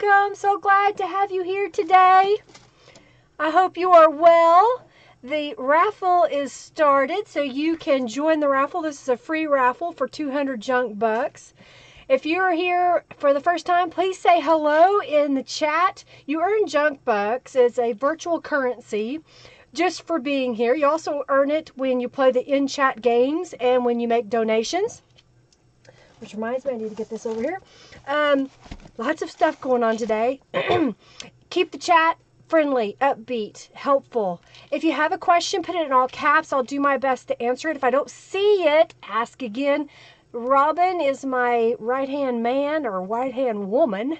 welcome. So glad to have you here today. I hope you are well. The raffle is started, so you can join the raffle. This is a free raffle for 200 junk bucks. If you're here for the first time, please say hello in the chat. You earn junk bucks. It's a virtual currency just for being here. You also earn it when you play the in-chat games and when you make donations. Which reminds me, I need to get this over here. Lots of stuff going on today. Keep the chat friendly, upbeat, helpful. If you have a question, put it in all caps. I'll do my best to answer it. If I don't see it, ask again. Robin is my right-hand man or right-hand woman.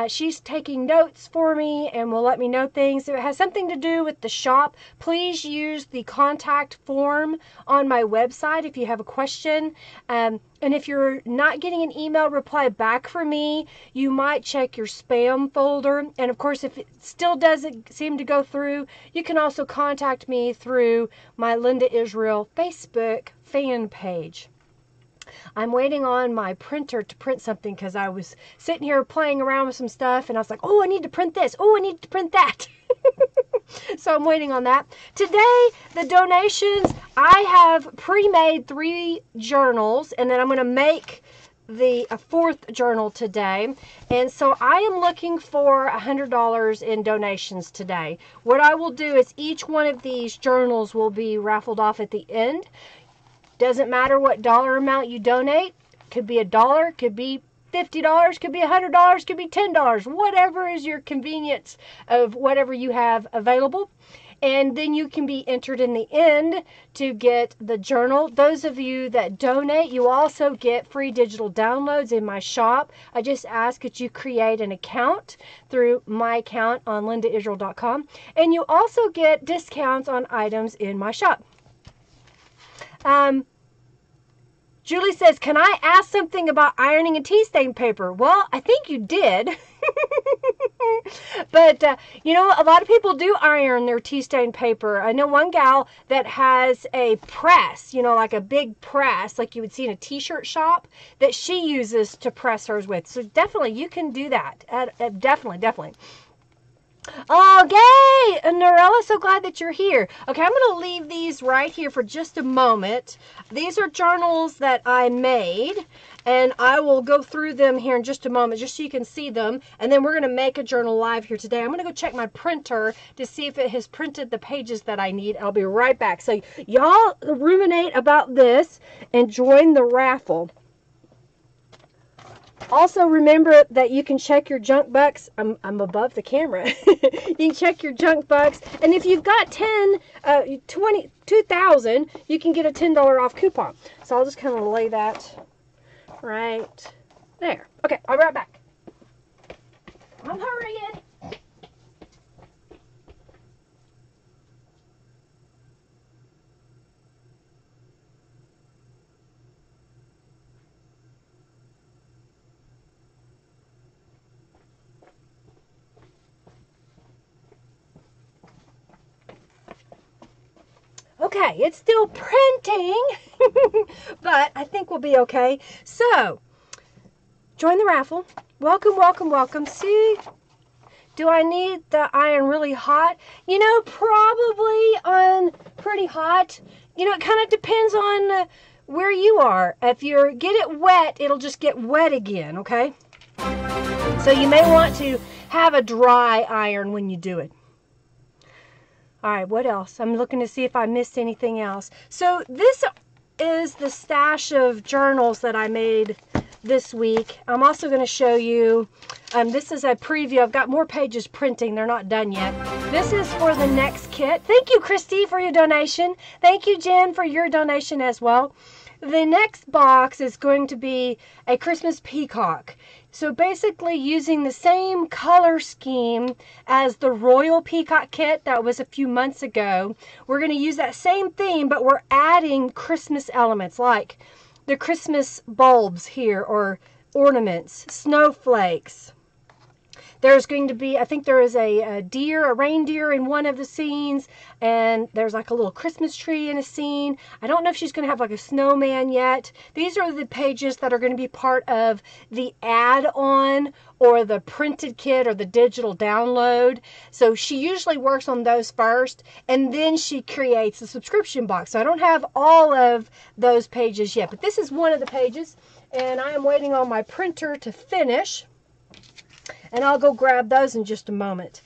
She's taking notes for me and will let me know things. If it has something to do with the shop, please use the contact form on my website if you have a question. And if you're not getting an email reply back from me, you might check your spam folder. And of course, if it still doesn't seem to go through, you can also contact me through my Linda Israel Facebook fan page. I'm waiting on my printer to print something because I was sitting here playing around with some stuff and I was like, oh, I need to print this. Oh, I need to print that. So I'm waiting on that. Today, the donations, I have pre-made 3 journals and then I'm going to make a 4th journal today. And so I am looking for $100 in donations today. What I will do is each one of these journals will be raffled off at the end. Doesn't matter what dollar amount you donate. Could be $1, could be $50, could be $100, could be $10. Whatever is your convenience of whatever you have available. And then you can be entered in the end to get the journal. Those of you that donate, you also get free digital downloads in my shop. I just ask that you create an account through my account on lindaisrael.com. And you also get discounts on items in my shop. Julie says, can I ask something about ironing and tea stain paper? Well, I think you did. But, you know, a lot of people do iron their tea stain paper. I know one gal that has a press, you know, like a big press, like you would see in a t-shirt shop, that she uses to press hers with. So definitely, you can do that. Definitely. Oh, yay! Norella, so glad that you're here. Okay, I'm going to leave these right here for just a moment. These are journals that I made, and I will go through them here in just a moment, just so you can see them. And then we're going to make a journal live here today. I'm going to go check my printer to see if it has printed the pages that I need. I'll be right back. So y'all ruminate about this and join the raffle. Also, remember that you can check your junk bucks. I'm above the camera. You can check your junk bucks. And if you've got 2,000, you can get a $10 off coupon. So I'll just kind of lay that right there. Okay, I'll be right back. I'm hurrying. Okay, it's still printing, but I think we'll be okay. So, join the raffle. Welcome. See, do I need the iron really hot? You know, probably on pretty hot. You know, it kind of depends on where you are. If you get it wet, it'll just get wet again, okay? So you may want to have a dry iron when you do it. All right, what else? I'm looking to see if I missed anything else. So this is the stash of journals that I made this week. I'm also going to show you, this is a preview. I've got more pages printing. They're not done yet. This is for the next kit. Thank you, Christy, for your donation. Thank you, Jen, for your donation as well. The next box is going to be a Christmas peacock. So basically using the same color scheme as the Royal Peacock kit that was a few months ago. We're going to use that same theme, but we're adding Christmas elements like the Christmas bulbs here or ornaments, snowflakes. There's going to be, I think there is a deer, a reindeer in one of the scenes, and there's like a little Christmas tree in a scene. I don't know if she's going to have like a snowman yet. These are the pages that are going to be part of the add-on or the printed kit or the digital download. So she usually works on those first, and then she creates the subscription box. So I don't have all of those pages yet, but this is one of the pages, and I am waiting on my printer to finish, and I'll go grab those in just a moment.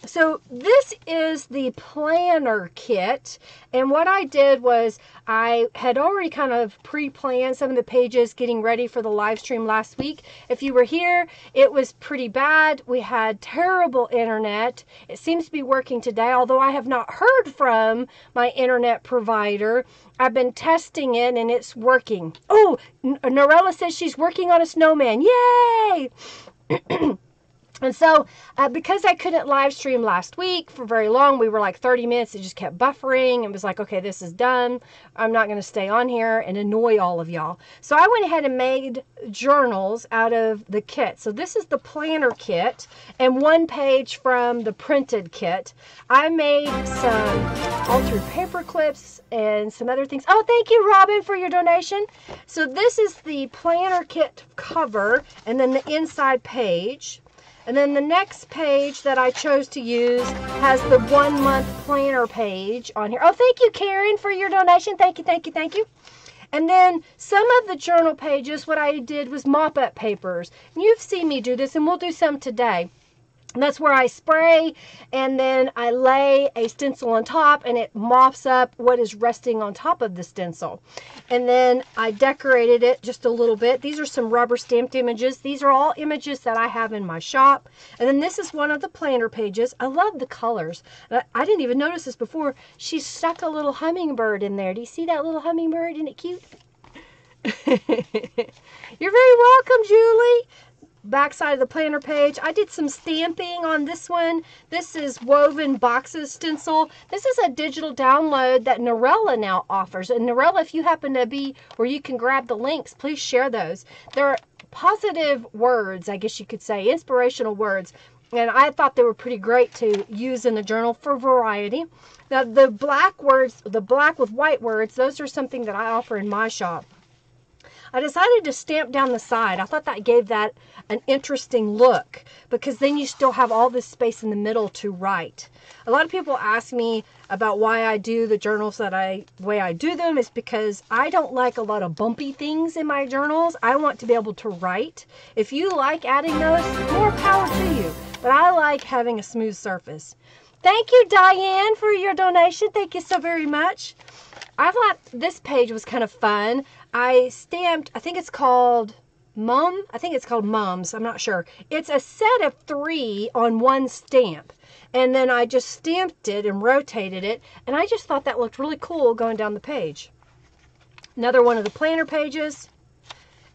So this is the planner kit, and what I did was I had already kind of pre-planned some of the pages getting ready for the live stream last week. If you were here, it was pretty bad. We had terrible internet. It seems to be working today, although I have not heard from my internet provider. I've been testing it and it's working. Oh, Norella says she's working on a snowman. Yay! And so, because I couldn't live stream last week for very long, we were like 30 minutes, it just kept buffering. It was like, okay, this is done. I'm not going to stay on here and annoy all of y'all. So I went ahead and made journals out of the kit. So this is the planner kit and one page from the printed kit. I made some altered paper clips and some other things. Oh, thank you, Robin, for your donation. So this is the planner kit cover and then the inside page. And then the next page that I chose to use has the 1 month planner page on here. Oh, thank you, Karen, for your donation. Thank you, thank you, thank you. And then some of the journal pages, what I did was mop-up papers. And you've seen me do this, and we'll do some today. And that's where I spray, and then I lay a stencil on top, and it mops up what is resting on top of the stencil. And then I decorated it just a little bit. These are some rubber stamped images. These are all images that I have in my shop. And then this is one of the planner pages. I love the colors. I didn't even notice this before. She stuck a little hummingbird in there. Do you see that little hummingbird? Isn't it cute? You're very welcome, Julie. Backside of the planner page. I did some stamping on this one. This is woven boxes stencil. This is a digital download that Norella now offers. And Norella, if you happen to be where you can grab the links, please share those. They're positive words, I guess you could say, inspirational words. And I thought they were pretty great to use in the journal for variety. Now the black words, the black with white words, those are something that I offer in my shop. I decided to stamp down the side. I thought that gave that an interesting look because then you still have all this space in the middle to write. A lot of people ask me about why I do the journals the way I do them is because I don't like a lot of bumpy things in my journals. I want to be able to write. If you like adding those, more power to you. But I like having a smooth surface. Thank you, Diane, for your donation. Thank you so very much. I thought this page was kind of fun. I stamped, I think it's called Mum. I think it's called Mums. I'm not sure. It's a set of 3 on one stamp. And then I just stamped it and rotated it. And I just thought that looked really cool going down the page. Another one of the planner pages.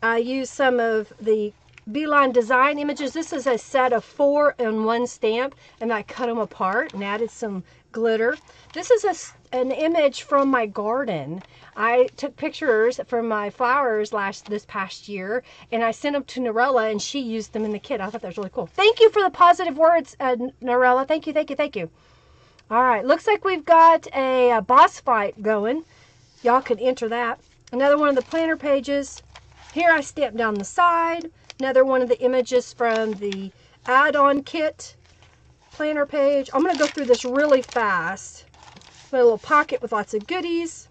I used some of the Beeline Design images. This is a set of 4 on one stamp. And I cut them apart and added some glitter. This is an image from my garden. I took pictures from my flowers this past year, and I sent them to Norella, and she used them in the kit. I thought that was really cool. Thank you for the positive words, Norella. Thank you, thank you, thank you. All right, looks like we've got a boss fight going. Y'all could enter that. Another one of the planner pages. Here I stamped down the side. Another one of the images from the add-on kit planner page. I'm going to go through this really fast. Put a little pocket with lots of goodies.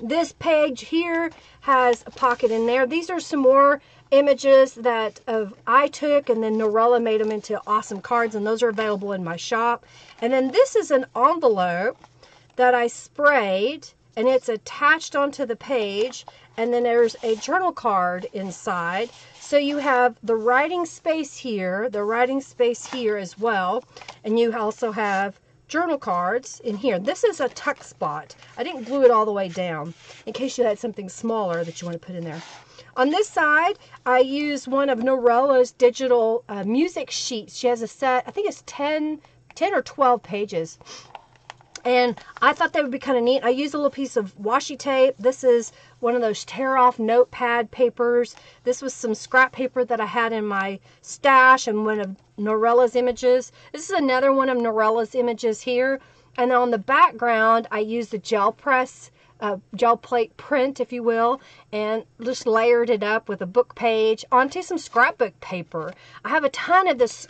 This page here has a pocket in there. These are some more images that I took, and then Norella made them into awesome cards, and those are available in my shop. And then this is an envelope that I sprayed, and it's attached onto the page, and then there's a journal card inside. So you have the writing space here, the writing space here as well, and you also have journal cards in here. This is a tuck spot. I didn't glue it all the way down in case you had something smaller that you want to put in there. On this side, I used one of Norella's digital music sheets. She has a set, I think it's 10 or 12 pages. And I thought they would be kind of neat. I used a little piece of washi tape. This is one of those tear-off notepad papers. This was some scrap paper that I had in my stash and one of Norella's images. This is another one of Norella's images here. And on the background, I used the gel press, gel plate print, if you will, and just layered it up with a book page onto some scrapbook paper. I have a ton of this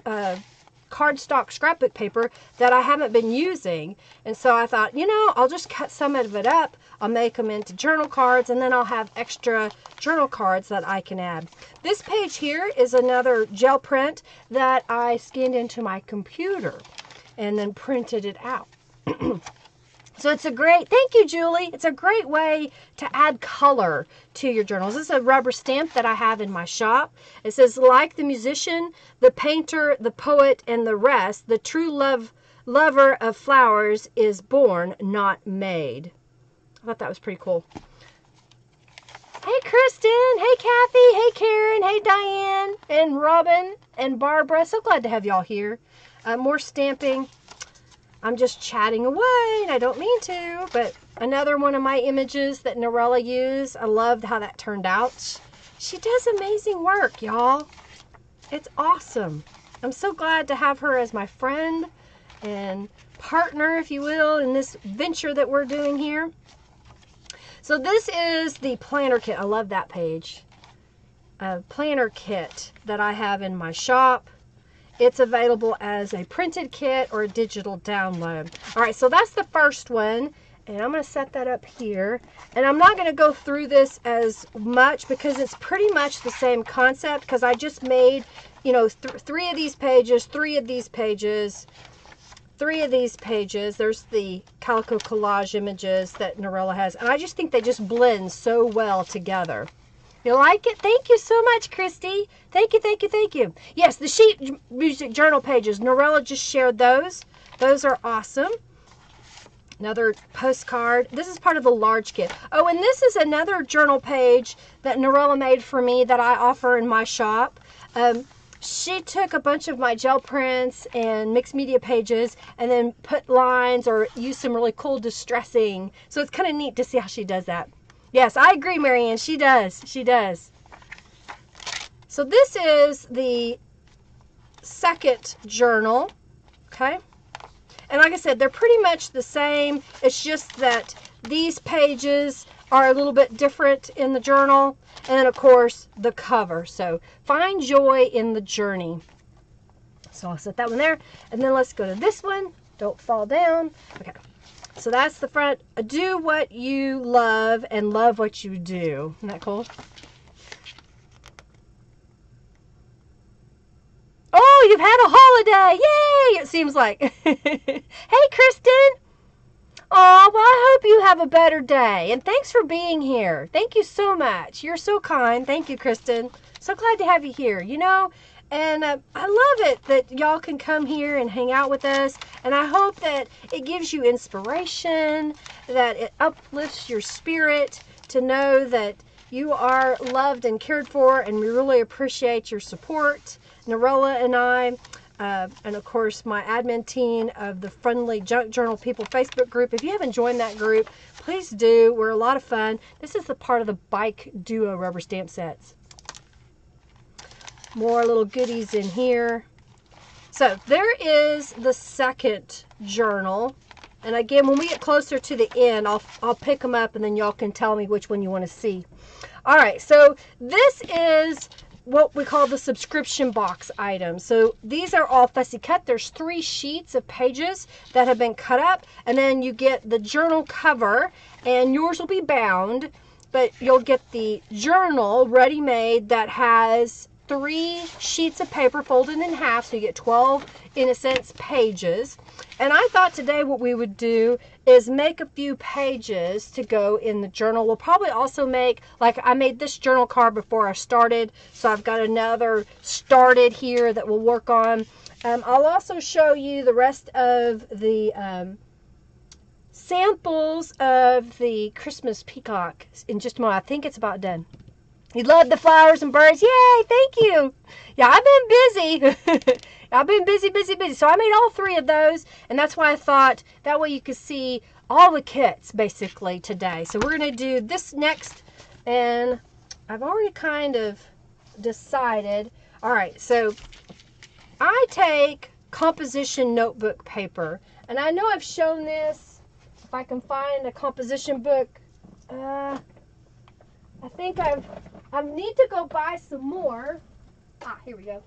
cardstock scrapbook paper that I haven't been using, and so I thought, you know, I'll just cut some of it up, I'll make them into journal cards, and then I'll have extra journal cards that I can add. This page here is another gel print that I scanned into my computer and then printed it out. So it's a great, thank you, Julie. It's a great way to add color to your journals. This is a rubber stamp that I have in my shop. It says, like the musician, the painter, the poet, and the rest, the true lover of flowers is born, not made. I thought that was pretty cool. Hey, Kristen. Hey, Kathy. Hey, Karen. Hey, Diane. And Robin and Barbara. So glad to have y'all here. More stamping. I'm just chatting away, and I don't mean to, but another one of my images that Norella used. I loved how that turned out. She does amazing work, y'all. It's awesome. I'm so glad to have her as my friend and partner, if you will, in this venture that we're doing here. So this is the planner kit. I love that page. Planner kit that I have in my shop. It's available as a printed kit or a digital download. All right, so that's the first one, and I'm going to set that up here. And I'm not going to go through this as much because it's pretty much the same concept, because I just made, you know, three of these pages, three of these pages, three of these pages. There's the calico collage images that Norella has, and I just think they just blend so well together. You like it? Thank you so much, Christy. Thank you, thank you, thank you. Yes, the sheet music journal pages. Norella just shared those. Those are awesome. Another postcard. This is part of the large kit. Oh, and this is another journal page that Norella made for me that I offer in my shop. She took a bunch of my gel prints and mixed media pages and then put lines or used some really cool distressing. So it's kind of neat to see how she does that. Yes, I agree, Marianne. She does. She does. So this is the second journal. Okay. And like I said, they're pretty much the same. It's just that these pages are a little bit different in the journal. And then, of course, the cover. So find joy in the journey. So I'll set that one there. And then let's go to this one. Don't fall down. Okay. So that's the front. Do what you love and love what you do. Isn't that cool? Oh, you've had a holiday. Yay! It seems like. Hey, Kristen. Oh, well, I hope you have a better day. And thanks for being here. Thank you so much. You're so kind. Thank you, Kristen. So glad to have you here. You know, and I love it that y'all can come here and hang out with us. And I hope that it gives you inspiration, that it uplifts your spirit to know that you are loved and cared for, and we really appreciate your support. Norella and I, and of course my admin team of the Friendly Junk Journal People Facebook group. If you haven't joined that group, please do. We're a lot of fun. This is the part of the Bike Duo rubber stamp sets. More little goodies in here. So there is the second journal. And again, when we get closer to the end, I'll pick them up and then y'all can tell me which one you want to see. All right, so this is what we call the subscription box item. So these are all fussy cut. There's 3 sheets of pages that have been cut up, and then you get the journal cover, and yours will be bound, but you'll get the journal ready-made that has 3 sheets of paper folded in half, so you get 12, in a sense, pages. And I thought today what we would do is make a few pages to go in the journal. We'll probably also make, like I made this journal card before I started, so I've got another started here that we'll work on. I'll also show you the rest of the samples of the Christmas peacock in just a moment. I think it's about done. You love the flowers and birds. Yay, thank you. Yeah, I've been busy. I've been busy, busy, busy. So I made all 3 of those, and that's why I thought that way you could see all the kits basically today. So we're going to do this next, and I've already kind of decided. All right, so I take composition notebook paper, and I know I've shown this. If I can find a composition book, I think I need to go buy some more. Here we go.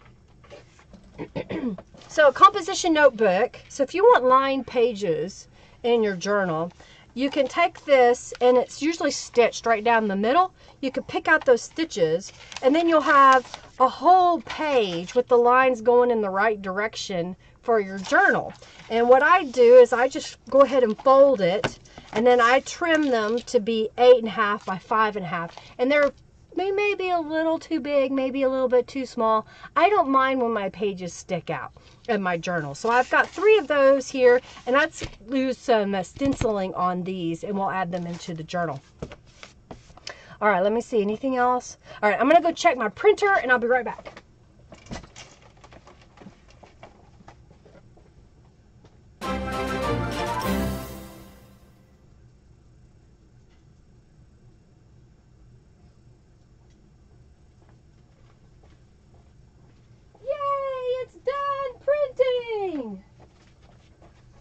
So a composition notebook. So if you want lined pages in your journal, you can take this, and it's usually stitched right down the middle. You can pick out those stitches, and then you'll have a whole page with the lines going in the right direction for your journal. And what I do is I just go ahead and fold it, and then I trim them to be 8.5 by 5.5. And they may be a little too big, maybe a little bit too small. I don't mind when my pages stick out in my journal. So I've got 3 of those here, and let's use some stenciling on these, and we'll add them into the journal. All right, let me see. Anything else? All right, I'm going to go check my printer, and I'll be right back.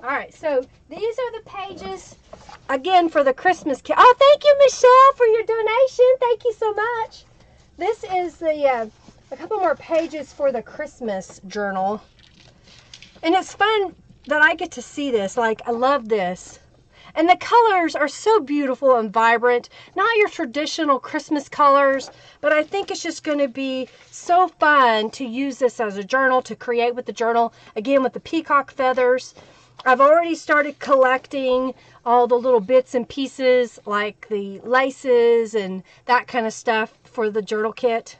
All right, so these are the pages, again, for the Christmas kit. Oh, thank you, Michelle, for your donation. Thank you so much. This is the a couple more pages for the Christmas journal. And it's fun that I get to see this. Like, I love this. And the colors are so beautiful and vibrant. Not your traditional Christmas colors, but I think it's just going to be so fun to use this as a journal, to create with the journal. Again, with the peacock feathers. I've already started collecting all the little bits and pieces, like the laces and that kind of stuff for the journal kit.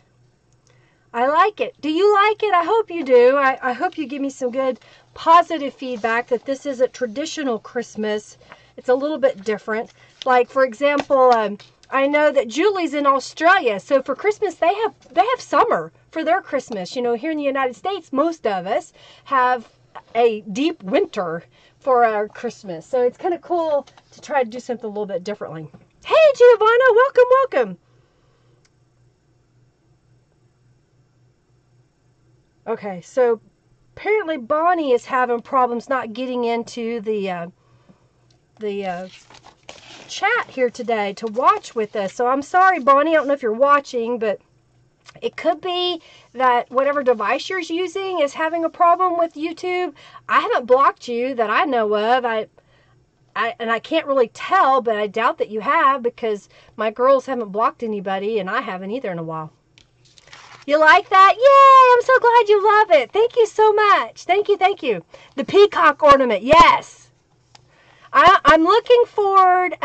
I like it. Do you like it? I hope you do. I hope you give me some good positive feedback that this isn't traditional Christmas. It's a little bit different. Like, for example, I know that Julie's in Australia, so for Christmas they have summer for their Christmas. You know, here in the United States, most of us have a deep winter for our Christmas. So it's kind of cool to try to do something a little bit differently. Hey, Giovanna, welcome, welcome. Okay, so apparently Bonnie is having problems not getting into the chat here today to watch with us. So I'm sorry, Bonnie. I don't know if you're watching, but it could be that whatever device you're using is having a problem with YouTube. I haven't blocked you that I know of. And I can't really tell, but I doubt that you have, because my girls haven't blocked anybody, and I haven't either in a while. You like that? Yay! I'm so glad you love it. Thank you so much. Thank you, thank you. The peacock ornament, yes. I'm looking forward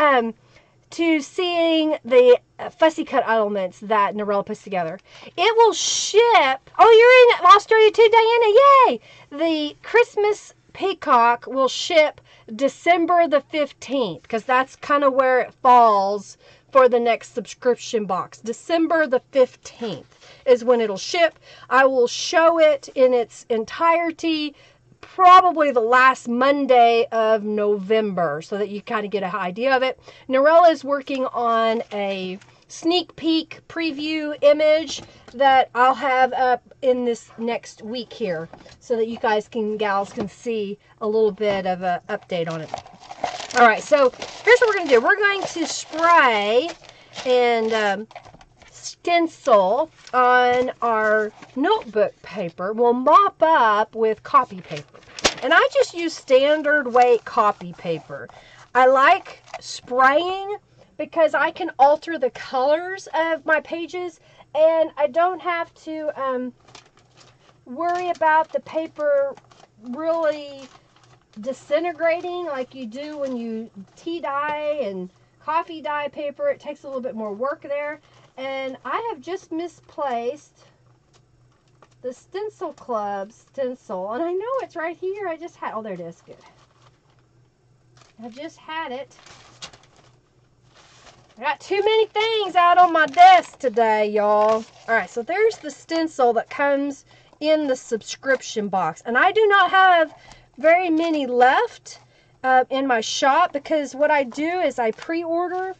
to seeing the fussy cut elements that Narelle puts together. It will ship. Oh, you're in Australia too, Diana. Yay! The Christmas peacock will ship December the 15th, because that's kind of where it falls for the next subscription box. December the 15th is when it'll ship. I will show it in its entirety probably the last Monday of November, so that you kind of get an idea of it. Narelle is working on a sneak peek preview image that I'll have up in this next week here, so that you guys gals can see a little bit of an update on it. All right, so here's what we're going to do. We're going to spray and stencil on our notebook paper. We'll mop up with copy paper. And I just use standard weight copy paper. I like spraying because I can alter the colors of my pages, and I don't have to worry about the paper really disintegrating like you do when you tea dye and coffee dye paper. It takes a little bit more work there. And I have just misplaced the Stencil Club stencil, and I know it's right here. I just had, oh, there it is. Good. I just had it. I got too many things out on my desk today, y'all. All right, so there's the stencil that comes in the subscription box. And I do not have very many left in my shop, because what I do is I pre-order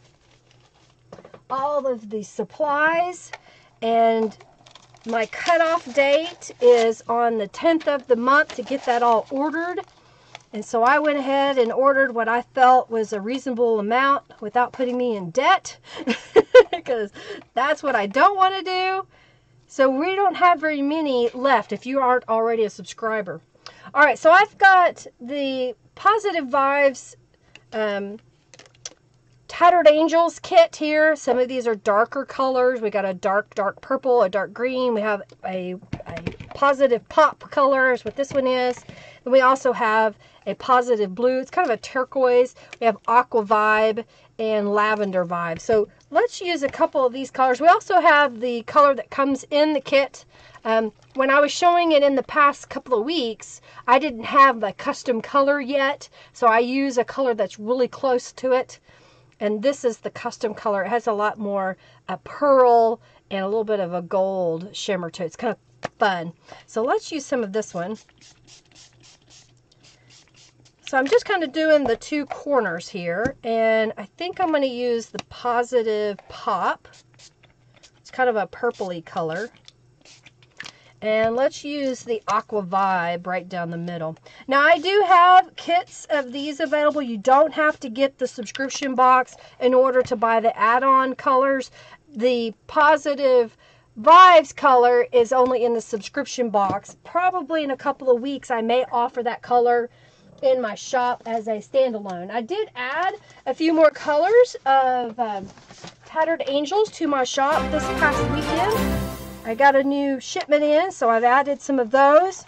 all of the supplies, and my cutoff date is on the 10th of the month to get that all ordered. And so I went ahead and ordered what I felt was a reasonable amount without putting me in debt, because that's what I don't want to do. So we don't have very many left if you aren't already a subscriber. All right, so I've got the Positive Vibes Tattered Angels kit here. Some of these are darker colors. We got a dark purple, a dark green. We have a positive pop color is what this one is. And we also have a positive blue. It's kind of a turquoise. We have aqua vibe and lavender vibe. So let's use a couple of these colors. We also have the color that comes in the kit. When I was showing it in the past couple of weeks, I didn't have the custom color yet. So I use a color that's really close to it. And this is the custom color. It has a lot more pearl and a little bit of a gold shimmer to it. It's kind of fun. So let's use some of this one. So I'm just kind of doing the two corners here. And I think I'm going to use the Positive Pop. It's kind of a purpley color. And let's use the Aqua Vibe right down the middle. Now, I do have kits of these available. You don't have to get the subscription box in order to buy the add-on colors. The Positive Vibes color is only in the subscription box. Probably in a couple of weeks, I may offer that color in my shop as a standalone. I did add a few more colors of Tattered Angels to my shop this past weekend. I got a new shipment in, so I've added some of those.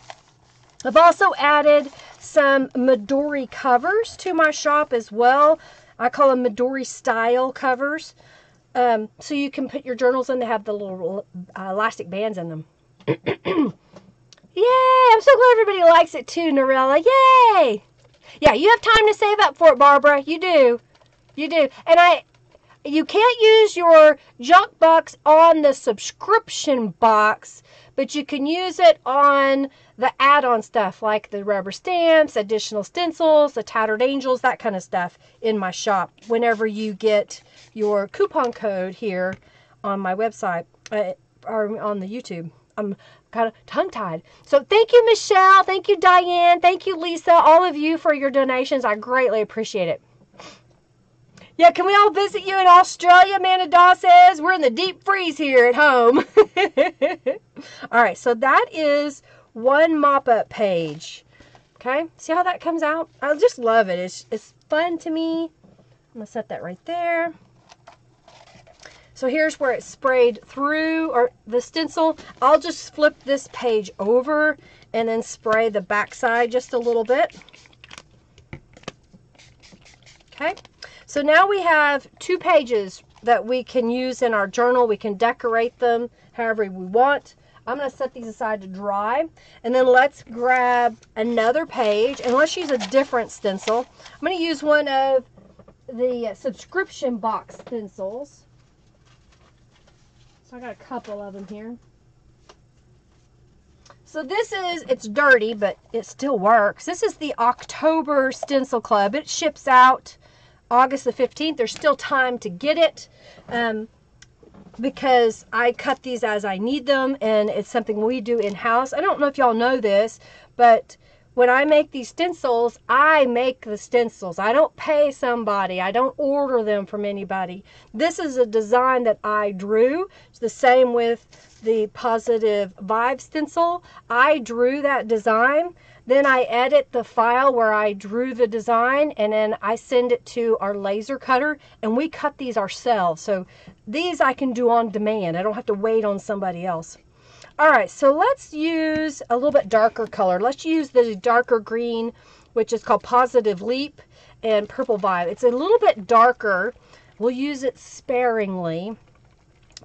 I've also added some Midori covers to my shop as well. I call them Midori style covers. So you can put your journals in. They have the little elastic bands in them. Yay! I'm so glad everybody likes it too, Norella. Yay! Yeah, you have time to save up for it, Barbara. You do. You do. And you can't use your junk box on the subscription box, but you can use it on the add-on stuff like the rubber stamps, additional stencils, the Tattered Angels, that kind of stuff in my shop whenever you get your coupon code here on my website or on the YouTube. I'm kind of tongue-tied. So thank you, Michelle. Thank you, Diane. Thank you, Lisa. All of you for your donations. I greatly appreciate it. Yeah, can we all visit you in Australia? Amanda Daw says we're in the deep freeze here at home. All right, so that is one mop-up page. Okay, see how that comes out? I just love it. It's fun to me. I'm going to set that right there. So here's where it's sprayed through, or the stencil. I'll just flip this page over and then spray the back side just a little bit. Okay. So now we have two pages that we can use in our journal. We can decorate them however we want. I'm going to set these aside to dry. And then let's grab another page and let's use a different stencil. I'm going to use one of the subscription box stencils. So I got a couple of them here. So this is, it's dirty, but it still works. This is the October Stencil Club. It ships out August the 15th. There's still time to get it because I cut these as I need them, and it's something we do in-house. I don't know if y'all know this, but when I make these stencils, I make the stencils. I don't pay somebody. I don't order them from anybody. This is a design that I drew. It's the same with the Positive Vibe stencil. I drew that design. Then I edit the file where I drew the design, and then I send it to our laser cutter, and we cut these ourselves. So these I can do on demand. I don't have to wait on somebody else. All right, so let's use a little bit darker color. Let's use the darker green, which is called Positive Leap, and Purple Vibe. It's a little bit darker. We'll use it sparingly.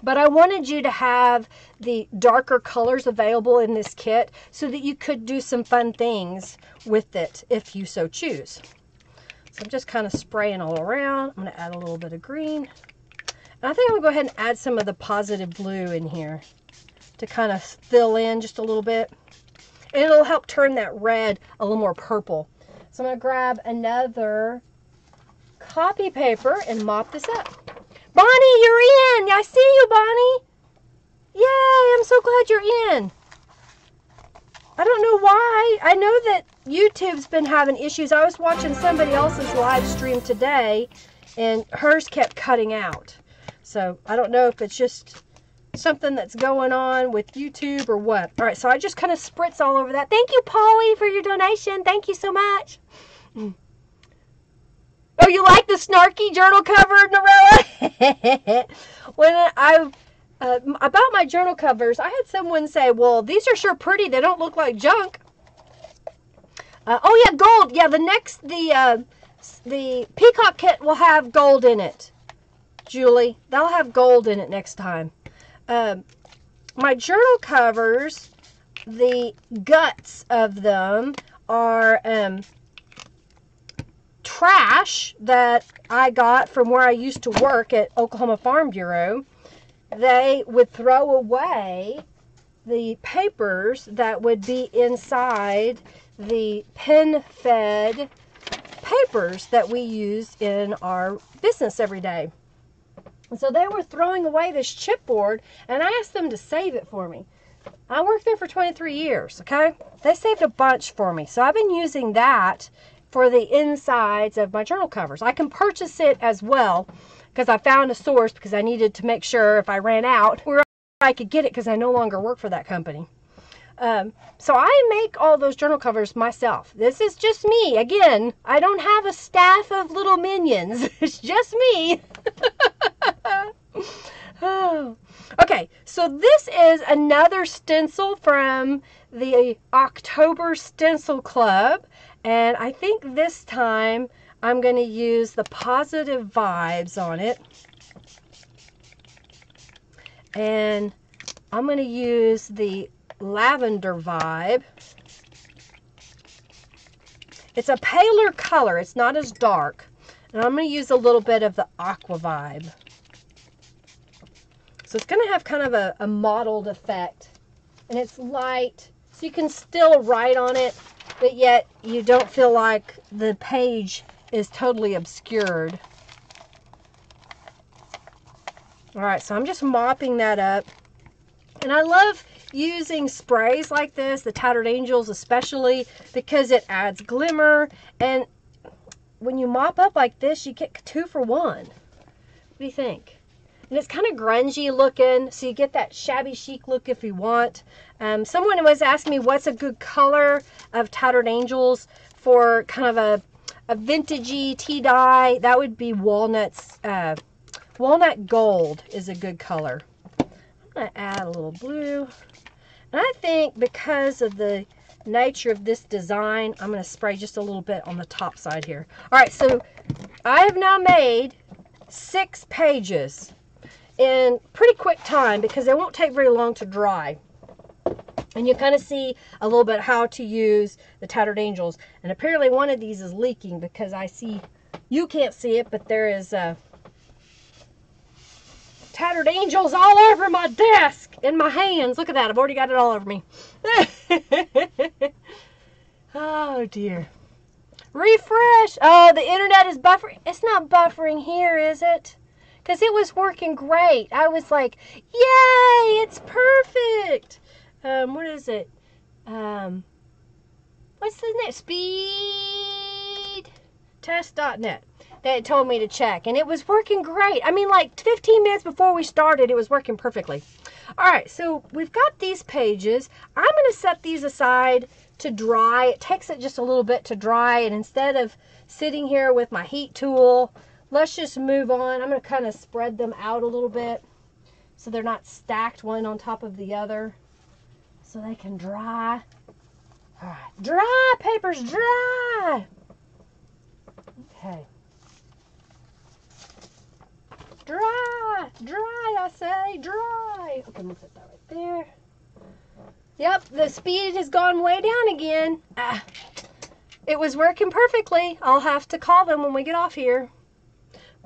But I wanted you to have the darker colors available in this kit so that you could do some fun things with it if you so choose. So I'm just kind of spraying all around. I'm going to add a little bit of green. I think I'm going to go ahead and add some of the positive blue in here to kind of fill in just a little bit. And it'll help turn that red a little more purple. So I'm going to grab another copy paper and mop this up. Bonnie, you're in! I see you, Bonnie! Yay, I'm so glad you're in. I don't know why. I know that YouTube's been having issues. I was watching somebody else's live stream today, and hers kept cutting out. So I don't know if it's just something that's going on with YouTube or what. All right, so I just kind of spritz all over that. Thank you, Polly, for your donation. Thank you so much. Oh, you like the snarky journal cover, Norella? When about my journal covers, I had someone say, well, these are sure pretty. They don't look like junk. Oh, yeah, gold. Yeah, the Peacock kit will have gold in it, Julie. They'll have gold in it next time. My journal covers, the guts of them are trash that I got from where I used to work at Oklahoma Farm Bureau. They would throw away the papers that would be inside the pen-fed papers that we use in our business every day. And so they were throwing away this chipboard, and I asked them to save it for me. I worked there for 23 years, okay? They saved a bunch for me. So I've been using that for the insides of my journal covers. I can purchase it as well because I found a source because I needed to make sure if I ran out where I could get it because I no longer work for that company. So I make all those journal covers myself. This is just me. Again, I don't have a staff of little minions. It's just me. Oh. Okay, so this is another stencil from the October Stencil Club. And I think this time I'm going to use the positive vibes on it. And I'm going to use the lavender vibe. It's a paler color. It's not as dark. And I'm going to use a little bit of the aqua vibe. So it's going to have kind of a mottled effect. And it's light, so you can still write on it, but yet you don't feel like the page is totally obscured. All right, so I'm just mopping that up. And I love using sprays like this, the Tattered Angels especially, because it adds glimmer. And when you mop up like this, you get 2 for 1. What do you think? And it's kind of grungy looking, so you get that shabby chic look if you want. Someone was asking me what's a good color of Tattered Angels for kind of a vintagey tea dye. That would be walnuts. Walnut gold is a good color. I'm going to add a little blue. And I think because of the nature of this design, I'm going to spray just a little bit on the top side here. All right, so I have now made 6 pages in pretty quick time because they won't take very long to dry. And you kind of see a little bit how to use the Tattered Angels. And apparently one of these is leaking because I see, you can't see it, but there is Tattered Angels all over my desk and my hands. Look at that. I've already got it all over me. Oh, dear. Refresh. Oh, the internet is buffering. It's not buffering here, is it? Because it was working great. I was like, yay, it's perfect. What is it? What's the net? Speedtest.net. They told me to check, and it was working great. I mean, like 15 minutes before we started, it was working perfectly. All right, so we've got these pages. I'm going to set these aside to dry. It takes it just a little bit to dry, and instead of sitting here with my heat tool, let's just move on. I'm going to kind of spread them out a little bit so they're not stacked one on top of the other so they can dry. All right, dry, papers, dry. Okay. Dry, dry, I say, dry. Okay, I'm going to put that right there. Yep, the speed has gone way down again. It was working perfectly. I'll have to call them when we get off here.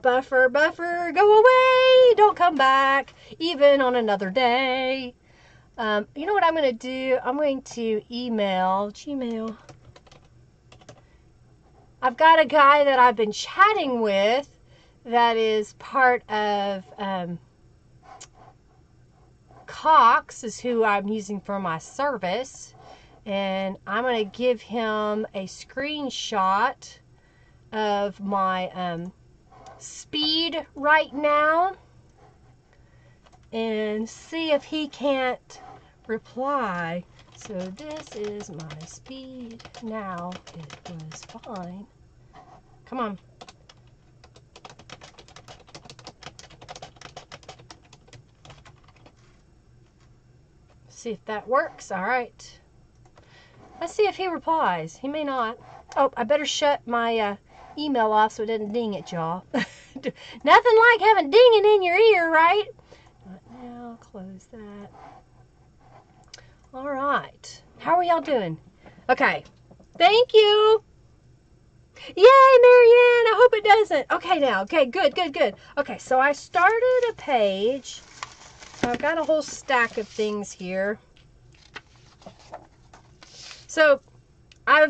Buffer, buffer, go away. Don't come back, even on another day. You know what I'm going to do? I'm going to email, Gmail. I've got a guy that I've been chatting with that is part of Cox, is who I'm using for my service. And I'm going to give him a screenshot of my speed right now and see if he can't reply. So this is my speed now. It was fine. Come on. See if that works. All right. Let's see if he replies. He may not. Oh, I better shut my email off so it doesn't ding at y'all. Nothing like having dinging in your ear, right? Not now. Close that. All right. How are y'all doing? Okay. Thank you. Yay, Marianne. I hope it doesn't. Okay, now. Okay, good, good, good. Okay, so I started a page. I've got a whole stack of things here. So I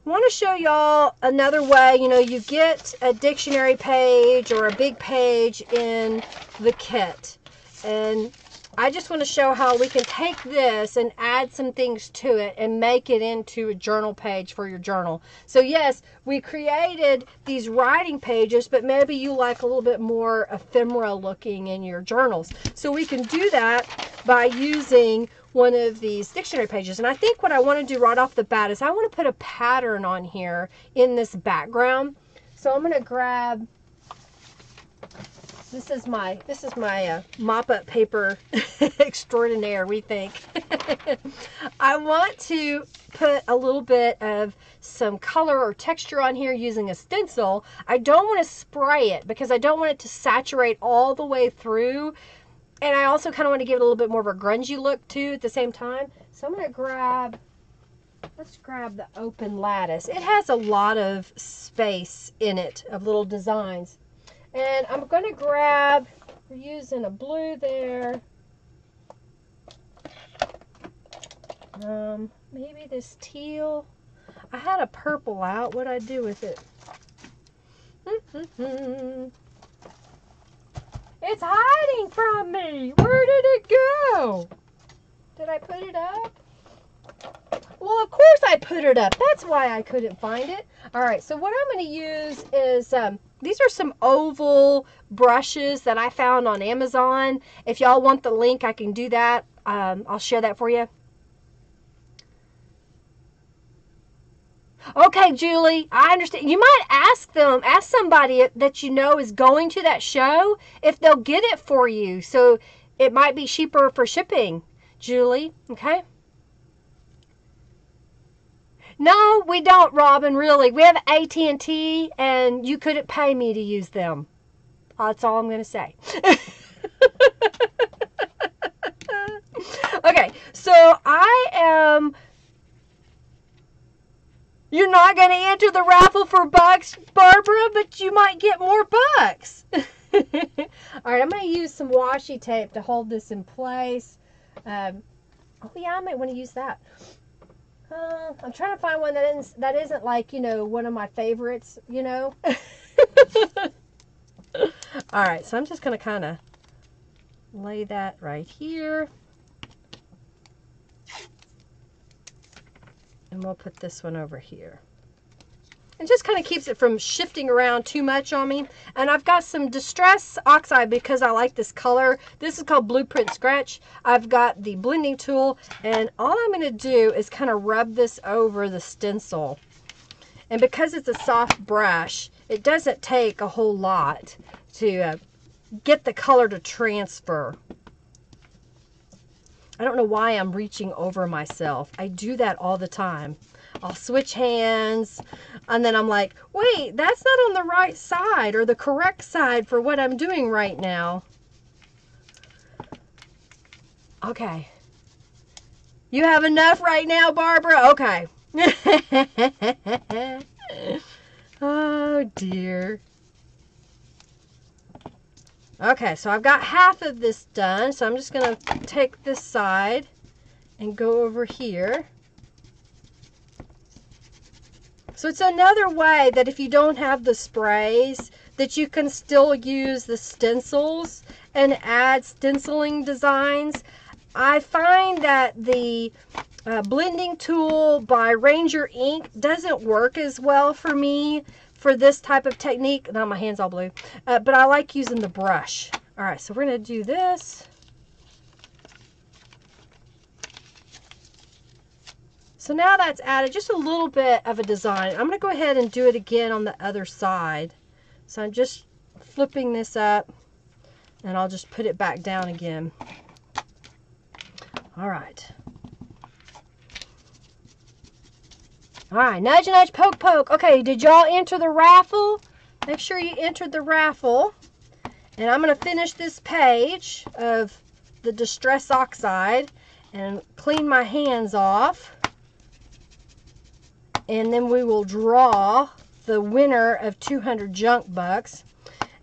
want to show y'all another way. You know, you get a dictionary page or a big page in the kit. And I just want to show how we can take this and add some things to it and make it into a journal page for your journal. So yes, we created these writing pages, but maybe you like a little bit more ephemera looking in your journals. So we can do that by using one of these dictionary pages. And I think what I want to do right off the bat is I want to put a pattern on here in this background. So I'm going to grab, this is my mop-up paper extraordinaire, we think. I want to put a little bit of some color or texture on here using a stencil. I don't want to spray it because I don't want it to saturate all the way through. And I also kind of want to give it a little bit more of a grungy look too at the same time. So I'm going to grab, let's grab the open lattice. It has a lot of space in it of little designs. And I'm going to grab, we're using a blue there. Maybe this teal. I had a purple out. What'd I do with it? It's hiding from me. Where did it go? Did I put it up? Well, of course I put it up. That's why I couldn't find it. All right, so what I'm going to use is, these are some oval brushes that I found on Amazon. If y'all want the link, I can do that. I'll share that for you. Okay, Julie, I understand. You might ask somebody that you know is going to that show if they'll get it for you. So it might be cheaper for shipping, Julie, okay? No, we don't, Robin, really. We have AT&T, and you couldn't pay me to use them. That's all I'm going to say. Okay, so I am... You're not going to enter the raffle for bucks, Barbara, but you might get more bucks. All right, I'm going to use some washi tape to hold this in place. Oh, yeah, I might want to use that. I'm trying to find one that isn't like, you know, one of my favorites, you know. All right, so I'm just going to kind of lay that right here. And we'll put this one over here. It just kind of keeps it from shifting around too much on me. And I've got some Distress Oxide because I like this color. This is called Blueprint Scratch. I've got the blending tool. And all I'm going to do is kind of rub this over the stencil. And because it's a soft brush, it doesn't take a whole lot to get the color to transfer. I don't know why I'm reaching over myself. I do that all the time. I'll switch hands, and then I'm like, wait, that's not on the right side or the correct side for what I'm doing right now. Okay. You have enough right now, Barbara? Okay. Oh, dear. Okay, so I've got half of this done, so I'm just going to take this side and go over here. So it's another way that if you don't have the sprays, that you can still use the stencils and add stenciling designs. I find that the blending tool by Ranger Ink doesn't work as well for me for this type of technique. Now my hand's all blue, but I like using the brush. All right, so we're going to do this. So now that's added just a little bit of a design. I'm going to go ahead and do it again on the other side. So I'm just flipping this up, and I'll just put it back down again. All right. All right, nudge, nudge, poke, poke. Okay, did y'all enter the raffle? Make sure you entered the raffle. And I'm going to finish this page of the Distress Oxide and clean my hands off. And then we will draw the winner of 200 junk bucks.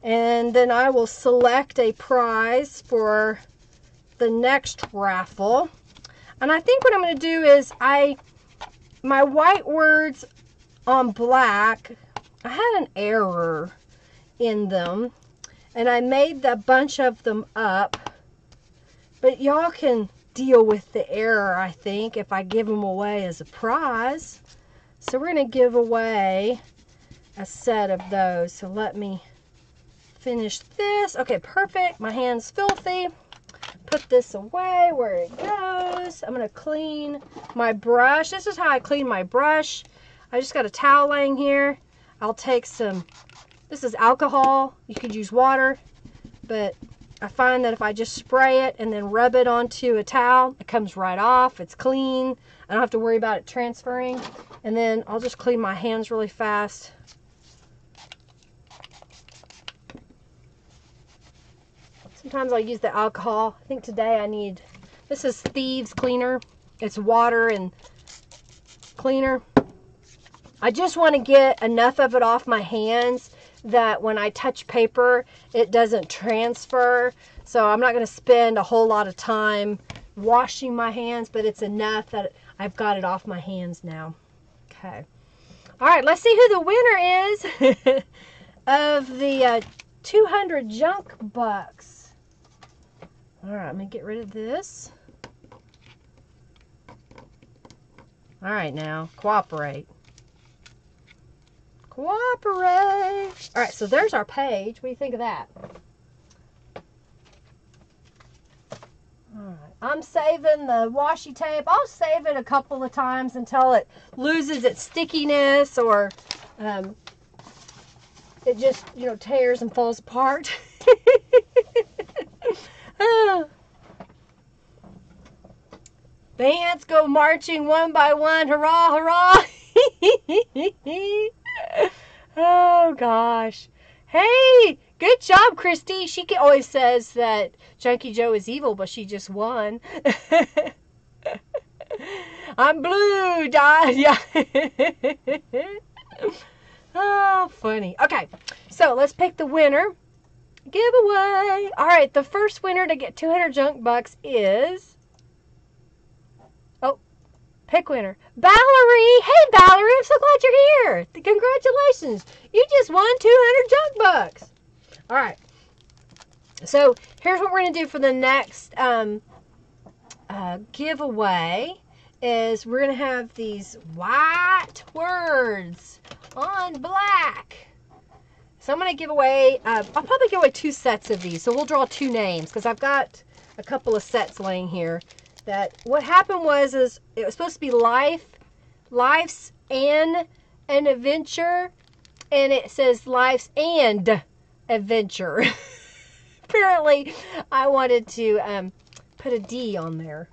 And then I will select a prize for the next raffle. And I think what I'm going to do is my white words on black, I had an error in them. And I made a bunch of them up. But y'all can deal with the error, I think, if I give them away as a prize. So we're going to give away a set of those. So let me finish this. Okay, perfect. My hand's filthy. Put this away where it goes. I'm going to clean my brush. This is how I clean my brush. I just got a towel laying here. I'll take some, this is alcohol. You could use water, but I find that if I just spray it and then rub it onto a towel, it comes right off. It's clean. I don't have to worry about it transferring. And then I'll just clean my hands really fast. Sometimes I'll use the alcohol. I think today I need, this is Thieves Cleaner. It's water and cleaner. I just want to get enough of it off my hands that when I touch paper, it doesn't transfer. So I'm not going to spend a whole lot of time washing my hands, but it's enough that I've got it off my hands now. Okay. All right, let's see who the winner is of the 200 junk bucks. All right, I'm going to get rid of this. All right, now, cooperate. Cooperate. All right, so there's our page. What do you think of that? All right, I'm saving the washi tape. I'll save it a couple of times until it loses its stickiness or it just, you know, tears and falls apart. The ants go marching one by one. Hurrah, hurrah. Oh, gosh. Hey, good job, Christy. She always says that Junkie Joe is evil, but she just won. I'm blue, yeah. Oh, funny. Okay, so let's pick the winner. Giveaway. All right, the first winner to get 200 junk bucks is... Oh, pick winner. Valerie. Hey, Valerie, I'm so glad you're here. Congratulations. You just won 200 junk bucks. All right. So here's what we're going to do for the next giveaway is we're going to have these white words on black. So I'm going to give away, I'll probably give away 2 sets of these. So we'll draw 2 names because I've got a couple of sets laying here. That what happened was it was supposed to be life's and an adventure. And it says life's and adventure. Apparently, I wanted to put a D on there.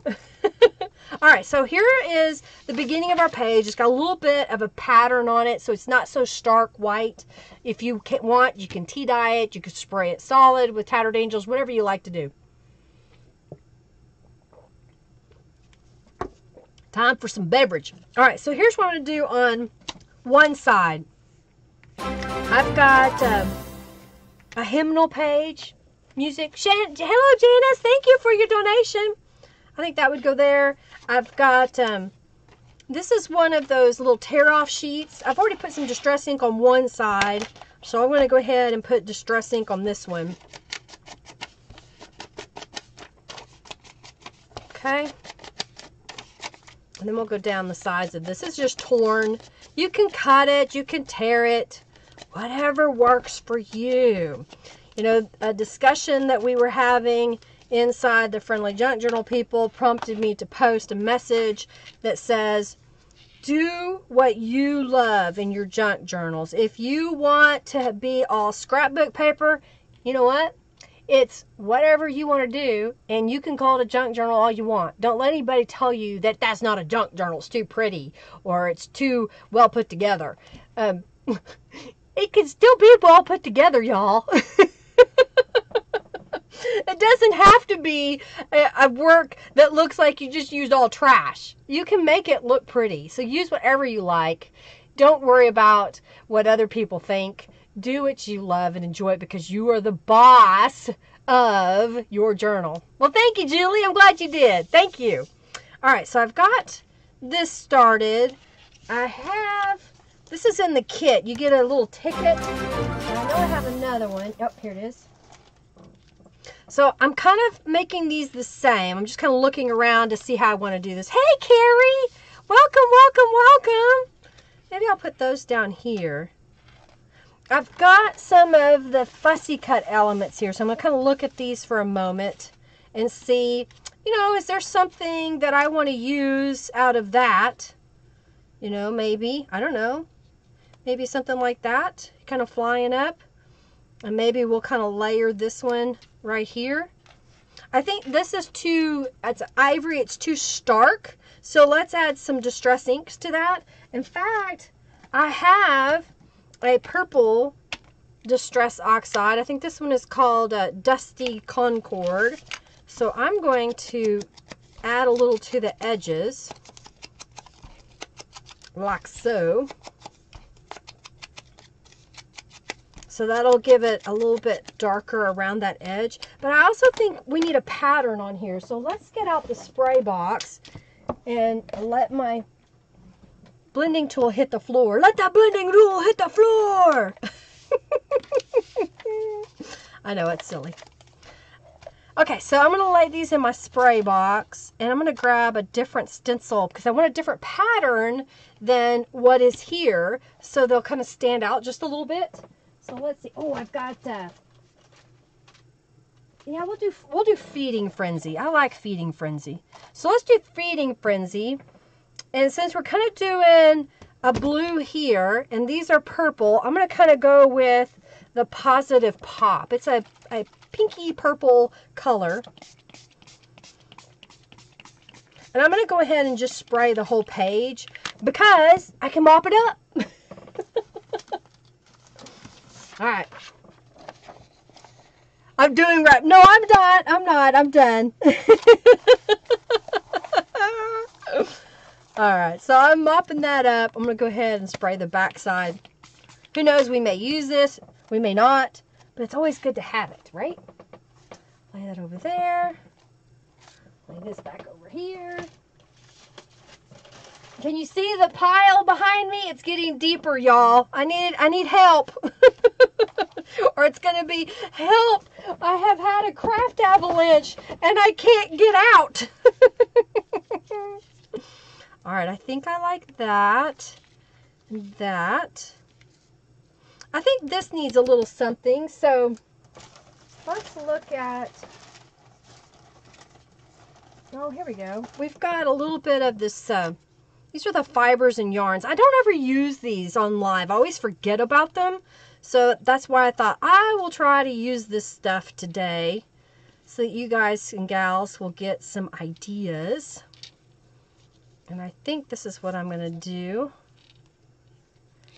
All right, so here is the beginning of our page. It's got a little bit of a pattern on it, so it's not so stark white. If you want, you can tea dye it. You can spray it solid with Tattered Angels, whatever you like to do. Time for some beverage. All right, so here's what I'm going to do on one side. I've got a hymnal page, music. Hello, Janice. Thank you for your donation. I think that would go there. I've got, this is one of those little tear-off sheets. I've already put some Distress ink on one side, so I'm going to go ahead and put Distress ink on this one. Okay. And then we'll go down the sides of this. This is just torn. You can cut it, you can tear it, whatever works for you. You know, a discussion that we were having inside the Friendly Junk Journal people prompted me to post a message that says, do what you love in your junk journals. If you want to be all scrapbook paper, you know what? It's whatever you want to do, and you can call it a junk journal all you want. Don't let anybody tell you that that's not a junk journal. It's too pretty, or it's too well put together. It can still be well put together, y'all. It doesn't have to be a work that looks like you just used all trash. You can make it look pretty. So use whatever you like. Don't worry about what other people think. Do what you love and enjoy it because you are the boss of your journal. Well, thank you, Julie. I'm glad you did. Thank you. All right, so I've got this started. This is in the kit. You get a little ticket. And I know I have another one. Oh, here it is. So I'm kind of making these the same. I'm just kind of looking around to see how I want to do this. Hey, Carrie. Welcome, welcome, welcome. Maybe I'll put those down here. I've got some of the fussy cut elements here. So I'm going to kind of look at these for a moment and see, you know, is there something that I want to use out of that? You know, maybe, I don't know. Maybe something like that, kind of flying up. And maybe we'll kind of layer this one right here. I think this is it's ivory, it's too stark. So let's add some Distress inks to that. In fact, I have a purple Distress oxide. I think this one is called Dusty Concord. So I'm going to add a little to the edges, like so. So that'll give it a little bit darker around that edge. But I also think we need a pattern on here. So let's get out the spray box and let my blending tool hit the floor. Let that blending tool hit the floor. I know, it's silly. Okay, so I'm going to lay these in my spray box. And I'm going to grab a different stencil because I want a different pattern than what is here. So they'll kind of stand out just a little bit. So let's see. Oh, I've got, yeah, we'll do Feeding Frenzy. I like Feeding Frenzy. So let's do Feeding Frenzy. And since we're kind of doing a blue here, and these are purple, I'm going to kind of go with the Positive Pop. It's a pinky purple color. And I'm going to go ahead and just spray the whole page because I can mop it up. All right. I'm doing right. No, I'm not. I'm not. I'm done. All right. So I'm mopping that up. I'm going to go ahead and spray the back side. Who knows? We may use this. We may not. But it's always good to have it, right? Lay that over there. Lay this back over here. Can you see the pile behind me? It's getting deeper, y'all. I need help. Or it's going to be, help, I have had a craft avalanche and I can't get out. All right, I think I like that. That. I think this needs a little something. So let's look at, oh, here we go. We've got a little bit of this, these are the fibers and yarns. I don't ever use these on live. I always forget about them. So that's why I thought I will try to use this stuff today so that you guys and gals will get some ideas. And I think this is what I'm going to do.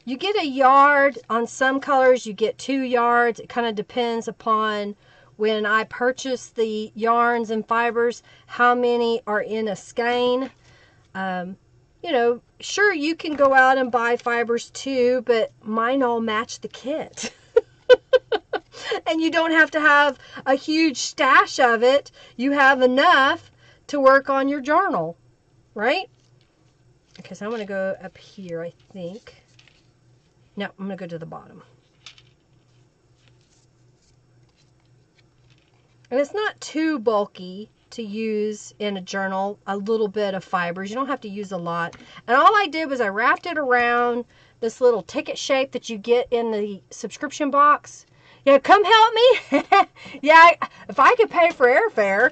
You get a yard. On some colors, you get 2 yards. It kind of depends upon when I purchase the yarns and fibers, how many are in a skein. You know, sure, you can go out and buy fibers too, but mine all match the kit. And you don't have to have a huge stash of it. You have enough to work on your journal, right? Okay, so I'm going to go up here, I think. No, I'm going to go to the bottom. And it's not too bulky to use in a journal, a little bit of fibers. You don't have to use a lot. And all I did was I wrapped it around this little ticket shape that you get in the subscription box. Yeah, come help me. Yeah, if I could pay for airfare.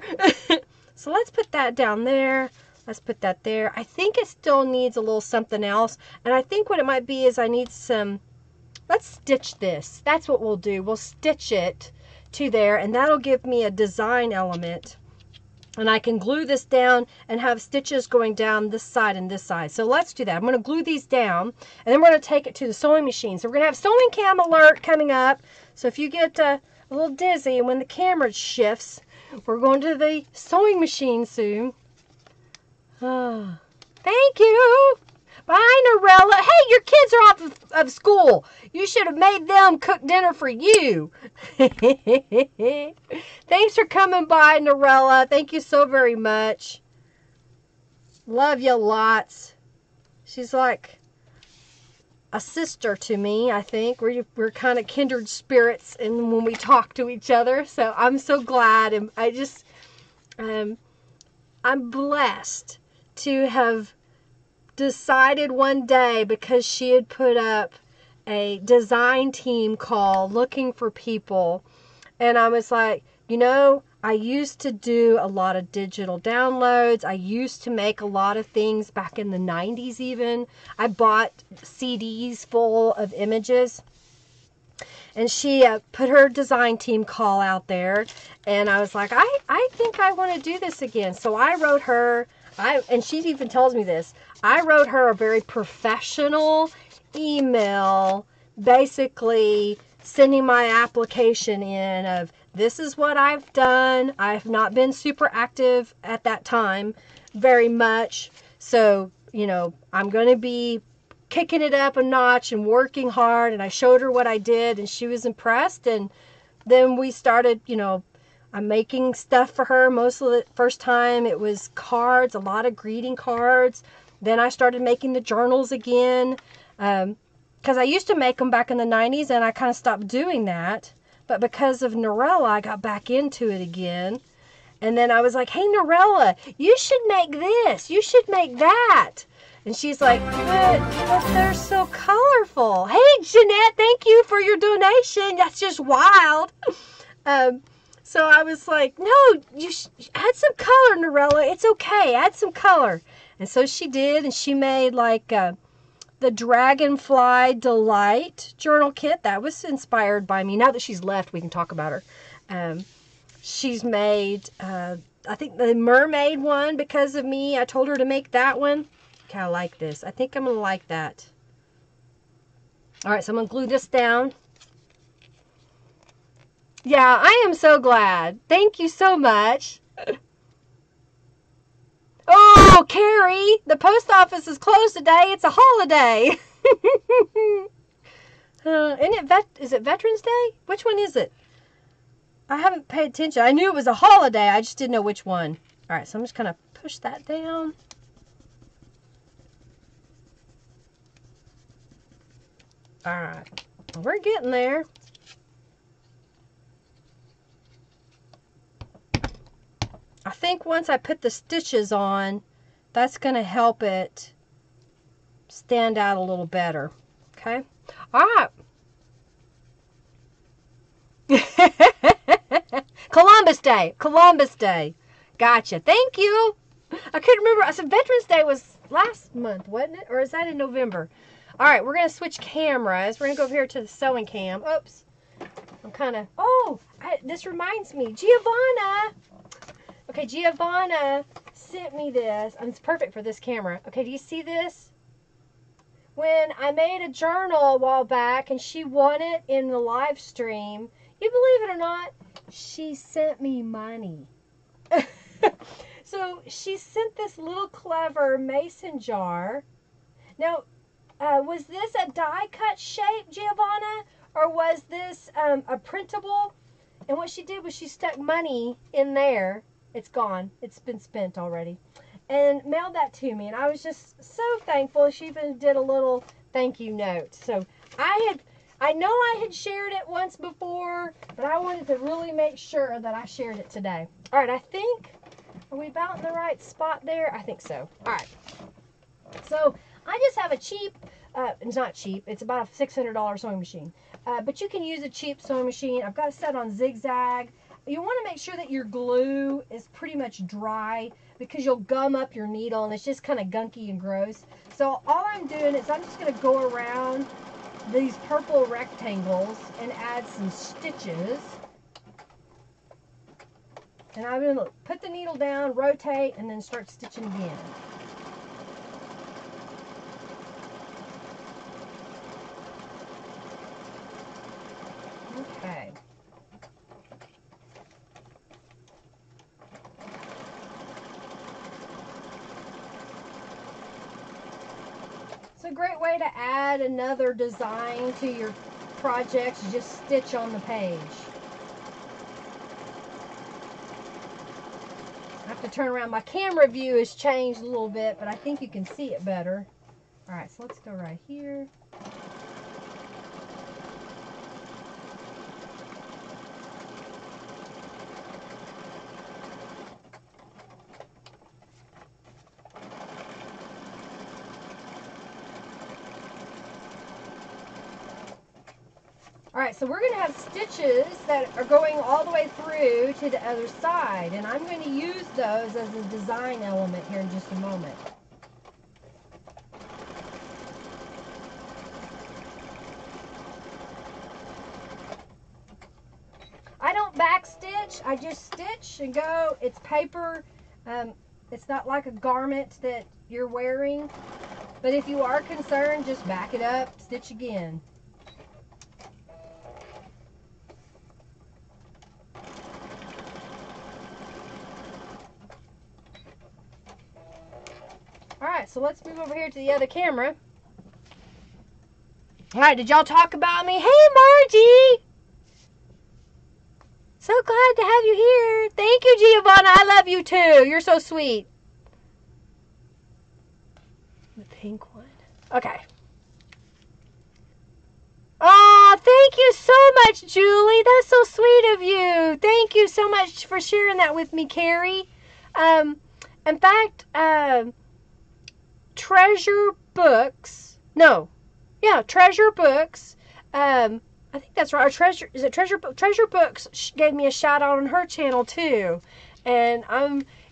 So let's put that down there. Let's put that there. I think it still needs a little something else. And I think what it might be is I need some, let's stitch this. That's what we'll do. We'll stitch it to there, and that'll give me a design element. And I can glue this down and have stitches going down this side and this side. So let's do that. I'm going to glue these down, and then we're going to take it to the sewing machine. So we're going to have sewing cam alert coming up. So if you get a little dizzy and when the camera shifts, we're going to the sewing machine soon. Oh, thank you. Bye, Norella. Hey, your kids are off of school. You should have made them cook dinner for you. Thanks for coming by, Norella. Thank you so very much. Love you lots. She's like a sister to me, I think. We're kind of kindred spirits and when we talk to each other. So I'm so glad. And I just, I'm blessed to have decided one day, because she had put up a design team call looking for people, and I was like, you know, I used to do a lot of digital downloads. I used to make a lot of things back in the 90s even. I bought CDs full of images, and she put her design team call out there, and I was like, I think I want to do this again. So I wrote her, and she even tells me this, I wrote her a very professional email, basically sending my application in of, this is what I've done. I've not been super active at that time very much. So, you know, I'm going to be kicking it up a notch and working hard. And I showed her what I did, and she was impressed. And then we started, you know, I'm making stuff for her. Most of the first time it was cards, a lot of greeting cards. Then I started making the journals again, because I used to make them back in the 90s, and I kind of stopped doing that. But because of Norella, I got back into it again. And then I was like, hey, Norella, you should make this. You should make that. And she's like, but they're so colorful. Hey, Jeanette, thank you for your donation. That's just wild. So I was like, no, you add some color, Norella. It's okay. Add some color. And so she did, and she made like the Dragonfly Delight journal kit. That was inspired by me. Now that she's left, we can talk about her. She's made, I think, the mermaid one because of me. I told her to make that one. Okay, I like this. I think I'm going to like that. All right, so I'm going to glue this down. Yeah, I am so glad. Thank you so much. Oh, Carrie, the post office is closed today. It's a holiday. Is it Veterans Day? Which one is it? I haven't paid attention. I knew it was a holiday. I just didn't know which one. All right, so I'm just going to push that down. All right, we're getting there. I think once I put the stitches on, that's going to help it stand out a little better. Okay? All right. Columbus Day. Columbus Day. Gotcha. Thank you. I couldn't remember. I said Veterans Day was last month, wasn't it? Or is that in November? All right, we're going to switch cameras. We're going to go over here to the sewing cam. Oops. I'm kind of... Oh, this reminds me. Giovanna. Okay, Giovanna sent me this. And it's perfect for this camera. Okay, do you see this? When I made a journal a while back and she won it in the live stream, you believe it or not, she sent me money. So she sent this little clever mason jar. Now, was this a die cut shape, Giovanna? Or was this a printable? And what she did was she stuck money in there. It's gone. It's been spent already. And mailed that to me. And I was just so thankful. She even did a little thank you note. So I know I had shared it once before, but I wanted to really make sure that I shared it today. All right, I think, are we about in the right spot there? I think so. All right. So I just have a cheap, it's not cheap, it's about a $600 sewing machine. But you can use a cheap sewing machine. I've got it set on zigzag. You want to make sure that your glue is pretty much dry because you'll gum up your needle and it's just kind of gunky and gross. So all I'm doing is I'm just going to go around these purple rectangles and add some stitches. And I'm going to put the needle down, rotate, and then start stitching again. Okay. It's a great way to add another design to your projects. Just stitch on the page. I have to turn around. My camera view has changed a little bit, but I think you can see it better. All right, so let's go right here. All right, so we're going to have stitches that are going all the way through to the other side, and I'm going to use those as a design element here in just a moment. I don't back stitch, I just stitch and go. It's paper, it's not like a garment that you're wearing, but if you are concerned, just back it up, stitch again. Alright, so let's move over here to the other camera. Alright, did y'all talk about me? Hey, Margie! So glad to have you here. Thank you, Giovanna. I love you too. You're so sweet. The pink one. Okay. Oh, thank you so much, Julie. That's so sweet of you. Thank you so much for sharing that with me, Carrie. In fact, Treasure Books. No. Yeah, Treasure Books. I think that's right. Treasure Books gave me a shout out on her channel too. And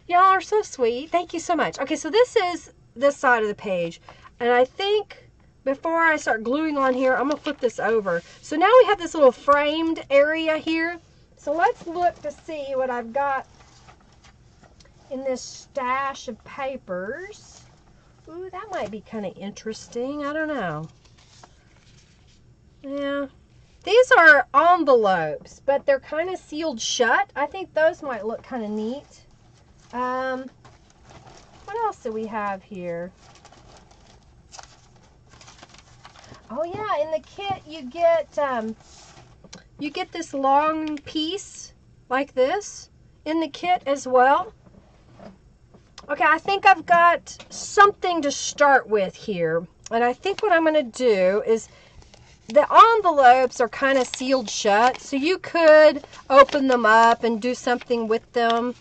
y'all are so sweet. Thank you so much. Okay, so this is this side of the page. And I think before I start gluing on here, I'm going to flip this over. So now we have this little framed area here. So let's look to see what I've got in this stash of papers. Ooh, that might be kind of interesting. I don't know. Yeah. These are envelopes, but they're kind of sealed shut. I think those might look kind of neat. What else do we have here? Oh yeah, in the kit you get this long piece like this in the kit as well. Okay, I think I've got something to start with here. And I think what I'm going to do is, the envelopes are kind of sealed shut, so you could open them up and do something with them.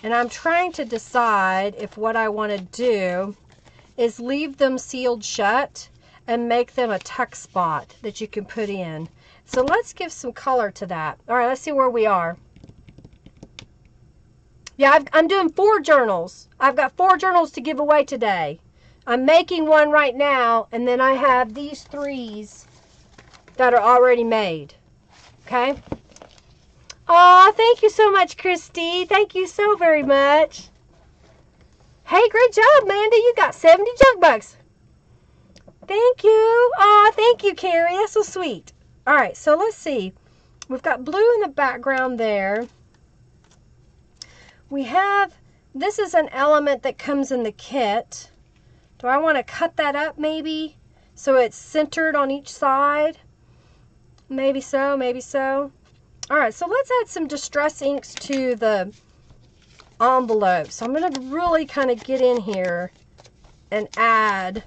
And I'm trying to decide if what I want to do is leave them sealed shut and make them a tuck spot that you can put in. So let's give some color to that. All right, let's see where we are. Yeah, I'm doing 4 journals. I've got 4 journals to give away today. I'm making one right now, and then I have these 3s that are already made. Okay? Aw, thank you so much, Christy. Thank you so very much. Hey, great job, Mandy. You got 70 junk bucks. Thank you. Aw, thank you, Carrie. That's so sweet. All right, so let's see. We've got blue in the background there. We have, this is an element that comes in the kit. Do I want to cut that up maybe so it's centered on each side? Maybe so, maybe so. All right, so let's add some distress inks to the envelope. So I'm going to really kind of get in here and add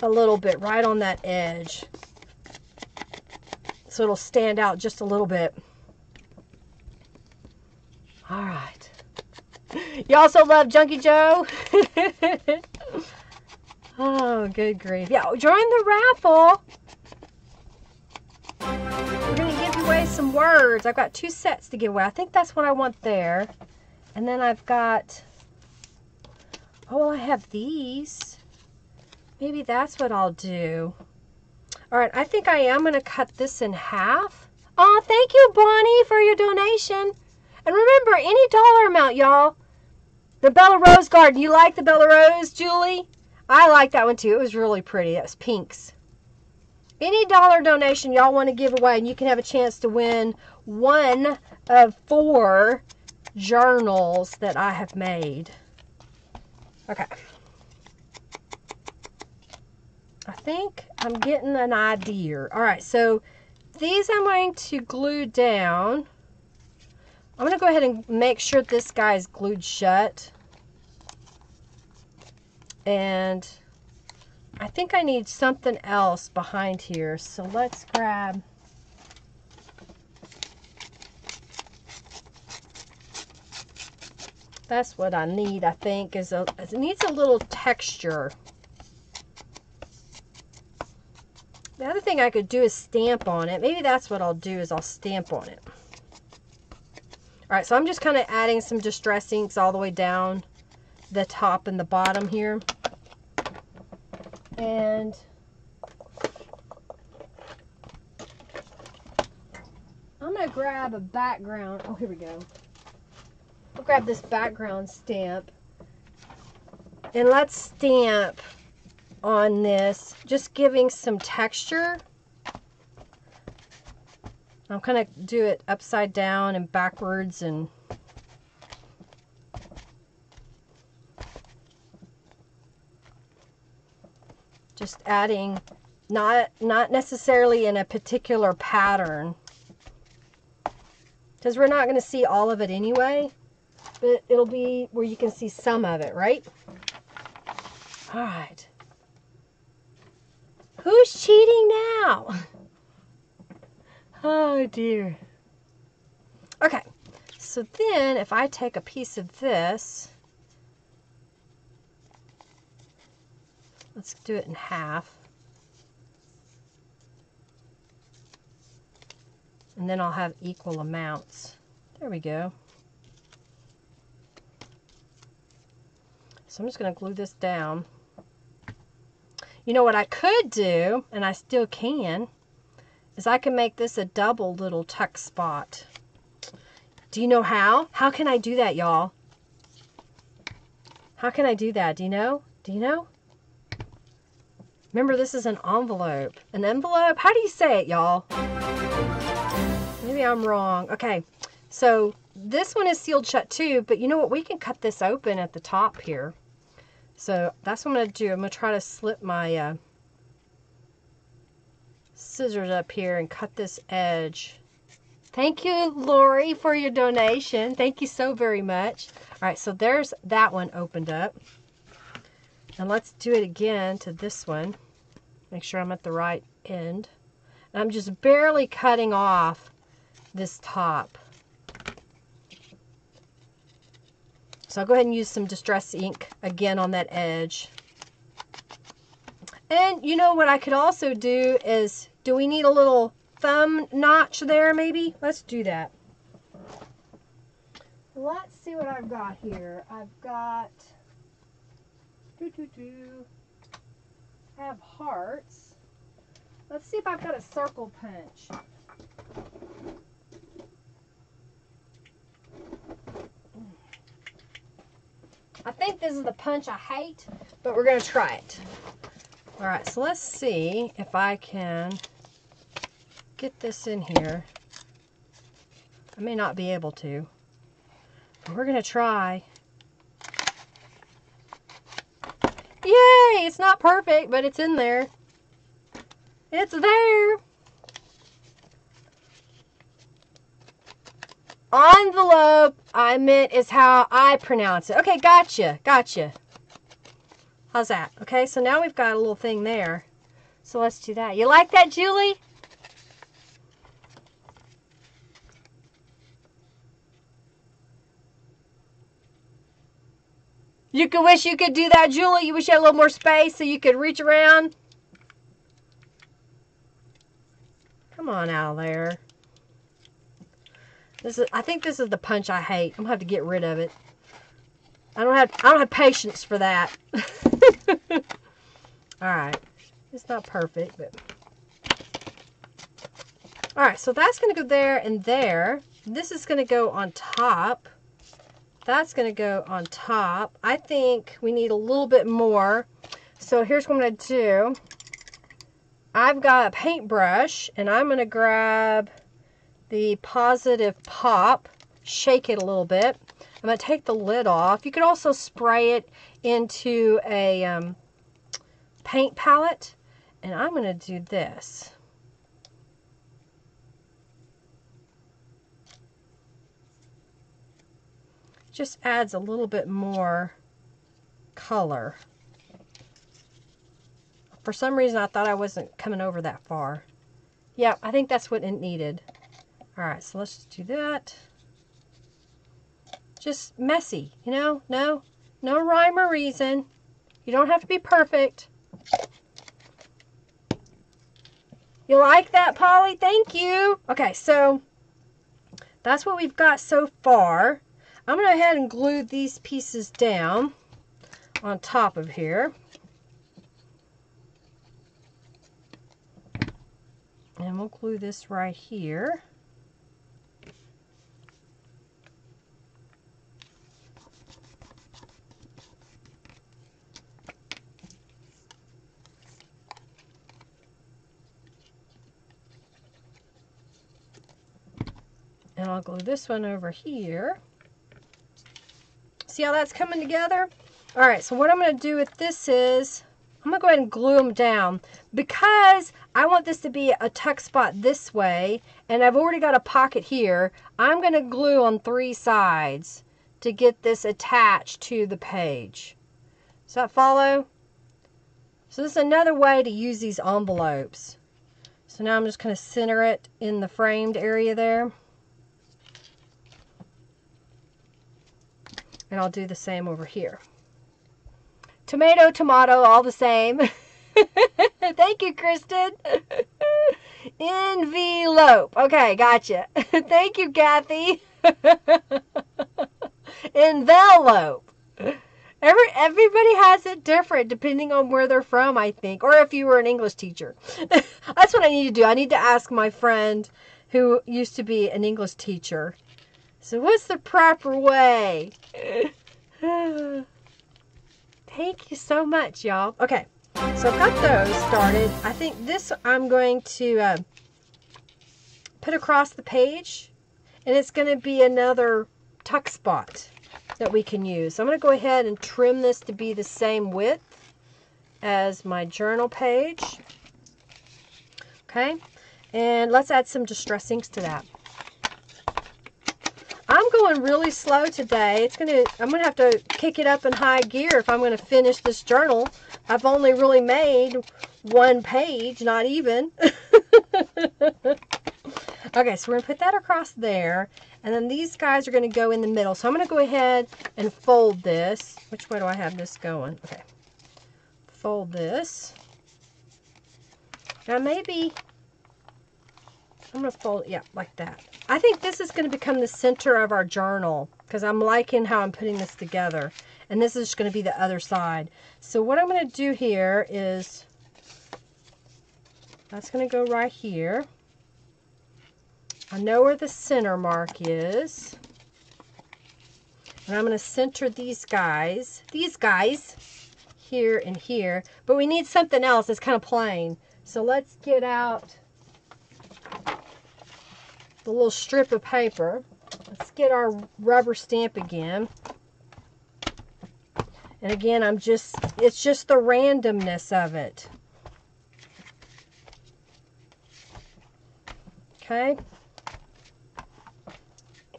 a little bit right on that edge, so it'll stand out just a little bit. All right. You also love Junkie Joe? Oh, good grief. Yeah, join the raffle. We're going to give away some words. I've got 2 sets to give away. I think that's what I want there. And then I've got, oh, I have these. Maybe that's what I'll do. All right, I think I am going to cut this in half. Oh, thank you, Bonnie, for your donation. And remember, any dollar amount, y'all. The Bella Rose Garden. You like the Bella Rose, Julie? I like that one, too. It was really pretty. That was pinks. Any dollar donation y'all want to give away, and you can have a chance to win one of 4 journals that I have made. Okay. I think I'm getting an idea. All right, so these I'm going to glue down. I'm going to go ahead and make sure this guy is glued shut. And I think I need something else behind here. So let's grab, that's what I need, I think, is it needs a little texture. The other thing I could do is stamp on it. Maybe that's what I'll do, is I'll stamp on it. All right, so I'm just kind of adding some distress inks all the way down the top and the bottom here. And I'm going to grab a background. Oh, here we go. I'll grab this background stamp. And let's stamp on this, just giving some texture. I'm going to do it upside down and backwards, and just adding, not necessarily in a particular pattern, because we're not going to see all of it anyway, but it'll be where you can see some of it, right? All right. Who's cheating now? Oh dear. Okay, so then if I take a piece of this, let's do it in half. And then I'll have equal amounts. There we go. So I'm just going to glue this down. You know what I could do, and I still can, is I can make this a double little tuck spot. Do you know how? How can I do that, y'all? How can I do that? Do you know? Do you know? Remember, this is an envelope. An envelope? How do you say it, y'all? Maybe I'm wrong. Okay, so this one is sealed shut too, but you know what? We can cut this open at the top here. So that's what I'm going to do. I'm going to try to slip my scissors up here and cut this edge. Thank you, Lori, for your donation. Thank you so very much. All right, so there's that one opened up. And let's do it again to this one. Make sure I'm at the right end. And I'm just barely cutting off this top. So I'll go ahead and use some distress ink again on that edge. And you know what I could also do is, do we need a little thumb notch there maybe? Let's do that. Let's see what I've got here. I've got, I have hearts. Let's see if I've got a circle punch. I think this is the punch I hate, but we're going to try it. All right, so let's see if I can get this in here. I may not be able to, but we're going to try. Yay! It's not perfect, but it's in there. It's there. envelope, I meant, is how I pronounce it. Okay, gotcha. Gotcha. How's that? Okay, so now we've got a little thing there. So let's do that. You like that, Julie? You could wish you could do that, Julie. You wish you had a little more space so you could reach around. Come on out of there. I think this is the punch I hate. I'm gonna have to get rid of it. I don't have patience for that. Alright. It's not perfect, but alright, so that's gonna go there and there. This is gonna go on top. That's going to go on top. I think we need a little bit more. So here's what I'm going to do. I've got a paintbrush, and I'm going to grab the Positive Pop, shake it a little bit. I'm going to take the lid off. You could also spray it into a paint palette, and I'm going to do this. Just adds a little bit more color. For some reason, I thought I wasn't coming over that far. Yeah, I think that's what it needed. Alright, so let's just do that. Just messy, you know? No rhyme or reason. You don't have to be perfect. You like that, Polly? Thank you. Okay, so that's what we've got so far. I'm going to go ahead and glue these pieces down on top of here. And we'll glue this right here. And I'll glue this one over here. See how that's coming together? Alright, so what I'm going to do with this is, I'm going to go ahead and glue them down. Because I want this to be a tuck spot this way, and I've already got a pocket here, I'm going to glue on 3 sides to get this attached to the page. Does that follow? So this is another way to use these envelopes. So now I'm just going to center it in the framed area there. And I'll do the same over here. Tomato, tomato, all the same. Thank you, Kristen. Envelope. Okay, gotcha. Thank you, Kathy. Envelope. Everybody has it different depending on where they're from, I think. Or if you were an English teacher. That's what I need to do. I need to ask my friend who used to be an English teacher. So what's the proper way? Thank you so much, y'all. Okay, so I've got those started. I think this I'm going to put across the page. And it's going to be another tuck spot that we can use. So I'm going to go ahead and trim this to be the same width as my journal page. Okay, and let's add some distress inks to that. I'm going really slow today. I'm gonna have to kick it up in high gear if I'm gonna finish this journal. I've only really made 1 page, not even. Okay, so we're gonna put that across there, and then these guys are gonna go in the middle. So I'm gonna go ahead and fold this. Which way do I have this going? Okay, fold this. Now maybe I'm going to fold it, yeah, like that. I think this is going to become the center of our journal because I'm liking how I'm putting this together. And this is going to be the other side. So what I'm going to do here is, that's going to go right here. I know where the center mark is. And I'm going to center these guys here and here. But we need something else that's kind of plain. So let's get out the little strip of paper. Let's get our rubber stamp again. And again, it's just the randomness of it. Okay.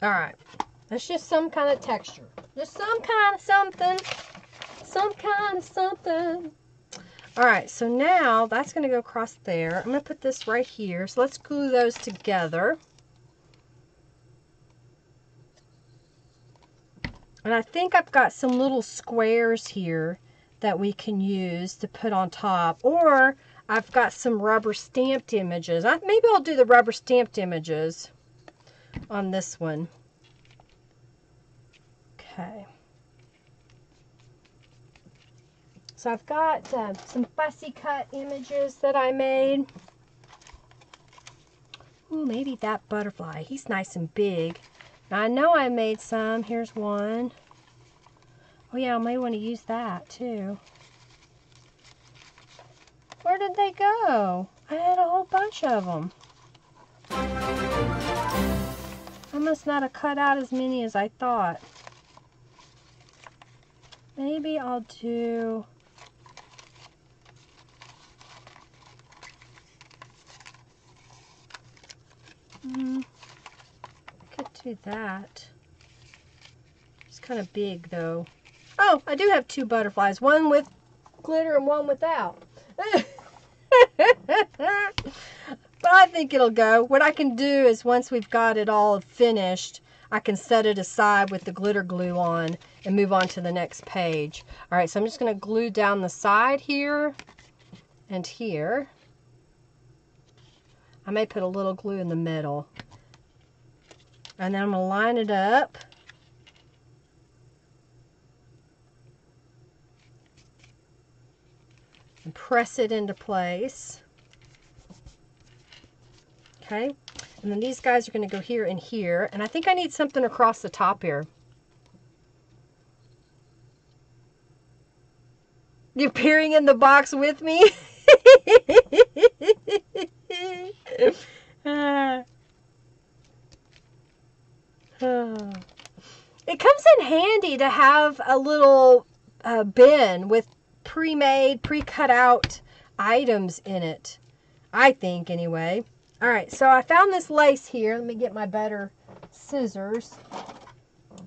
All right. That's just some kind of texture. Just some kind of something. Some kind of something. All right, so now that's going to go across there. I'm going to put this right here. So let's glue those together. And I think I've got some little squares here that we can use to put on top. Or I've got some rubber stamped images. Maybe I'll do the rubber stamped images on this one. Okay. So I've got some fussy cut images that I made. Ooh, maybe that butterfly. He's nice and big. Now I know I made some. Here's one. Oh yeah, I may want to use that too. Where did they go? I had a whole bunch of them. I must not have cut out as many as I thought. Maybe I'll do... I could do that. It's kind of big though. Oh, I do have two butterflies. One with glitter and one without. But I think it'll go. What I can do is once we've got it all finished, I can set it aside with the glitter glue on and move on to the next page. All right, so I'm just going to glue down the side here and here. I may put a little glue in the middle. And then I'm going to line it up. And press it into place. Okay. And then these guys are going to go here and here. And I think I need something across the top here. You peering in the box with me? It comes in handy to have a little bin with pre-made, pre-cut out items in it. I think, anyway. All right, so I found this lace here. Let me get my better scissors.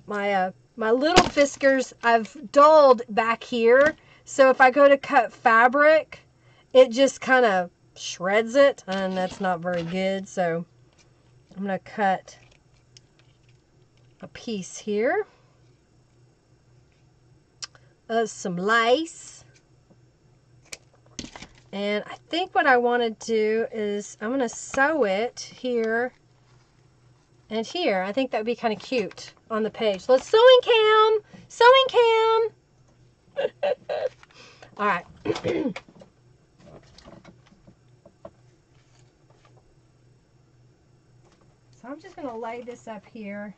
My little fiskars I've dulled back here. So if I go to cut fabric, it just kind of shreds it, and that's not very good. So I'm going to cut a piece here. Some lace. And I think what I want to do is I'm going to sew it here and here. I think that would be kind of cute on the page. So let's sewing cam. Sewing cam. All right. So I'm just going to lay this up here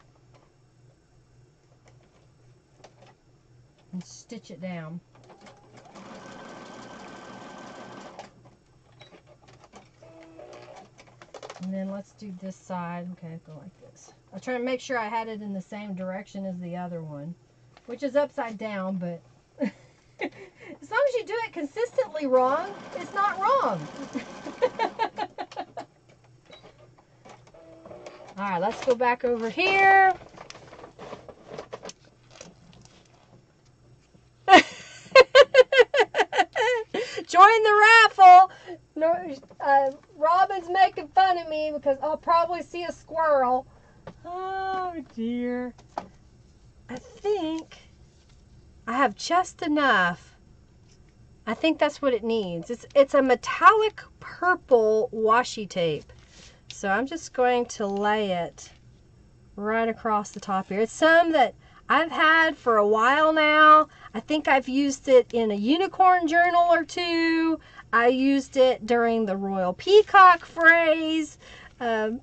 and stitch it down. And then let's do this side. Okay, go like this. I was trying to make sure I had it in the same direction as the other one, which is upside down, but as long as you do it consistently wrong, it's not wrong. All right, let's go back over here. Join the raffle. No, Robin's making fun of me because I'll probably see a squirrel. Oh dear. I think I have just enough. I think that's what it needs. It's a metallic purple washi tape. So I'm just going to lay it right across the top here. It's some that I've had for a while now. I think I've used it in a unicorn journal or two. I used it during the Royal Peacock phase. And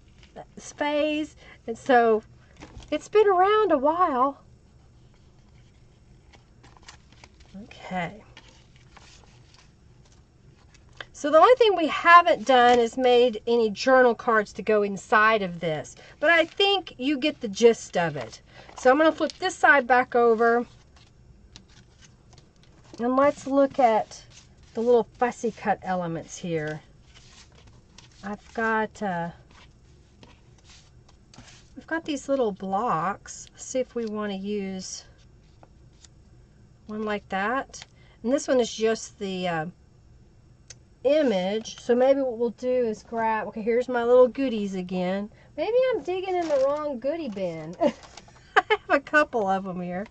so it's been around a while. Okay. So the only thing we haven't done is made any journal cards to go inside of this. But I think you get the gist of it. So I'm going to flip this side back over. And let's look at the little fussy cut elements here. I've got I've got these little blocks. Let's see if we want to use one like that. And this one is just the image. So maybe what we'll do is grab, okay, here's my little goodies again. Maybe I'm digging in the wrong goodie bin. I have a couple of them here.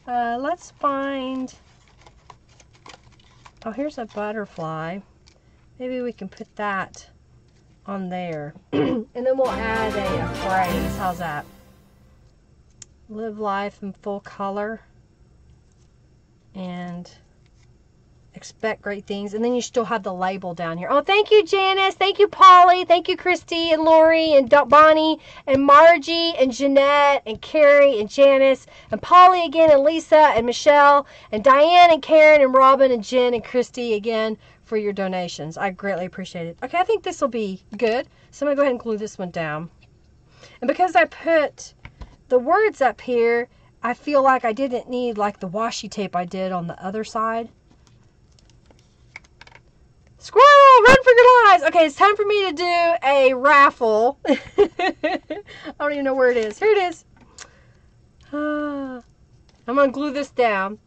Let's find, oh, here's a butterfly. Maybe we can put that on there. And then we'll add a phrase. How's that? Live life in full color and expect great things. And then you still have the label down here. Oh, thank you, Janice. Thank you, Polly. Thank you, Christy and Lori and Bonnie and Margie and Jeanette and Carrie and Janice and Polly again and Lisa and Michelle and Diane and Karen and Robin and Jen and Christy again for your donations. I greatly appreciate it. Okay, I think this will be good. So I'm going to go ahead and glue this one down. And because I put the words up here, I feel like I didn't need like the washi tape I did on the other side. Squirrel, run for your lives. Okay, it's time for me to do a raffle. I don't even know where it is. Here it is. I'm going to glue this down.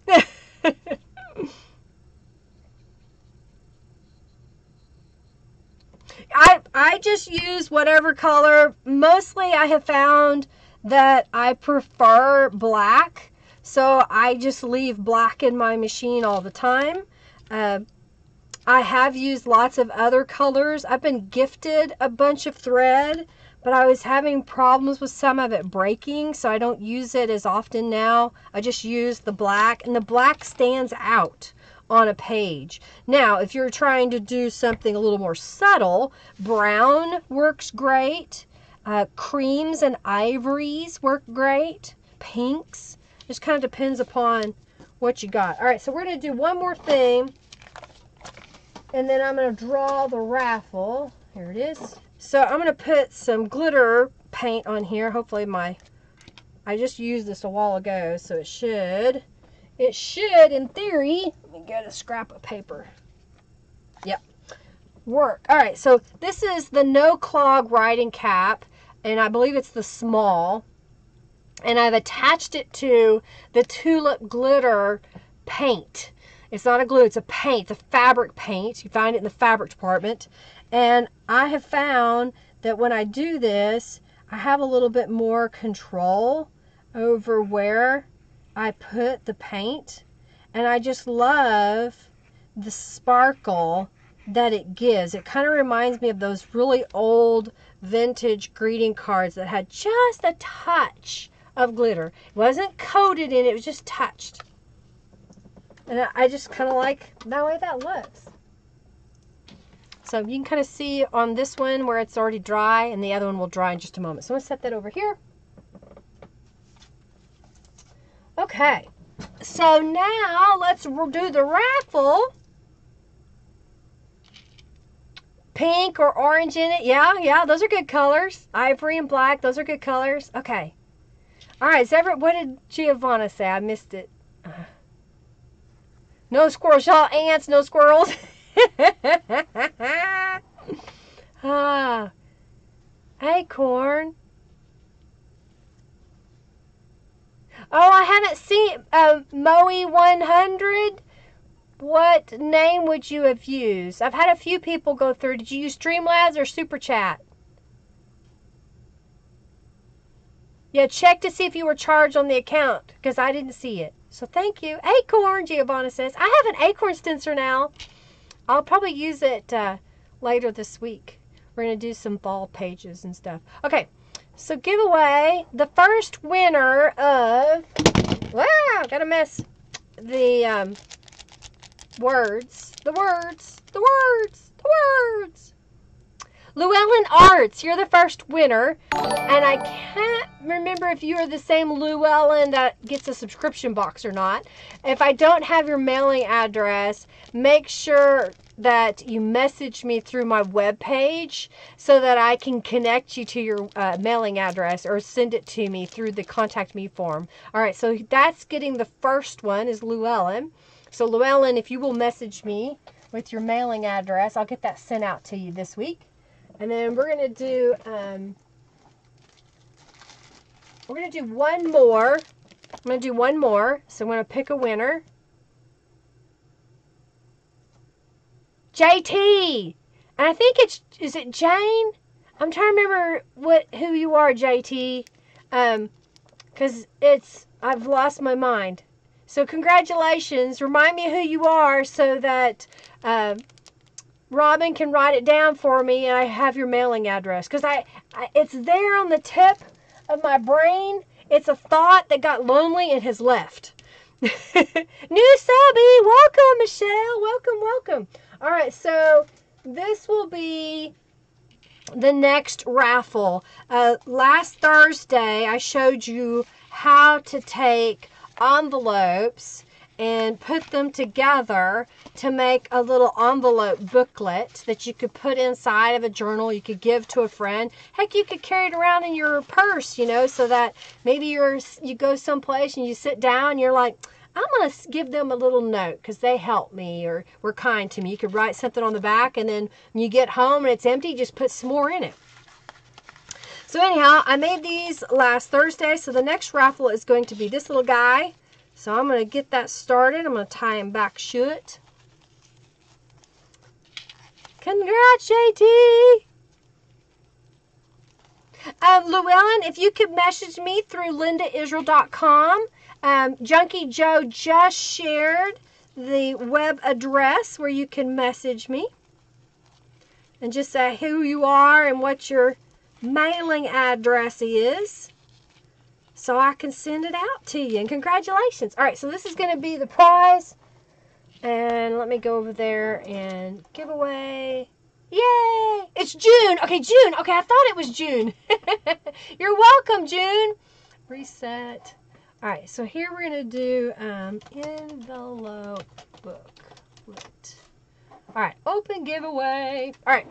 I just use whatever color. Mostly I have found that I prefer black. So I just leave black in my machine all the time. I have used lots of other colors. I've been gifted a bunch of thread, but I was having problems with some of it breaking, so I don't use it as often now. I just use the black, and the black stands out on a page. Now, if you're trying to do something a little more subtle, brown works great. Creams and ivories work great. Pinks. Just kind of depends upon what you got. All right, so we're going to do one more thing. And then I'm going to draw the raffle. Here it is. So I'm going to put some glitter paint on here. Hopefully I just used this a while ago, so it should, in theory, let me get a scrap of paper. Yep, work. All right, so this is the No Clog writing cap, and I believe it's the small. And I've attached it to the Tulip glitter paint. It's not a glue, it's a paint, it's a fabric paint. You find it in the fabric department. And I have found that when I do this, I have a little bit more control over where I put the paint. And I just love the sparkle that it gives. It kind of reminds me of those really old vintage greeting cards that had just a touch of glitter. It wasn't coated in it, it was just touched. And I just kind of like the way that looks. So you can kind of see on this one where it's already dry, and the other one will dry in just a moment. So I'm going to set that over here. Okay. So now let's do the raffle. Pink or orange in it. Yeah, those are good colors. Ivory and black, those are good colors. Okay. All right, so what did Giovanna say? I missed it. No squirrels, y'all ants, no squirrels. Acorn. Oh, I haven't seen Moe 100. What name would you have used? I've had a few people go through. Did you use Streamlabs or Super Chat? Yeah, check to see if you were charged on the account, because I didn't see it. So thank you. Acorn, Giovanna says. I have an acorn stencil now. I'll probably use it later this week. We're going to do some fall pages and stuff. Okay, so giveaway. The first winner of... Wow, got to mess. The words. Llewellyn Arts, you're the first winner. And I can't remember if you are the same Llewellyn that gets a subscription box or not. If I don't have your mailing address, make sure that you message me through my webpage so that I can connect you to your mailing address, or send it to me through the contact me form. All right, so that's getting the first one is Llewellyn. So Llewellyn, if you will message me with your mailing address, I'll get that sent out to you this week. And then we're going to do we're going to do one more. I'm going to do one more. So I'm going to pick a winner. JT. And I think is it Jane? I'm trying to remember who you are, JT. Because I've lost my mind. So congratulations. Remind me who you are so that Robin can write it down for me and I have your mailing address. Because it's there on the tip of my brain. It's a thought that got lonely and has left. New subby. Welcome, Michelle. Welcome, welcome. All right, so this will be the next raffle. Last Thursday, I showed you how to take envelopes and put them together to make a little envelope booklet that you could put inside of a journal. You could give to a friend. Heck, you could carry it around in your purse, you know, so that maybe you go someplace and you sit down and you're like, I'm going to give them a little note because they helped me or were kind to me. You could write something on the back, and then when you get home and it's empty, just put some more in it. So anyhow, I made these last Thursday, so the next raffle is going to be this little guy. So I'm going to get that started. I'm going to tie him back shut. Congrats, JT! Llewellyn, if you could message me through lindaisrael.com. Junkie Joe just shared the web address where you can message me. And just say who you are and what your mailing address is, so I can send it out to you. And congratulations. All right, so this is going to be the prize. And let me go over there and giveaway. Yay! It's June. Okay, June. Okay, I thought it was June. You're welcome, June. Reset. All right, so here we're going to do envelope booklet. All right, open giveaway. All right.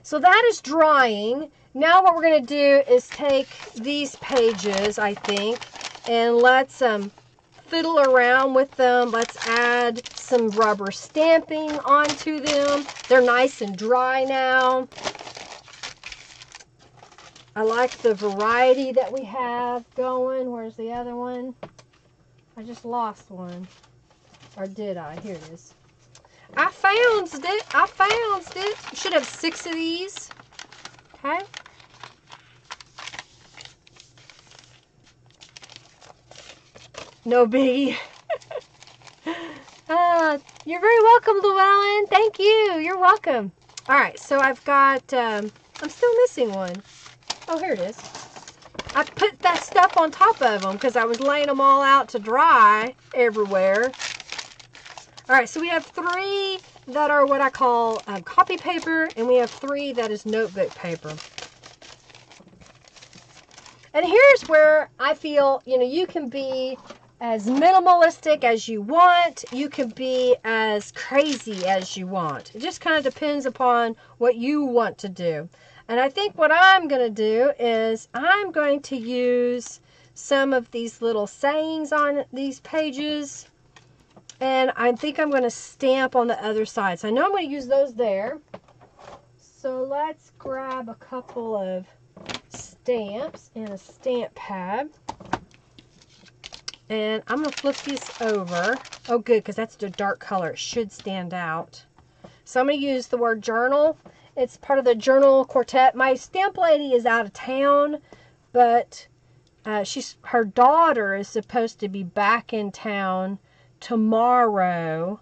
So that is drying. Now what we're going to do is take these pages, I think, and let's fiddle around with them. Let's add some rubber stamping onto them. They're nice and dry now. I like the variety that we have going. Where's the other one? I just lost one. Or did I? Here it is. I found it. Should have 6 of these. Okay. No biggie. You're very welcome, Llewellyn. Thank you. You're welcome. All right, so I've got, I'm still missing one. Oh, here it is. I put that stuff on top of them because I was laying them all out to dry everywhere. All right, so we have 3 that are what I call copy paper, and we have 3 that is notebook paper. And here's where I feel, you know, you can be as minimalistic as you want. You can be as crazy as you want. It just kind of depends upon what you want to do. And I think what I'm going to do is I'm going to use some of these little sayings on these pages. And I think I'm going to stamp on the other side. So I know I'm going to use those there. So let's grab a couple of stamps and a stamp pad. And I'm going to flip this over. Oh, good, because that's the dark color. It should stand out. So I'm going to use the word journal. It's part of the journal quartet. My stamp lady is out of town, but her daughter is supposed to be back in town tomorrow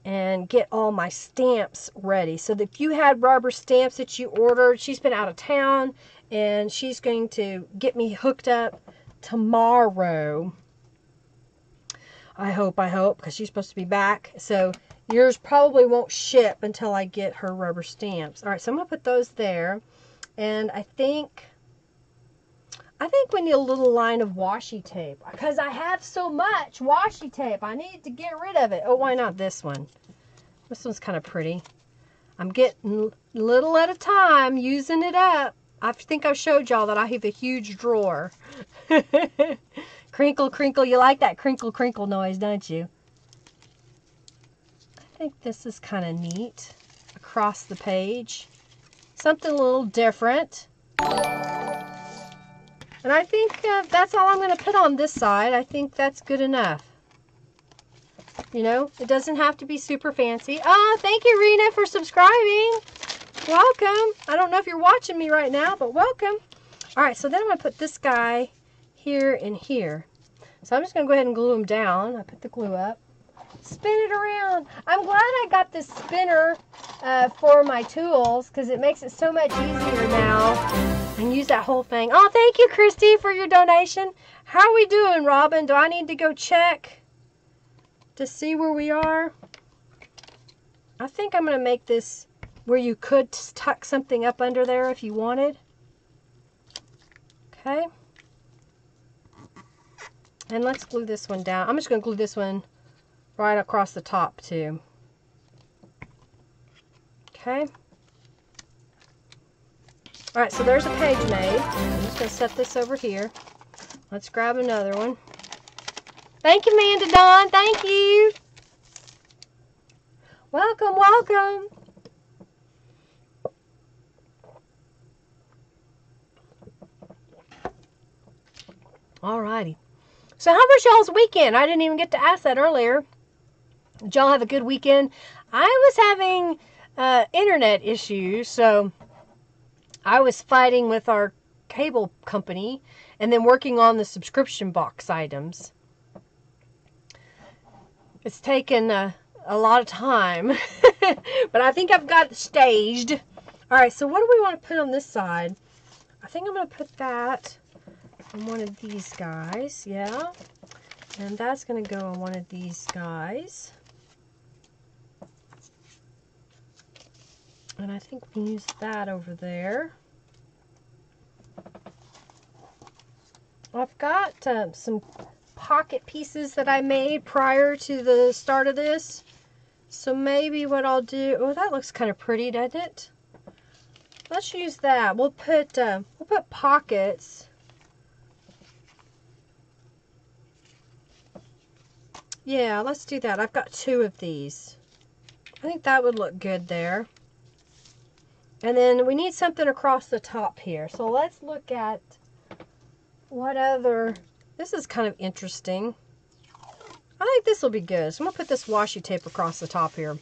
and get all my stamps ready. So that if you had rubber stamps that you ordered, she's been out of town and she's going to get me hooked up tomorrow. I hope, because she's supposed to be back. So yours probably won't ship until I get her rubber stamps. All right, so I'm going to put those there. And I think we need a little line of washi tape because I have so much washi tape. I need to get rid of it. Oh, why not this one? This one's kind of pretty. I'm getting little at a time, using it up. I think I showed y'all that I have a huge drawer. Crinkle, crinkle. You like that crinkle, crinkle noise, don't you? I think this is kind of neat. Across the page. Something a little different. And I think that's all I'm going to put on this side. I think that's good enough. You know, it doesn't have to be super fancy. Oh, thank you, Rena, for subscribing. Welcome. I don't know if you're watching me right now, but welcome. All right, so then I'm going to put this guy here and here. So I'm just going to go ahead and glue them down. I put the glue up. Spin it around. I'm glad I got this spinner for my tools because it makes it so much easier now. And use that whole thing. Oh, thank you, Christy, for your donation. How are we doing, Robin? Do I need to go check to see where we are? I think I'm going to make this where you could tuck something up under there if you wanted. Okay. And let's glue this one down. I'm just going to glue this one right across the top too. Okay. Alright, so there's a page made. I'm just going to set this over here. Let's grab another one. Thank you, Amanda Dawn. Thank you. Welcome, welcome. Alrighty. So how was y'all's weekend? I didn't even get to ask that earlier. Did y'all have a good weekend? I was having internet issues, so I was fighting with our cable company and then working on the subscription box items. It's taken a lot of time, but I think I've got it staged. All right, so what do we want to put on this side? I think I'm going to put that on one of these guys, yeah. And that's going to go on one of these guys. And I think we can use that over there. I've got some pocket pieces that I made prior to the start of this. So maybe what I'll do, oh, that looks kind of pretty, doesn't it? Let's use that. We'll put pockets. Yeah, let's do that. I've got 2 of these. I think that would look good there. And then we need something across the top here. So let's look at what other... This is kind of interesting. I think this will be good. So I'm going to put this washi tape across the top here.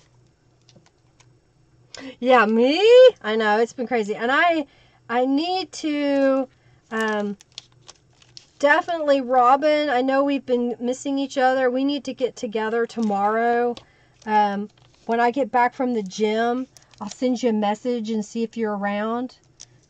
Yeah, me? I know, it's been crazy. And I need to... definitely, Robin, I know we've been missing each other. We need to get together tomorrow. When I get back from the gym, I'll send you a message and see if you're around.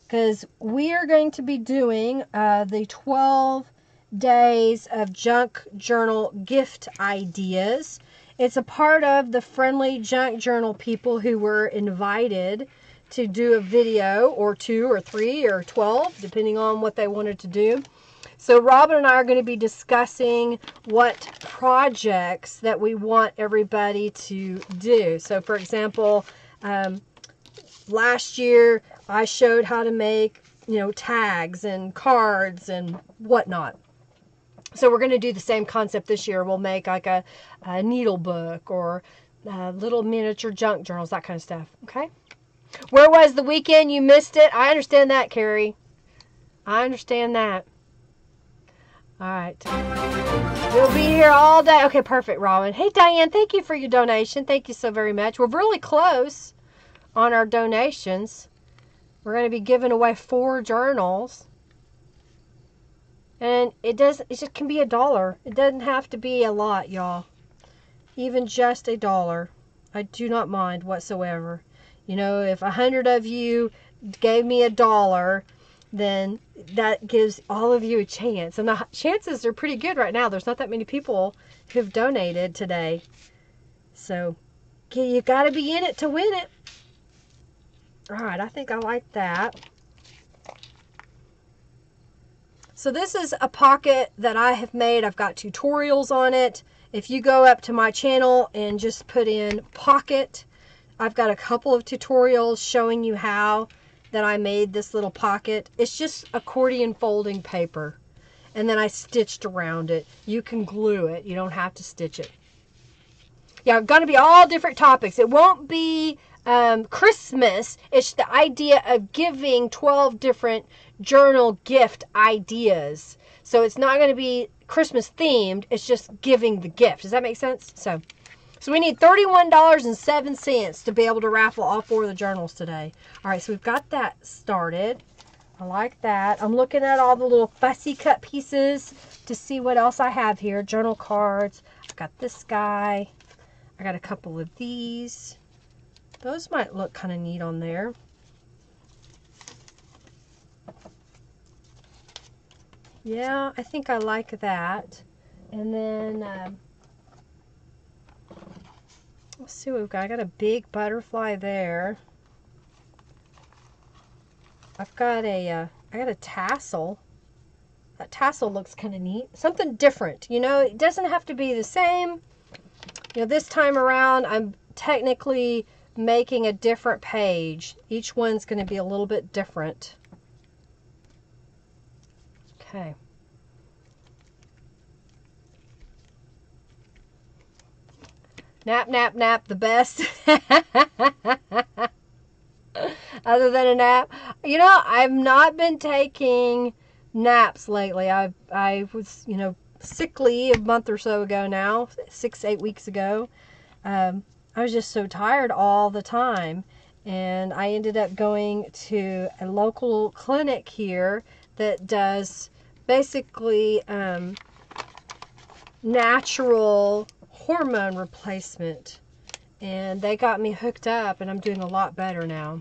Because we are going to be doing the 12 days of junk journal gift ideas. It's a part of the friendly junk journal people who were invited to do a video or 2 or 3 or 12, depending on what they wanted to do. So Robin and I are going to be discussing what projects that we want everybody to do. So for example, last year I showed how to make, tags and cards and whatnot. So we're going to do the same concept this year. We'll make like a needle book or little miniature junk journals, that kind of stuff. Okay. Where was the weekend? You missed it. I understand that, Carrie. I understand that. All right. We'll be here all day. Okay, perfect, Robin. Hey, Diane, thank you for your donation. Thank you so very much. We're really close on our donations. We're going to be giving away 4 journals. And it just can be $1. It doesn't have to be a lot, y'all. Even just $1. I do not mind whatsoever. If 100 of you gave me $1, then that gives all of you a chance. And the chances are pretty good right now. There's not that many people who've donated today. So, you got to be in it to win it. All right, I think I like that. So this is a pocket that I have made. I've got tutorials on it. If you go up to my channel and just put in pocket, I've got a couple of tutorials showing you how that I made this little pocket. It's just accordion folding paper. And then I stitched around it. You can glue it. You don't have to stitch it. Yeah, going to be all different topics. It won't be Christmas. It's the idea of giving 12 different journal gift ideas. So it's not going to be Christmas themed. It's just giving the gift. Does that make sense? So we need $31.07 to be able to raffle all 4 of the journals today. All right, so we've got that started. I like that. I'm looking at all the little fussy cut pieces to see what else I have here. Journal cards. I've got this guy. I got a couple of these. Those might look kind of neat on there. Yeah, I think I like that. And then, let's see what we've got. I got a big butterfly there. I've got I got a tassel. That tassel looks kind of neat. Something different, you know, it doesn't have to be the same. You know, this time around, I'm technically making a different page. Each one's going to be a little bit different. Okay. Nap, nap, nap, the best. Other than a nap. You know, I've not been taking naps lately. I was, you know, sickly a month or so ago now, 6-8 weeks ago. I was just so tired all the time. And I ended up going to a local clinic here that does basically natural hormone replacement. And they got me hooked up, and I'm doing a lot better now.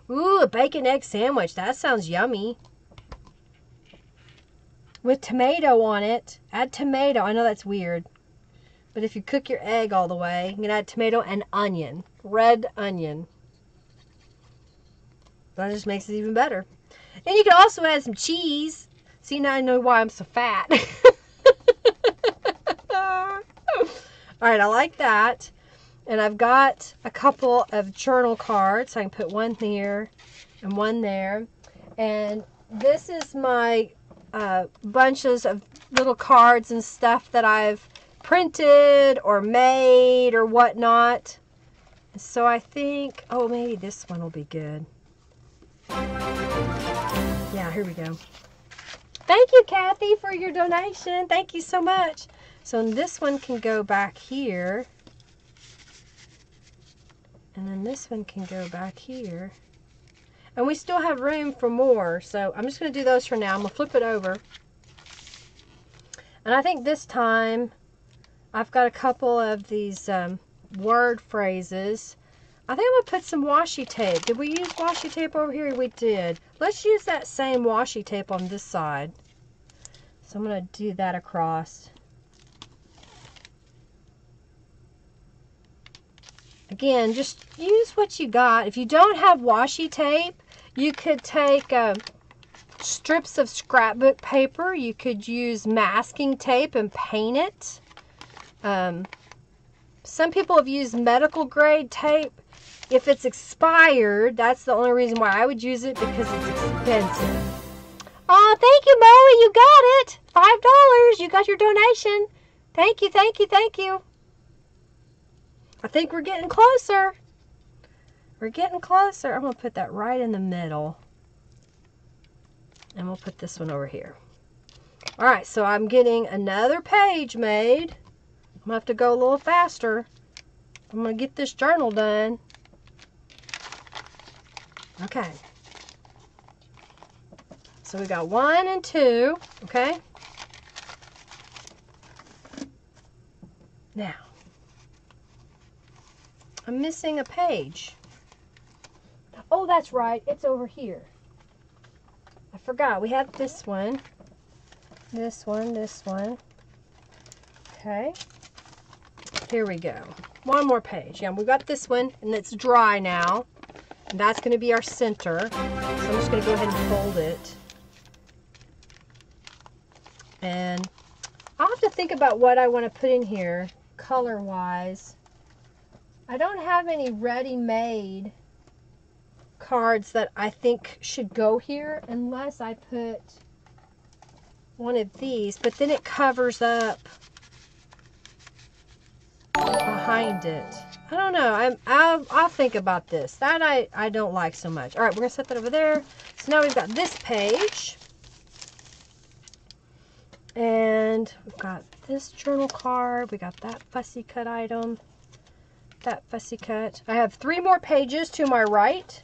Ooh, a bacon egg sandwich. That sounds yummy. With tomato on it. Add tomato. I know that's weird. But if you cook your egg all the way, you can add tomato and onion. Red onion. That just makes it even better. And you can also add some cheese. See, now I know why I'm so fat. Alright, I like that. And I've got a couple of journal cards. I can put one here and one there. And this is my bunches of little cards and stuff that I've printed or made or whatnot. So I think, oh, maybe this one will be good. Yeah, here we go. Thank you, Kathy, for your donation. Thank you so much. So this one can go back here. And then this one can go back here. And we still have room for more. So I'm just going to do those for now. I'm going to flip it over. And I think this time I've got a couple of these word phrases. I think I'm going to put some washi tape. Did we use washi tape over here? We did. Let's use that same washi tape on this side. So I'm going to do that across. Again, just use what you got. If you don't have washi tape, you could take strips of scrapbook paper. You could use masking tape and paint it. Some people have used medical grade tape. If it's expired, that's the only reason why I would use it, because it's expensive. Oh, thank you, Molly. You got it. $5. You got your donation. Thank you, thank you, thank you. I think we're getting closer. We're getting closer. I'm going to put that right in the middle. And we'll put this one over here. All right, so I'm getting another page made. I'm going to have to go a little faster. I'm going to get this journal done. Okay. So we got 1 and 2, okay? Now, I'm missing a page. Oh, that's right. It's over here. I forgot. We have this one. This one. This one. Okay. Here we go. One more page. Yeah, we got this one, and it's dry now. And that's going to be our center. So I'm just going to go ahead and fold it. And I'll have to think about what I want to put in here color-wise. I don't have any ready-made cards that I think should go here unless I put one of these, but then it covers up behind it. I don't know. I'll think about this. That I don't like so much. All right, we're going to set that over there. So now we've got this page. And we've got this journal card. We got that fussy cut item. That fussy cut. I have 3 more pages to my right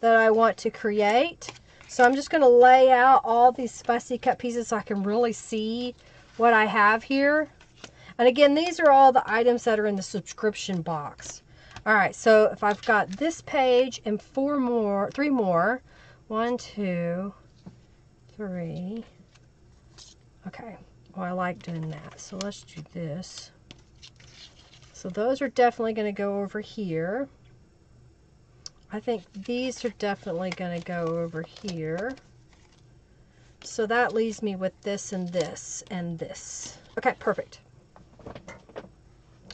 that I want to create. So I'm just going to lay out all these fussy cut pieces so I can really see what I have here. And again, these are all the items that are in the subscription box. All right, so if I've got this page and 3 more. 1, 2, 3. Okay, well, I like doing that. So let's do this. So those are definitely going to go over here. I think these are definitely going to go over here. So that leaves me with this and this and this. Okay, perfect.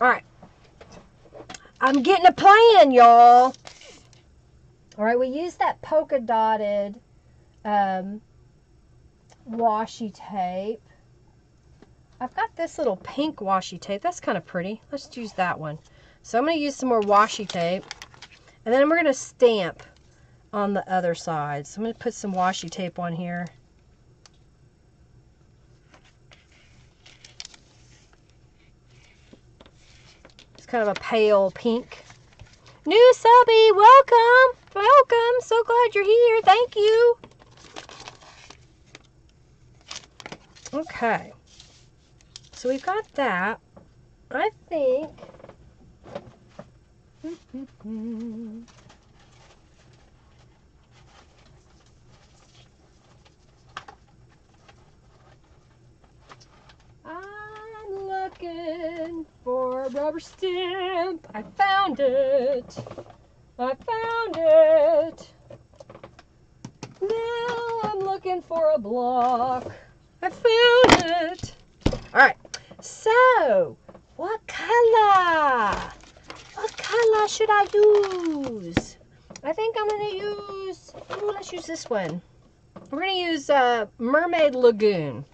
All right. I'm getting a plan, y'all. All right, we use that polka dotted washi tape. I've got this little pink washi tape. That's kind of pretty. Let's use that one. So I'm going to use some more washi tape. And then we're going to stamp on the other side. So I'm going to put some washi tape on here. It's kind of a pale pink. New subby, welcome. Welcome. So glad you're here. Thank you. Okay. So we've got that. I think I'm looking for a rubber stamp. I found it. I found it. Now I'm looking for a block. I found it. All right. So, what color? What color should I use? I think I'm going to use, let's use this one. We're going to use Mermaid Lagoon.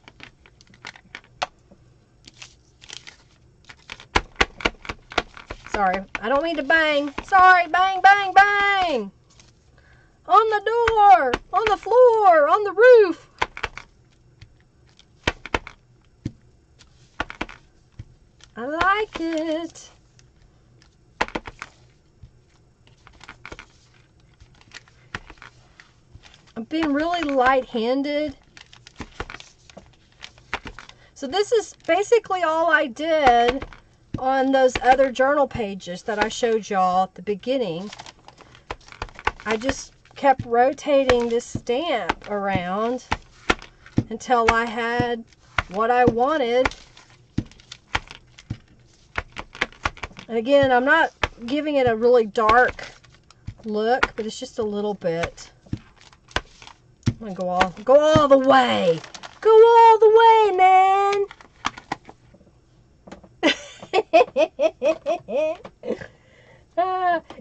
Sorry, I don't mean to bang. Sorry, bang, bang, bang. On the door, on the floor, on the roof. I like it. I'm being really light-handed. So this is basically all I did on those other journal pages that I showed y'all at the beginning. I just kept rotating this stamp around until I had what I wanted. And again, I'm not giving it a really dark look, but it's just a little bit. I'm gonna go all the way. Go all the way, man.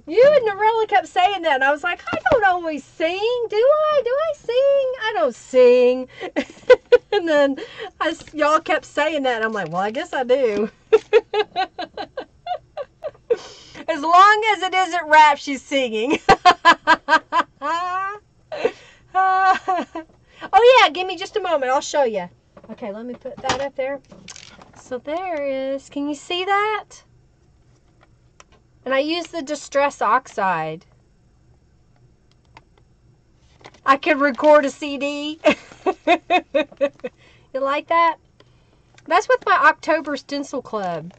You and Norella kept saying that, and I was like, I don't always sing, do I? Do I sing? I don't sing. And then y'all kept saying that, and I'm like, well, I guess I do. As long as it isn't rap she's singing. Oh yeah, give me just a moment. I'll show you. Okay, let me put that up there. So there is, can you see that? And I use the Distress Oxide. I could record a CD. You like that? That's with my October Stencil Club.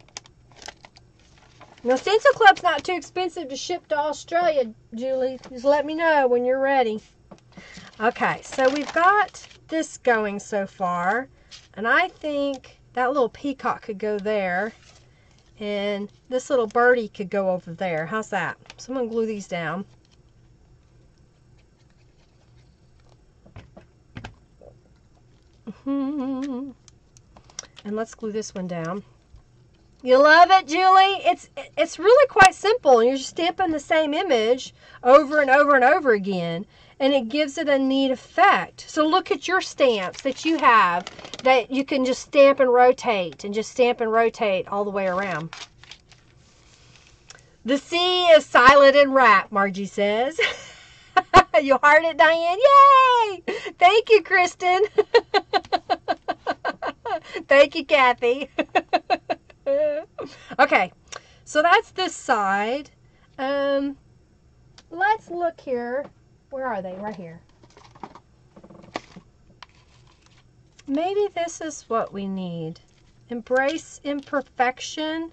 Now, Stencil Club's not too expensive to ship to Australia, Julie. Just let me know when you're ready. Okay, so we've got this going so far. And I think that little peacock could go there. And this little birdie could go over there. How's that? So I'm going to glue these down. And let's glue this one down. You love it, Julie? It's really quite simple. You're just stamping the same image over and over and over again, and it gives it a neat effect. So look at your stamps that you have that you can just stamp and rotate, and just stamp and rotate all the way around. The sea is silent and rapt, Margie says. You heard it, Diane? Yay! Thank you, Kristen. Thank you, Kathy. Okay, so that's this side. Let's look here. Where are they? Right here. Maybe this is what we need. Embrace imperfection.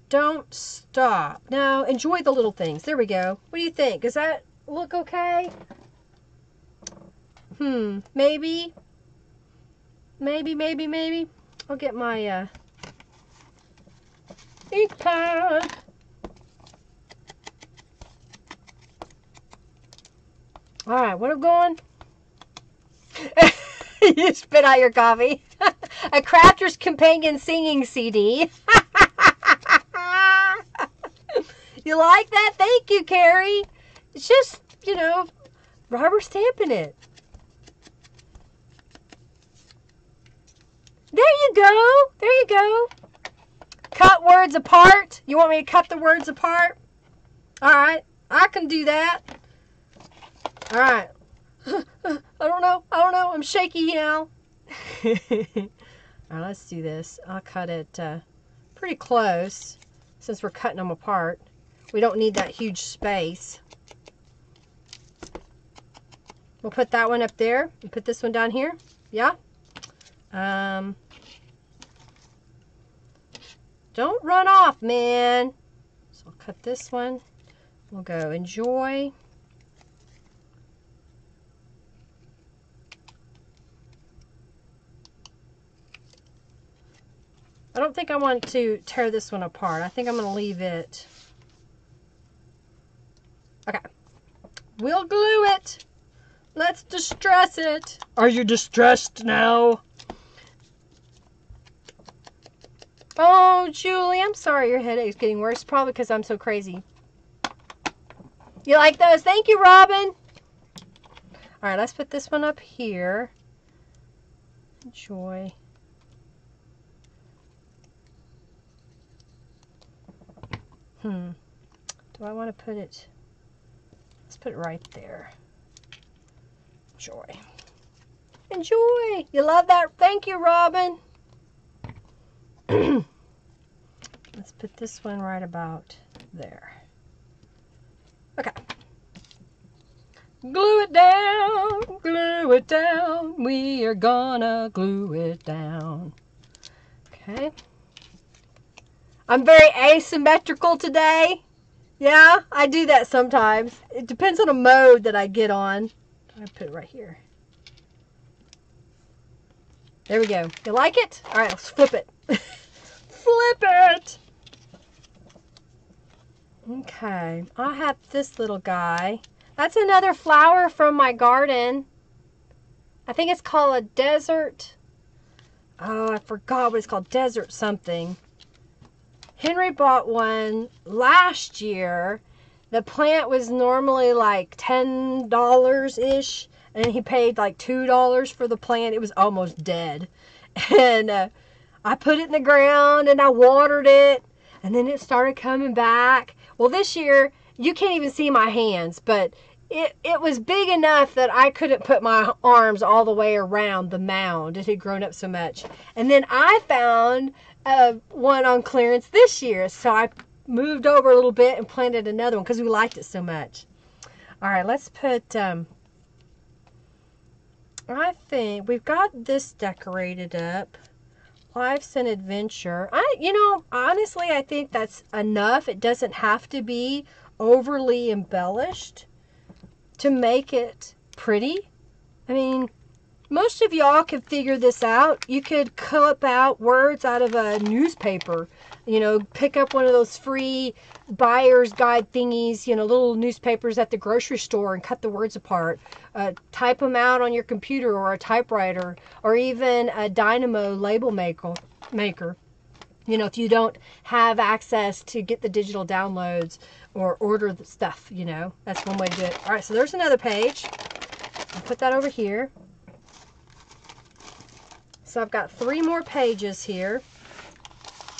Don't stop. Now, enjoy the little things. There we go. What do you think? Does that look okay? Maybe. Maybe. I'll get my ink pad. All right, what I'm going? You spit out your coffee. A Crafter's Companion singing CD. You like that? Thank you, Carrie. It's just, you know, rubber stamping it. There you go. There you go. Cut words apart. You want me to cut the words apart? All right. I can do that. All right. I don't know. I'm shaky now. All right, let's do this. I'll cut it pretty close since we're cutting them apart. We don't need that huge space. We'll put that one up there and put this one down here. Yeah? Don't run off, man. So I'll cut this one. We'll go enjoy. I don't think I want to tear this one apart. I think I'm going to leave it. Okay. We'll glue it. Let's distress it. Are you distressed now? Oh, Julie, I'm sorry your headache's getting worse. Probably because I'm so crazy. You like those? Thank you, Robin. All right, let's put this one up here. Enjoy. Do I want to put it? Let's put it right there. Enjoy. Enjoy. You love that? Thank you, Robin. Let's put this one right about there. Okay. Glue it down. Glue it down. We are gonna glue it down. Okay. I'm very asymmetrical today. Yeah, I do that sometimes. It depends on the mode that I get on. I put it right here. There we go. You like it? All right, let's flip it. Flip it! Okay, I have this little guy. That's another flower from my garden. I think it's called a desert. Oh, I forgot what it's called. Desert something. Henry bought one last year. The plant was normally like $10-ish, and he paid like $2 for the plant. It was almost dead. And I put it in the ground, and I watered it, and then it started coming back. Well, this year, you can't even see my hands, but it was big enough that I couldn't put my arms all the way around the mound. It had grown up so much. And then I found one on clearance this year, so I moved over a little bit and planted another one because we liked it so much. All right, let's put I think we've got this decorated up. Life's an adventure. You know, honestly, I think that's enough. It doesn't have to be overly embellished to make it pretty. I mean, most of y'all can figure this out. You could clip out words out of a newspaper. You know, pick up one of those free buyer's guide thingies, you know, little newspapers at the grocery store and cut the words apart. Type them out on your computer or a typewriter or even a Dynamo label maker. You know, if you don't have access to get the digital downloads or order the stuff, you know, that's one way to do it. All right, so there's another page. I'll put that over here. So I've got 3 more pages here.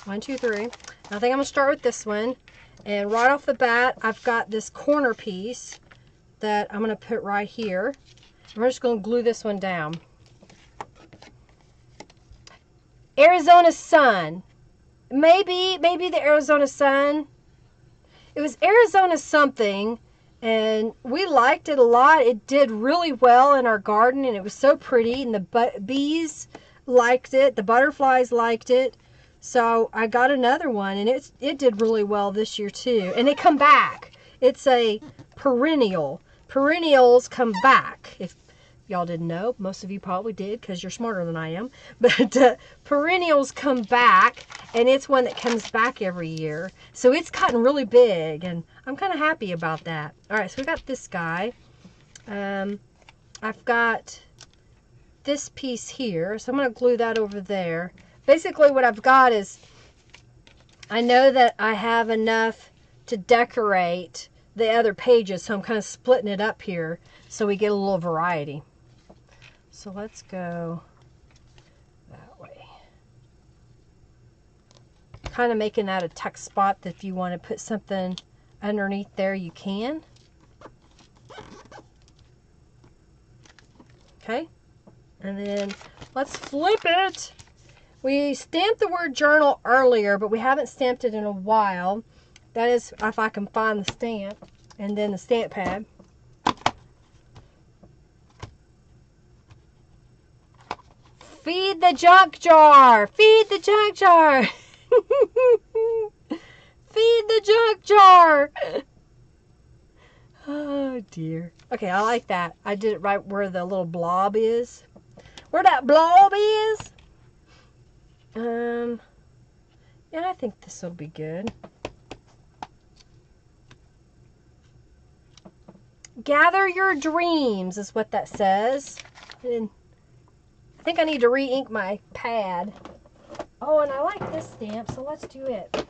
1, 2, 3. I think I'm going to start with this one. And right off the bat, I've got this corner piece that I'm going to put right here. We're just going to glue this one down. Arizona sun. Maybe the Arizona sun. It was Arizona something, and we liked it a lot. It did really well in our garden, and it was so pretty, and the bees liked it. The butterflies liked it. So I got another one, and it did really well this year too. And they come back. It's a perennial. Perennials come back. If y'all didn't know, most of you probably did because you're smarter than I am. But perennials come back, and it's one that comes back every year. So it's gotten really big, and I'm kind of happy about that. All right, so we got this guy. I've got this piece here, so I'm going to glue that over there. Basically, what I've got is, I know that I have enough to decorate the other pages, so I'm kind of splitting it up here so we get a little variety. So let's go that way. Kind of making that a tuck spot that if you want to put something underneath there, you can. Okay, and then let's flip it. We stamped the word journal earlier, but we haven't stamped it in a while. That is, if I can find the stamp, and then the stamp pad. Feed the junk jar! Feed the junk jar! Feed the junk jar! Oh dear. Okay, I like that. I did it right where the little blob is. Where that blob is? Yeah, I think this will be good. Gather your dreams is what that says. And I think I need to re-ink my pad. Oh, and I like this stamp, so let's do it.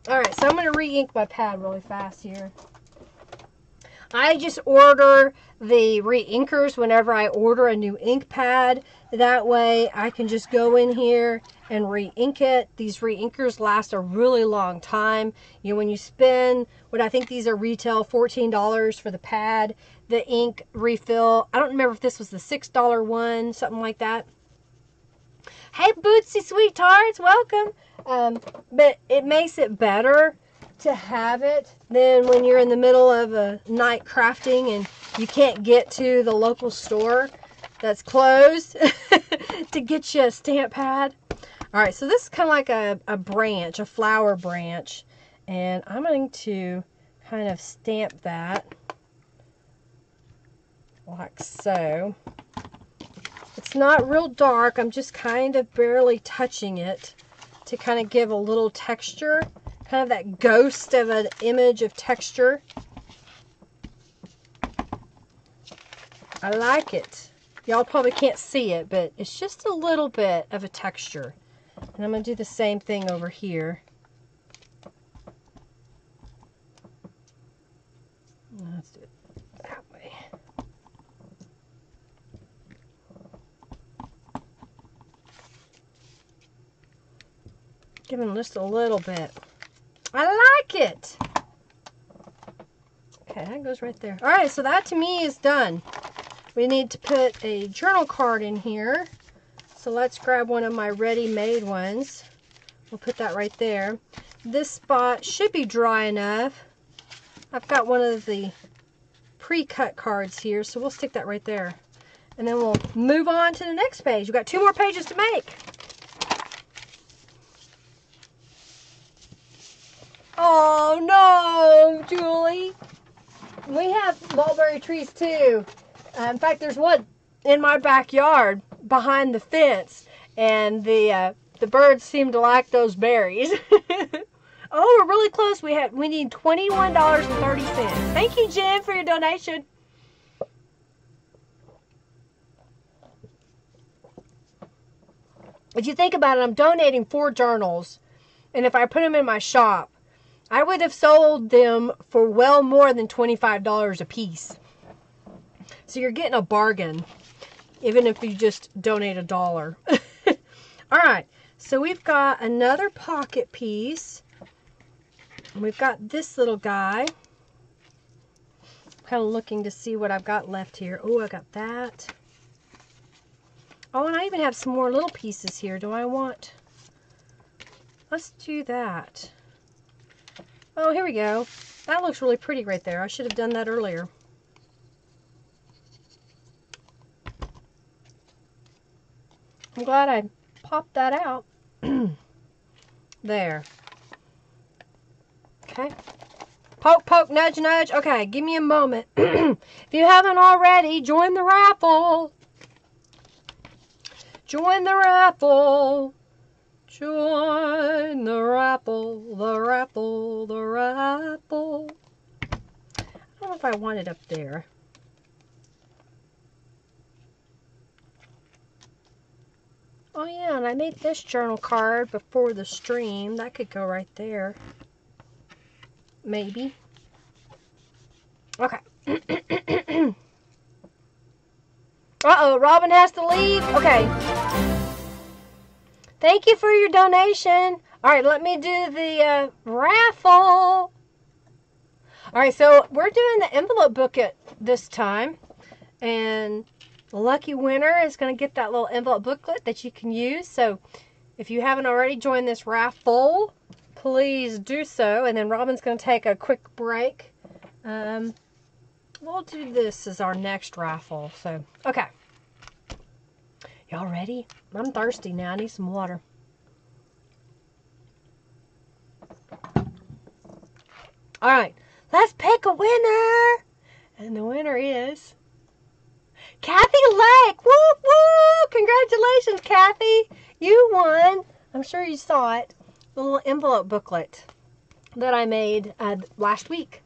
Alright, so I'm going to re-ink my pad really fast here. I just order the re-inkers whenever I order a new ink pad. That way I can just go in here and re-ink it. These re-inkers last a really long time. You know, when you spend, what I think these are retail, $14 for the pad, the ink refill, I don't remember if this was the $6 one, something like that. Hey Bootsy Sweethearts, welcome. But it makes it better to have it than when you're in the middle of a night crafting and you can't get to the local store that's closed to get you a stamp pad. All right, so this is kind of like a branch, a flower branch, and I'm going to kind of stamp that like so. It's not real dark. I'm just kind of barely touching it to kind of give a little texture, kind of that ghost of an image of texture. I like it. Y'all probably can't see it, but it's just a little bit of a texture. And I'm going to do the same thing over here. Let's do it that way. Give them just a little bit. I like it. Okay, that goes right there. All right, so that to me is done. We need to put a journal card in here. So let's grab one of my ready-made ones. We'll put that right there. This spot should be dry enough. I've got one of the pre-cut cards here, so we'll stick that right there. And then we'll move on to the next page. We've got 2 more pages to make. Oh no, Julie. We have mulberry trees too. In fact, there's one in my backyard behind the fence, and the birds seem to like those berries. Oh, we're really close. We need $21.30. Thank you, Jen, for your donation. If you think about it, I'm donating 4 journals, and if I put them in my shop, I would have sold them for well more than $25 a piece. So you're getting a bargain, even if you just donate $1. All right, So we've got another pocket piece. And we've got this little guy. Kind of looking to see what I've got left here. Oh, I got that. Oh, and I even have some more little pieces here. Do I want... Let's do that. Oh, here we go. That looks really pretty right there. I should have done that earlier. I'm glad I popped that out. There. Okay. Poke, poke, nudge, nudge. Okay, give me a moment. If you haven't already, join the raffle. Join the raffle. Join the raffle, the raffle, the raffle. I don't know if I want it up there. Oh yeah, and I made this journal card before the stream. That could go right there. Maybe. Okay. Uh-oh, Robin has to leave. Okay. Thank you for your donation. All right, let me do the raffle. All right, so we're doing the envelope booklet this time. And the lucky winner is going to get that little envelope booklet that you can use. So if you haven't already joined this raffle, please do so. And then Robin's going to take a quick break. We'll do this as our next raffle. So, okay. Y'all ready? I'm thirsty now. I need some water. All right. Let's pick a winner. And the winner is Kathy Lake. Woo, woo. Congratulations, Kathy. You won. I'm sure you saw it. The little envelope booklet that I made last week.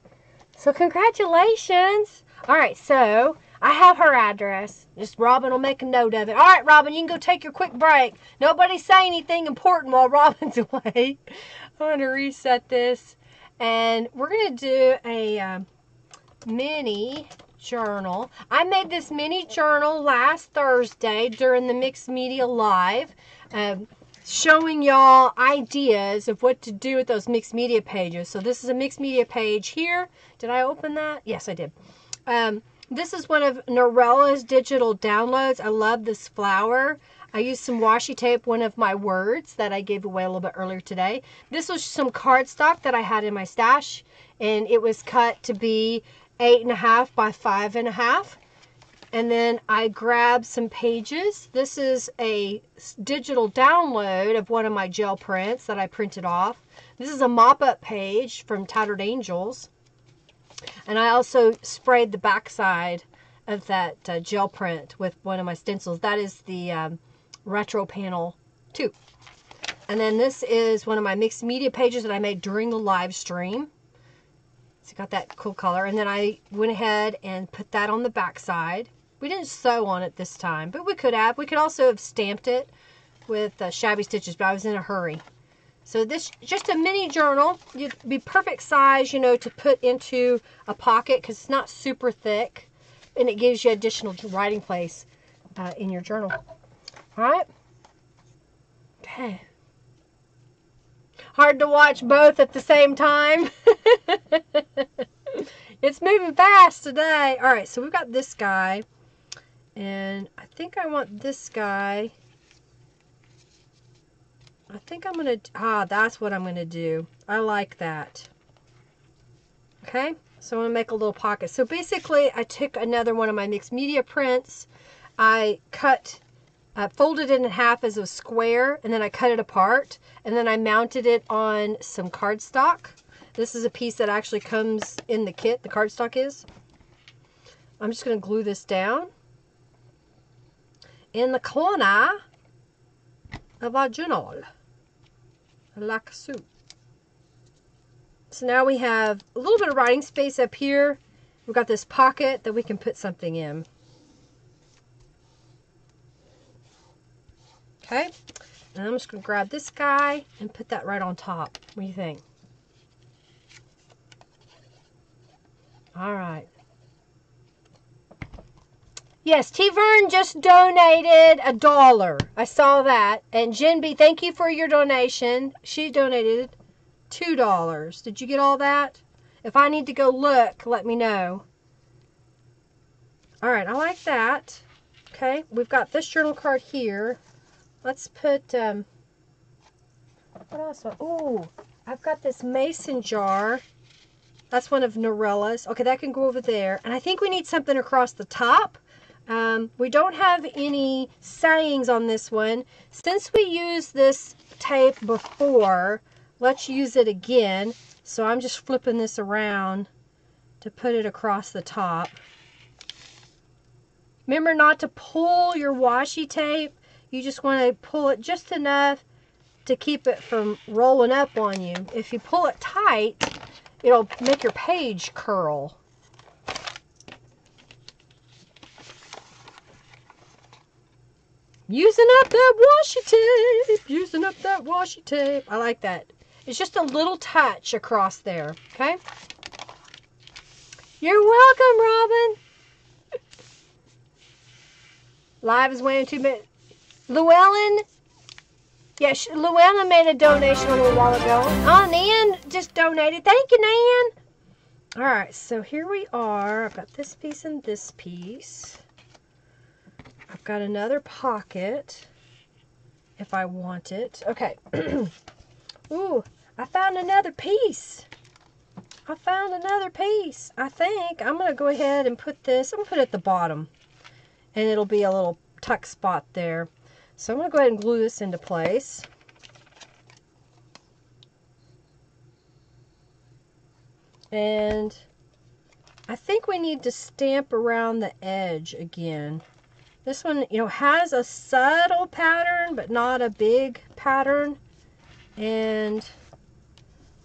So congratulations. All right, so I have her address. Just Robin will make a note of it. All right, Robin, you can go take your quick break. Nobody say anything important while Robin's away. I'm going to reset this. And we're going to do a mini journal. I made this mini journal last Thursday during the Mixed Media Live. Showing y'all ideas of what to do with those mixed media pages. So this is a mixed media page here. Did I open that? Yes, I did. This is one of Norella's digital downloads. I love this flower. I used some washi tape, one of my words that I gave away a little bit earlier today. This was some cardstock that I had in my stash, and it was cut to be 8.5 by 5.5. And then I grabbed some pages. This is a digital download of one of my gel prints that I printed off. This is a mop-up page from Tattered Angels. And I also sprayed the backside of that gel print with one of my stencils. That is the Retro Panel 2. And then this is one of my mixed media pages that I made during the live stream. It's got that cool color. And then I went ahead and put that on the backside. We didn't sew on it this time, but we could have. We could also have stamped it with shabby stitches, but I was in a hurry. So this, just a mini journal. You'd be perfect size, you know, to put into a pocket because it's not super thick. And it gives you additional writing place in your journal. All right. Okay. Hard to watch both at the same time. It's moving fast today. All right, so we've got this guy. And I think I want this guy. I think I'm going to, that's what I'm going to do. I like that. Okay, so I'm going to make a little pocket. So basically, I took another one of my mixed media prints. I folded it in half as a square, and then I cut it apart. And then I mounted it on some cardstock. This is a piece that actually comes in the kit, the cardstock is. I'm just going to glue this down in the corner of our journal, like so. So now we have a little bit of writing space up here. We've got this pocket that we can put something in. Okay, and I'm just going to grab this guy and put that right on top. What do you think? All right. Yes, T. Vern just donated $1. I saw that. And Jen B, thank you for your donation. She donated $2. Did you get all that? If I need to go look, let me know. All right, I like that. Okay, we've got this journal card here. Let's put, what else? Oh, I've got this mason jar. That's one of Norella's. Okay, that can go over there. And I think we need something across the top. We don't have any sayings on this one. Since we used this tape before, let's use it again. So I'm just flipping this around to put it across the top. Remember not to pull your washi tape. You just want to pull it just enough to keep it from rolling up on you. If you pull it tight, it'll make your page curl. Using up that washi tape. Using up that washi tape. I like that. It's just a little touch across there. Okay? You're welcome, Robin. Live is waiting 2 minutes. Llewellyn. Yeah, Llewellyn made a donation a little while ago. Oh, Nan just donated. Thank you, Nan. All right, so here we are. I've got this piece and this piece. I've got another pocket if I want it. Okay. Ooh, I found another piece. I found another piece. I think I'm going to go ahead and put this. I'm going to put it at the bottom. And it'll be a little tuck spot there. So I'm going to go ahead and glue this into place. And I think we need to stamp around the edge again. This one, you know, has a subtle pattern, but not a big pattern. And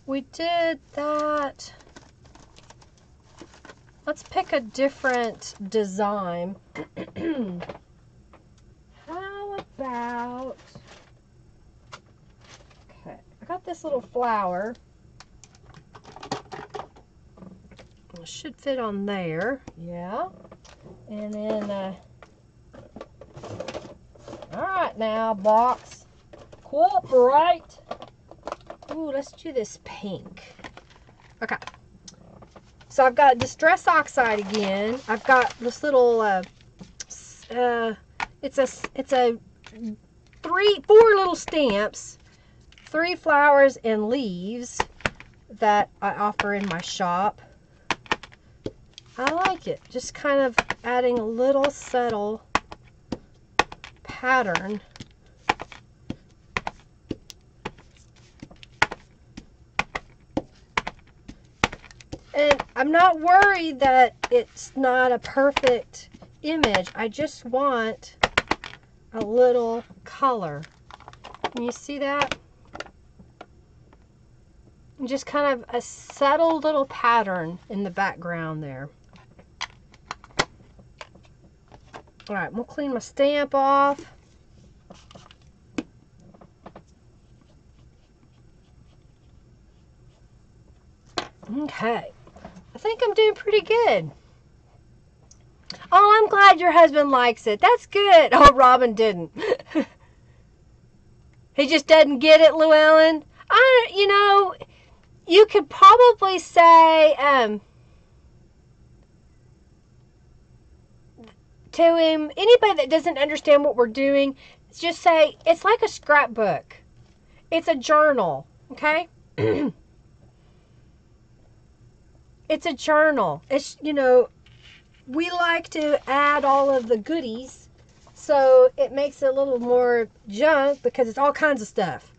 we did that. Let's pick a different design. How about, okay, I got this little flower. It should fit on there, yeah. And then, all right now, box, cooperate. Ooh, let's do this pink. Okay. So I've got Distress Oxide again. I've got this little, it's a 4 little stamps, 3 flowers and leaves that I offer in my shop. I like it. Just kind of adding a little subtle pattern. And I'm not worried that it's not a perfect image. I just want a little color. Can you see that? And just kind of a subtle little pattern in the background there. All right, we'll clean my stamp off. Okay. I think I'm doing pretty good. Oh, I'm glad your husband likes it. That's good. Oh, Robin didn't. He just doesn't get it, Llewellyn. You know, you could probably say to him, anybody that doesn't understand what we're doing, just say, it's like a scrapbook. It's a journal, okay? It's a journal. It's, you know, we like to add all of the goodies, so it makes it a little more junk because it's all kinds of stuff.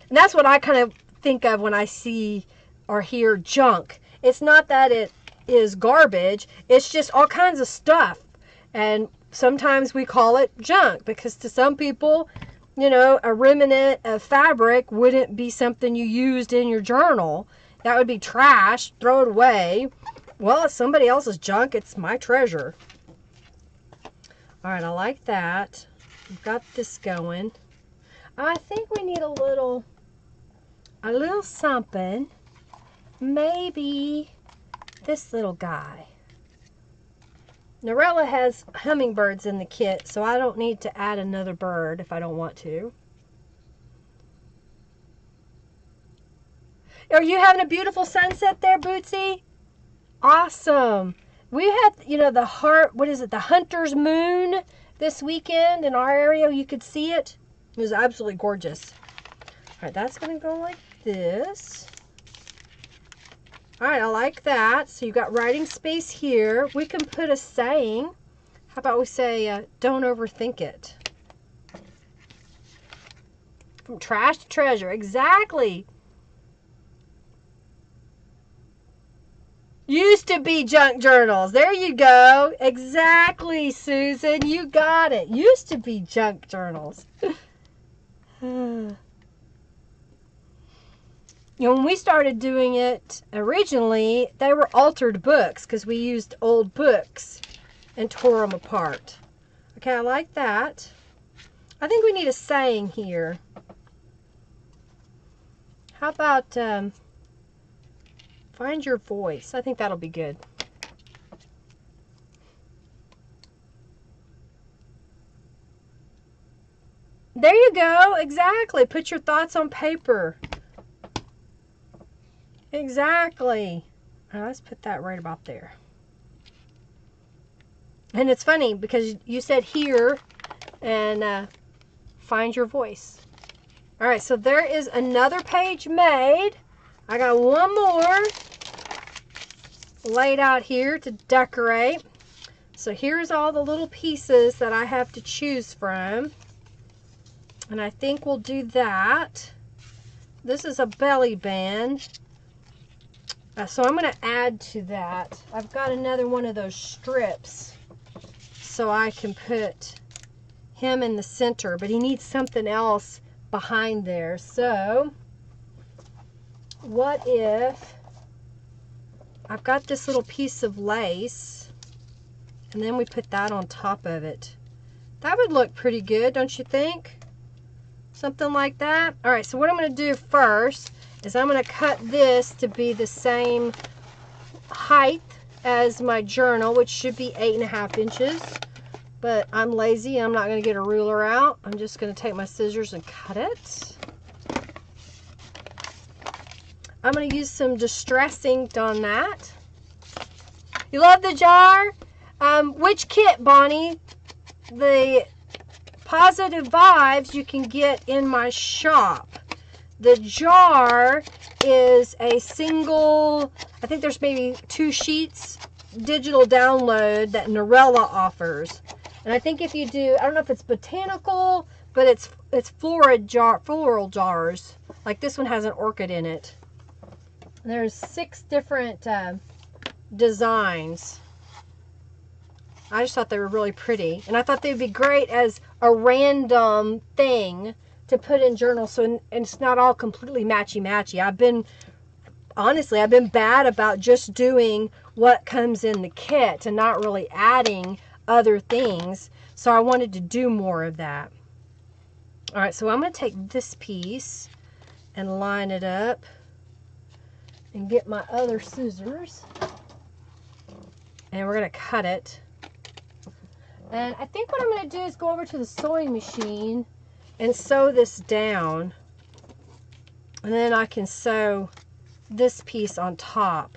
And that's what I kind of think of when I see or hear junk. It's not that it is garbage. It's just all kinds of stuff. And sometimes we call it junk because to some people, you know, a remnant of fabric wouldn't be something you used in your journal. That would be trash. Throw it away. Well, it's somebody else's junk. It's my treasure. All right, I like that. We've got this going. I think we need a little something. Maybe this little guy. Norella has hummingbirds in the kit, so I don't need to add another bird if I don't want to. Are you having a beautiful sunset there, Bootsy? Awesome. We had, you know, the hunter's moon this weekend in our area. You could see it. It was absolutely gorgeous. All right, that's going to go like this. All right, I like that. So you've got writing space here. We can put a saying. How about we say, don't overthink it. From trash to treasure. Exactly. Used to be junk journals. There you go. Exactly, Susan. You got it. Used to be junk journals. You know, when we started doing it originally, they were altered books because we used old books and tore them apart. Okay, I like that. I think we need a saying here. How about find your voice? I think that'll be good. There you go. Exactly. Put your thoughts on paper. Exactly. Let's put that right about there. And it's funny because you said here and find your voice. All right, so there is another page made. I got one more laid out here to decorate. So here's all the little pieces that I have to choose from. And I think we'll do that. This is a belly band. So I'm going to add to that. I've got another one of those strips so I can put him in the center, but he needs something else behind there. So what if I've got this little piece of lace and then we put that on top of it? That would look pretty good, don't you think? Something like that. All right, so what I'm going to do first is I'm going to cut this to be the same height as my journal, which should be 8.5 inches. But I'm lazy. I'm not going to get a ruler out. I'm just going to take my scissors and cut it. I'm going to use some Distress ink on that. You love the jar? Which kit, Bonnie? The Positive Vibes you can get in my shop. The jar is a single, I think there's maybe 2 sheets digital download that Norella offers. And I think if you do, I don't know if it's botanical, but it's floral jars. Like this one has an orchid in it. And there's 6 different designs. I just thought they were really pretty. And I thought they'd be great as a random thing to put in journals, so it's not all completely matchy-matchy. I've been bad about just doing what comes in the kit and not really adding other things. So I wanted to do more of that. All right, so I'm going to take this piece and line it up and get my other scissors. And we're going to cut it. And I think what I'm going to do is go over to the sewing machine and sew this down, and then I can sew this piece on top.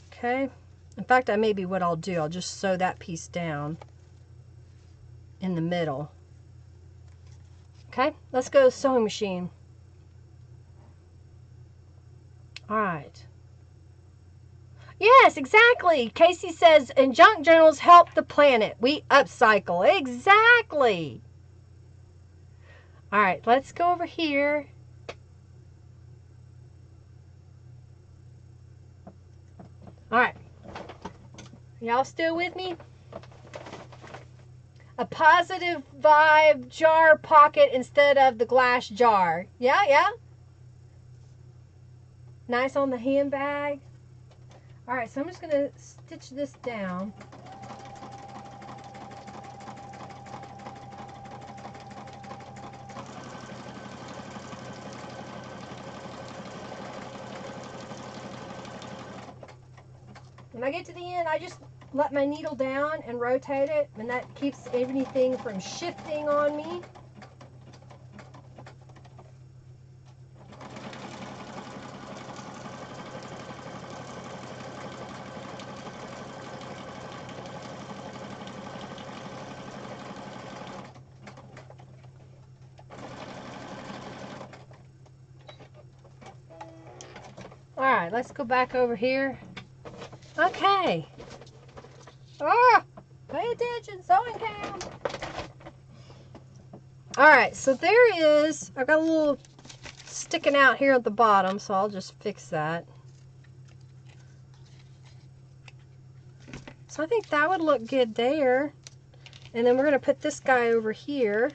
Okay, in fact, that may be what I'll do. I'll just sew that piece down in the middle. Okay, let's go to the sewing machine. All right. Yes, exactly. Casey says, and junk journals help the planet. We upcycle. Exactly. All right, let's go over here. All right. Y'all still with me? A Positive Vibe jar pocket instead of the glass jar. Yeah, yeah. Nice on the handbag. All right, so I'm just going to stitch this down. When I get to the end, I just let my needle down and rotate it, and that keeps anything from shifting on me. All right, let's go back over here. Okay. Ah, pay attention, sewing cam. All right, so there is, I've got a little sticking out here at the bottom, so I'll just fix that. So I think that would look good there. And then we're going to put this guy over here.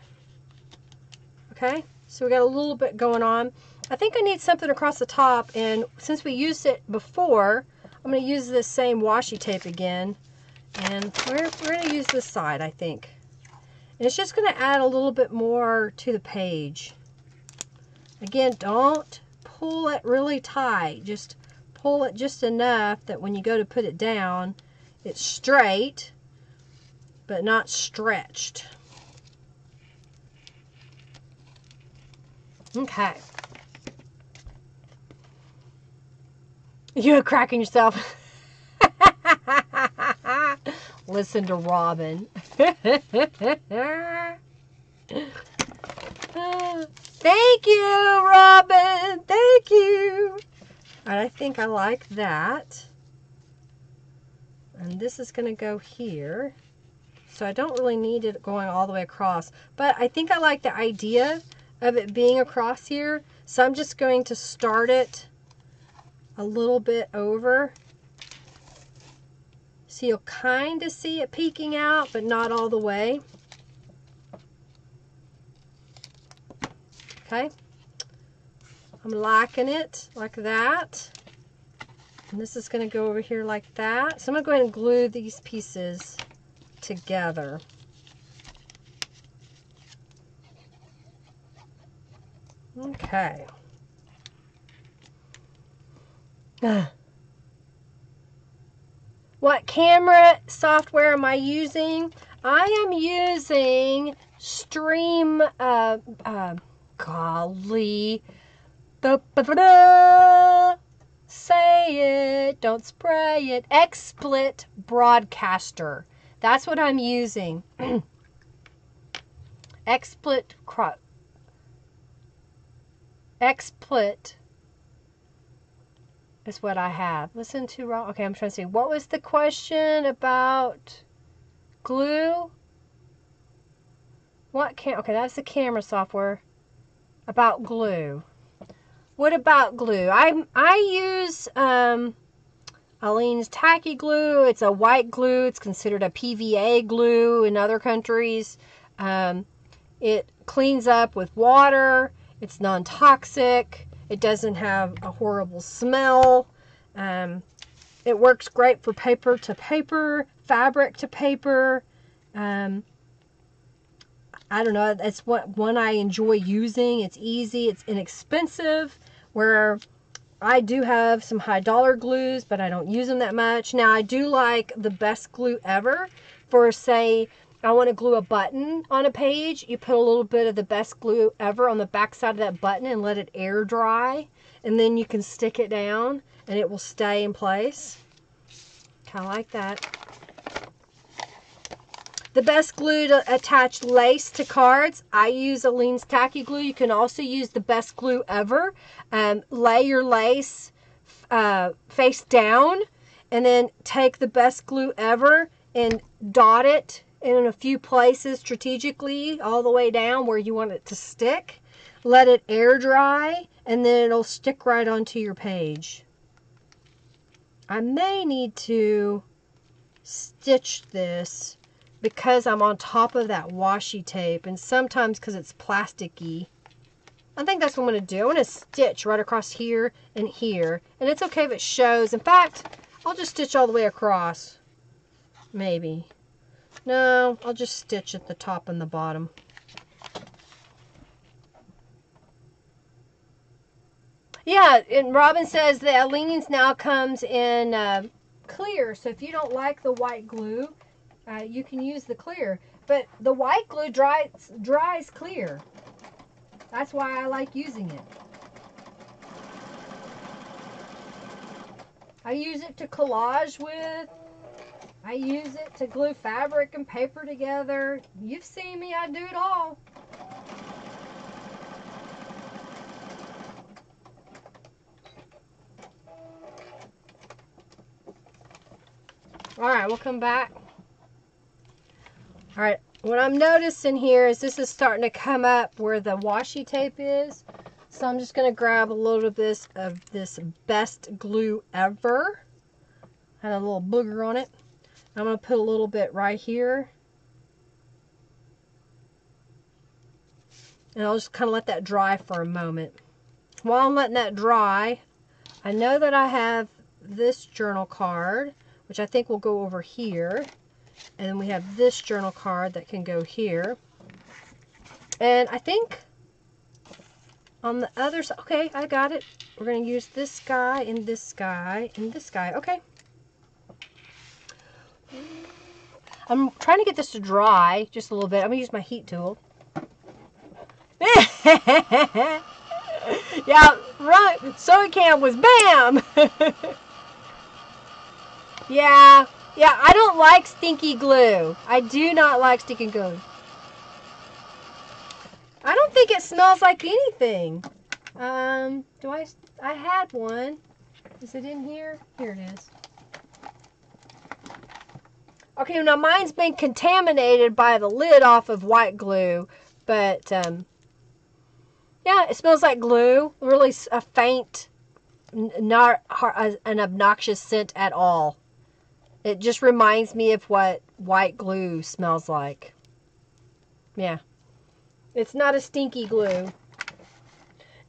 Okay, so we got a little bit going on. I think I need something across the top, and since we used it before, I'm going to use this same washi tape again. And we're going to use this side, I think. And it's just going to add a little bit more to the page. Again, don't pull it really tight. Just pull it just enough that when you go to put it down, it's straight, but not stretched. Okay. You're cracking yourself. Listen to Robin. Thank you, Robin. Thank you. All right, I think I like that. And this is going to go here. So I don't really need it going all the way across. But I think I like the idea of it being across here. So I'm just going to start it a little bit over. So you'll kind of see it peeking out, but not all the way. Okay. I'm liking it like that. And this is going to go over here like that. So I'm going to go ahead and glue these pieces together. Okay. What camera software am I using? I am using Stream, golly, say it, don't spray it, XSplit Broadcaster. That's what I'm using. XSplit is what I have. Listen to Rob. Okay, I'm trying to see. What was the question about glue? Okay, that's the camera software. About glue. What about glue? I use Aleene's Tacky Glue. It's a white glue. It's considered a PVA glue in other countries. It cleans up with water. It's non-toxic. It doesn't have a horrible smell. It works great for paper to paper, fabric to paper. I don't know. It's one I enjoy using. It's easy. It's inexpensive. Where I do have some high dollar glues, but I don't use them that much. Now, I do like the best glue ever for, say, I want to glue a button on a page. You put a little bit of the best glue ever on the back side of that button and let it air dry. And then you can stick it down and it will stay in place. Kind of like that. The best glue to attach lace to cards. I use Aleene's Tacky Glue. You can also use the best glue ever. Lay your lace face down and then take the best glue ever and dot it in a few places strategically all the way down where you want it to stick. Let it air dry and then it'll stick right onto your page. I may need to stitch this because I'm on top of that washi tape, and sometimes because it's plasticky. I think that's what I'm going to do. I'm going to stitch right across here and here, and it's okay if it shows. In fact, I'll just stitch all the way across. Maybe. No, I'll just stitch at the top and the bottom. Yeah, and Robin says that Aleene's now comes in clear. So if you don't like the white glue, you can use the clear. But the white glue dries clear. That's why I like using it. I use it to collage with. I use it to glue fabric and paper together. You've seen me, I do it all. Alright, we'll come back. Alright, what I'm noticing here is this is starting to come up where the washi tape is. So I'm just going to grab a little bit of this Best Glue Ever. Had a little booger on it. I'm going to put a little bit right here. And I'll just kind of let that dry for a moment. While I'm letting that dry, I know that I have this journal card, which I think will go over here. And then we have this journal card that can go here. And I think on the other side, okay, I got it. We're going to use this guy and this guy and this guy. Okay. I'm trying to get this to dry just a little bit. I'm going to use my heat tool. Yeah, right. Sewing camp was bam. Yeah, I don't like stinky glue. I do not like stinky glue. I don't think it smells like anything. I had one. Is it in here? Here it is. Okay, now mine's been contaminated by the lid off of white glue, but yeah, it smells like glue. Really a faint, not an obnoxious scent at all. It just reminds me of what white glue smells like. Yeah. It's not a stinky glue.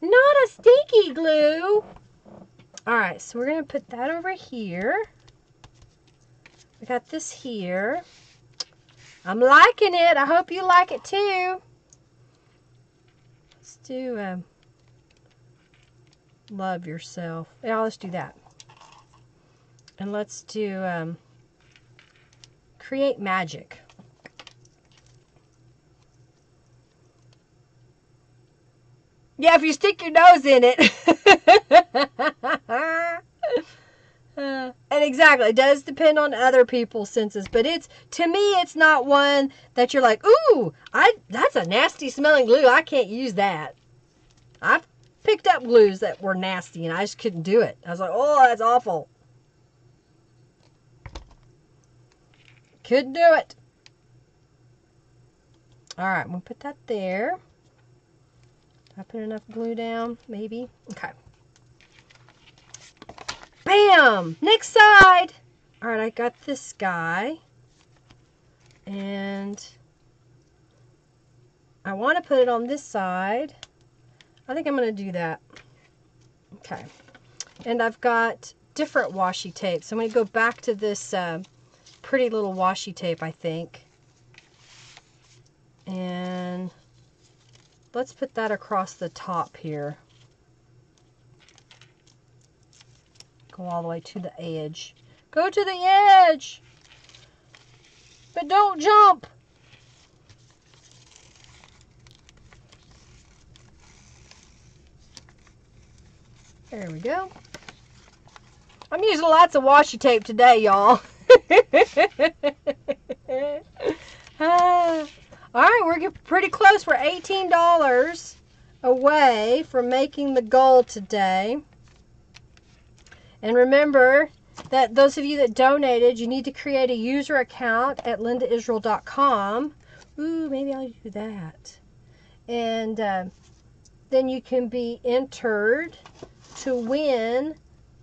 Not a stinky glue! Alright, so we're going to put that over here. We got this here. I'm liking it. I hope you like it too. Let's do Love Yourself. Yeah, let's do that. And let's do Create Magic. Yeah, if you stick your nose in it. And exactly, it does depend on other people's senses, but to me, it's not one that you're like, ooh, that's a nasty smelling glue. I can't use that. I've picked up glues that were nasty, and I just couldn't do it. I was like, oh, that's awful. Couldn't do it. All right, we'll put that there. I put enough glue down, maybe. Okay. Bam! Next side! Alright, I got this guy. And I want to put it on this side. I think I'm going to do that. Okay. And I've got different washi tape. So I'm going to go back to this pretty little washi tape, I think. And let's put that across the top here. Go all the way to the edge. Go to the edge! But don't jump! There we go. I'm using lots of washi tape today, y'all. Alright, we're getting pretty close. We're $18 away from making the goal today. And remember that those of you that donated, you need to create a user account at lindaisrael.com. Ooh, maybe I'll do that. And then you can be entered to win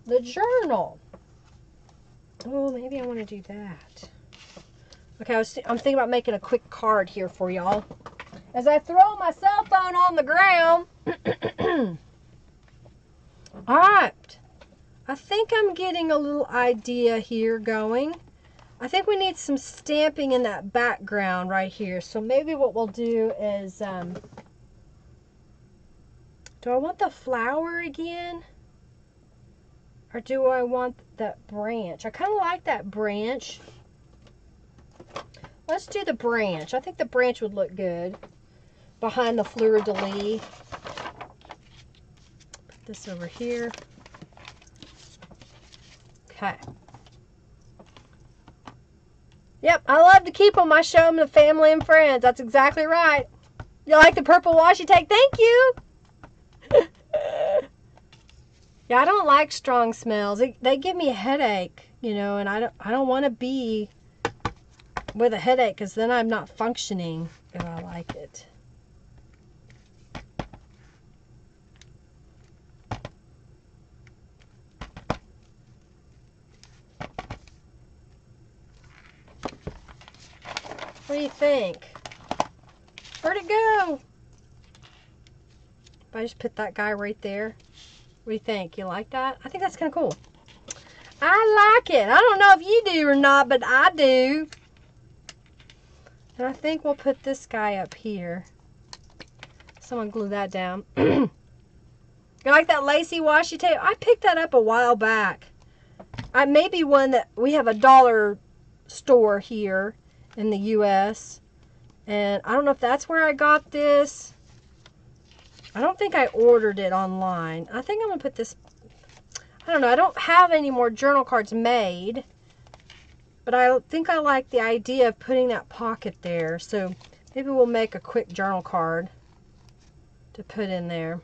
the journal. Oh, maybe I want to do that. Okay, I'm thinking about making a quick card here for y'all. As I throw my cell phone on the ground. All right. I think I'm getting a little idea here going. I think we need some stamping in that background right here. So maybe what we'll do is, do I want the flower again? Or do I want that branch. I kind of like that branch. Let's do the branch. I think the branch would look good behind the fleur-de-lis. Put this over here. Okay. Yep, I love to keep them. I show them to family and friends. That's exactly right. You like the purple washi tape? Thank you. Yeah, I don't like strong smells. They give me a headache, you know, and I don't want to be with a headache because then I'm not functioning if I like it. What do you think? Where'd it go? If I just put that guy right there. What do you think? You like that? I think that's kind of cool. I like it. I don't know if you do or not, but I do. And I think we'll put this guy up here. Someone glue that down. You like that lacy washi tape? I picked that up a while back. Maybe one that we have a dollar store here in the U.S. And I don't know if that's where I got this. I don't think I ordered it online. I think I'm going to put this... I don't know. I don't have any more journal cards made. But I think I like the idea of putting that pocket there. So maybe we'll make a quick journal card to put in there.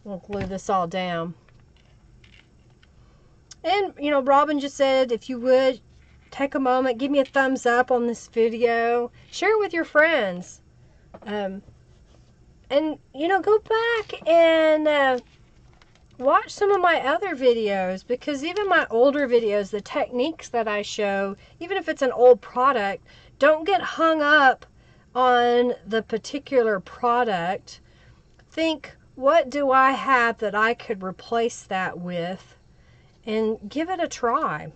We'll glue this all down. And, you know, Robin just said, if you would, take a moment, give me a thumbs up on this video. Share it with your friends. And, you know, go back and watch some of my other videos. Because even my older videos, the techniques that I show, even if it's an old product, don't get hung up on the particular product. Think, what do I have that I could replace that with? And give it a try.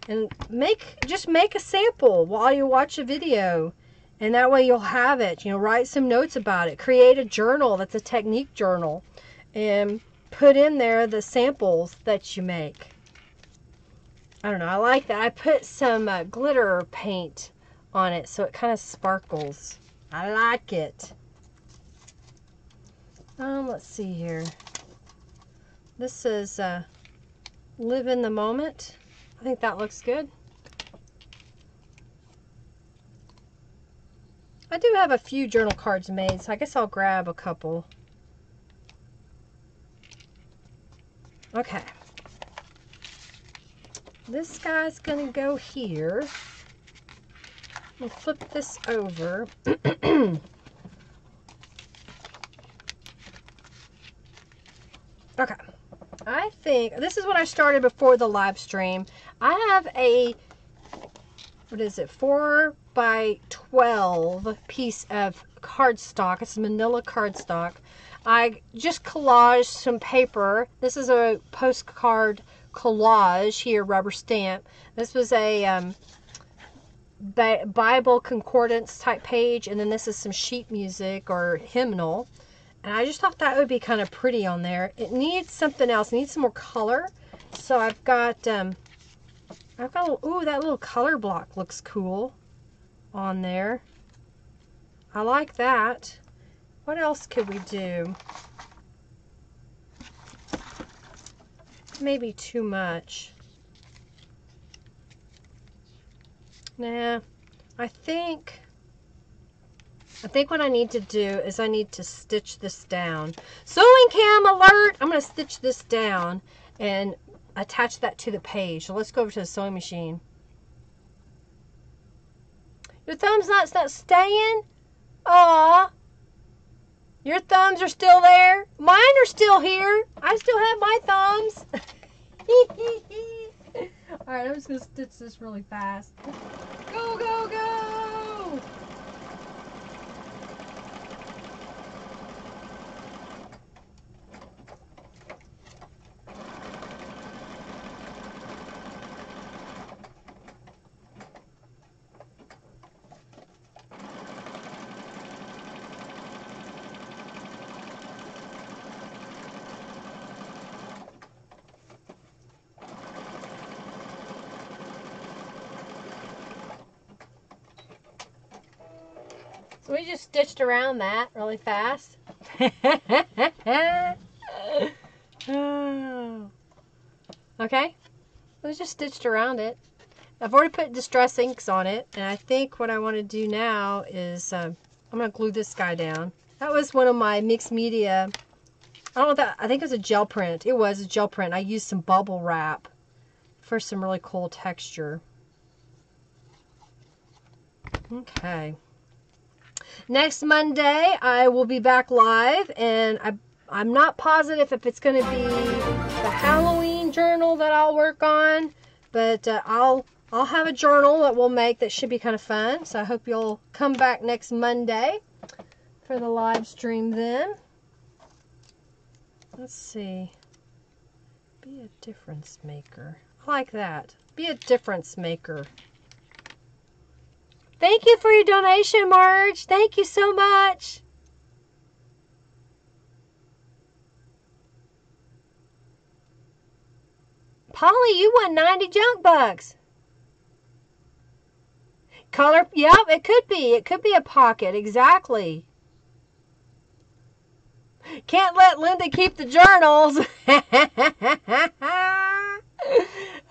And just make a sample while you watch a video. And that way you'll have it. You know, write some notes about it. Create a journal that's a technique journal. And put in there the samples that you make. I don't know. I like that. I put some glitter paint on it so it kind of sparkles. I like it. Let's see here. This is Live in the Moment. I think that looks good. I do have a few journal cards made, so I guess I'll grab a couple. Okay. This guy's going to go here. We'll flip this over. Okay. I think, this is what I started before the live stream. I have a, what is it, 4x12 piece of cardstock. It's manila cardstock. I just collaged some paper. This is a postcard collage here, rubber stamp. This was a Bible concordance type page, and then this is some sheet music or hymnal. And I just thought that would be kind of pretty on there. It needs something else. It needs some more color. So I've got, ooh, that little color block looks cool on there. I like that. What else could we do? Maybe too much. Nah, I think what I need to do is I need to stitch this down. Sewing cam alert! I'm going to stitch this down and attach that to the page. So let's go over to the sewing machine. Your thumb's not staying? Aw. Your thumbs are still there? Mine are still here. I still have my thumbs. Alright, I'm just going to stitch this really fast. Go, go, go! We just stitched around that really fast. Okay, we just stitched around it. I've already put distress inks on it, and I think what I want to do now is I'm going to glue this guy down. That was one of my mixed media. I don't know that, I think it was a gel print. It was a gel print. I used some bubble wrap for some really cool texture. Okay. Next Monday, I will be back live, and I'm not positive if it's going to be the Halloween journal that I'll work on, but I'll have a journal that we'll make that should be kind of fun. So I hope you'll come back next Monday for the live stream then. Let's see. Be a difference maker. I like that. Be a difference maker. Thank you for your donation, Marge. Thank you so much. Polly, you won 90 junk bucks. Color, yep, it could be. It could be a pocket, exactly. Can't let Linda keep the journals.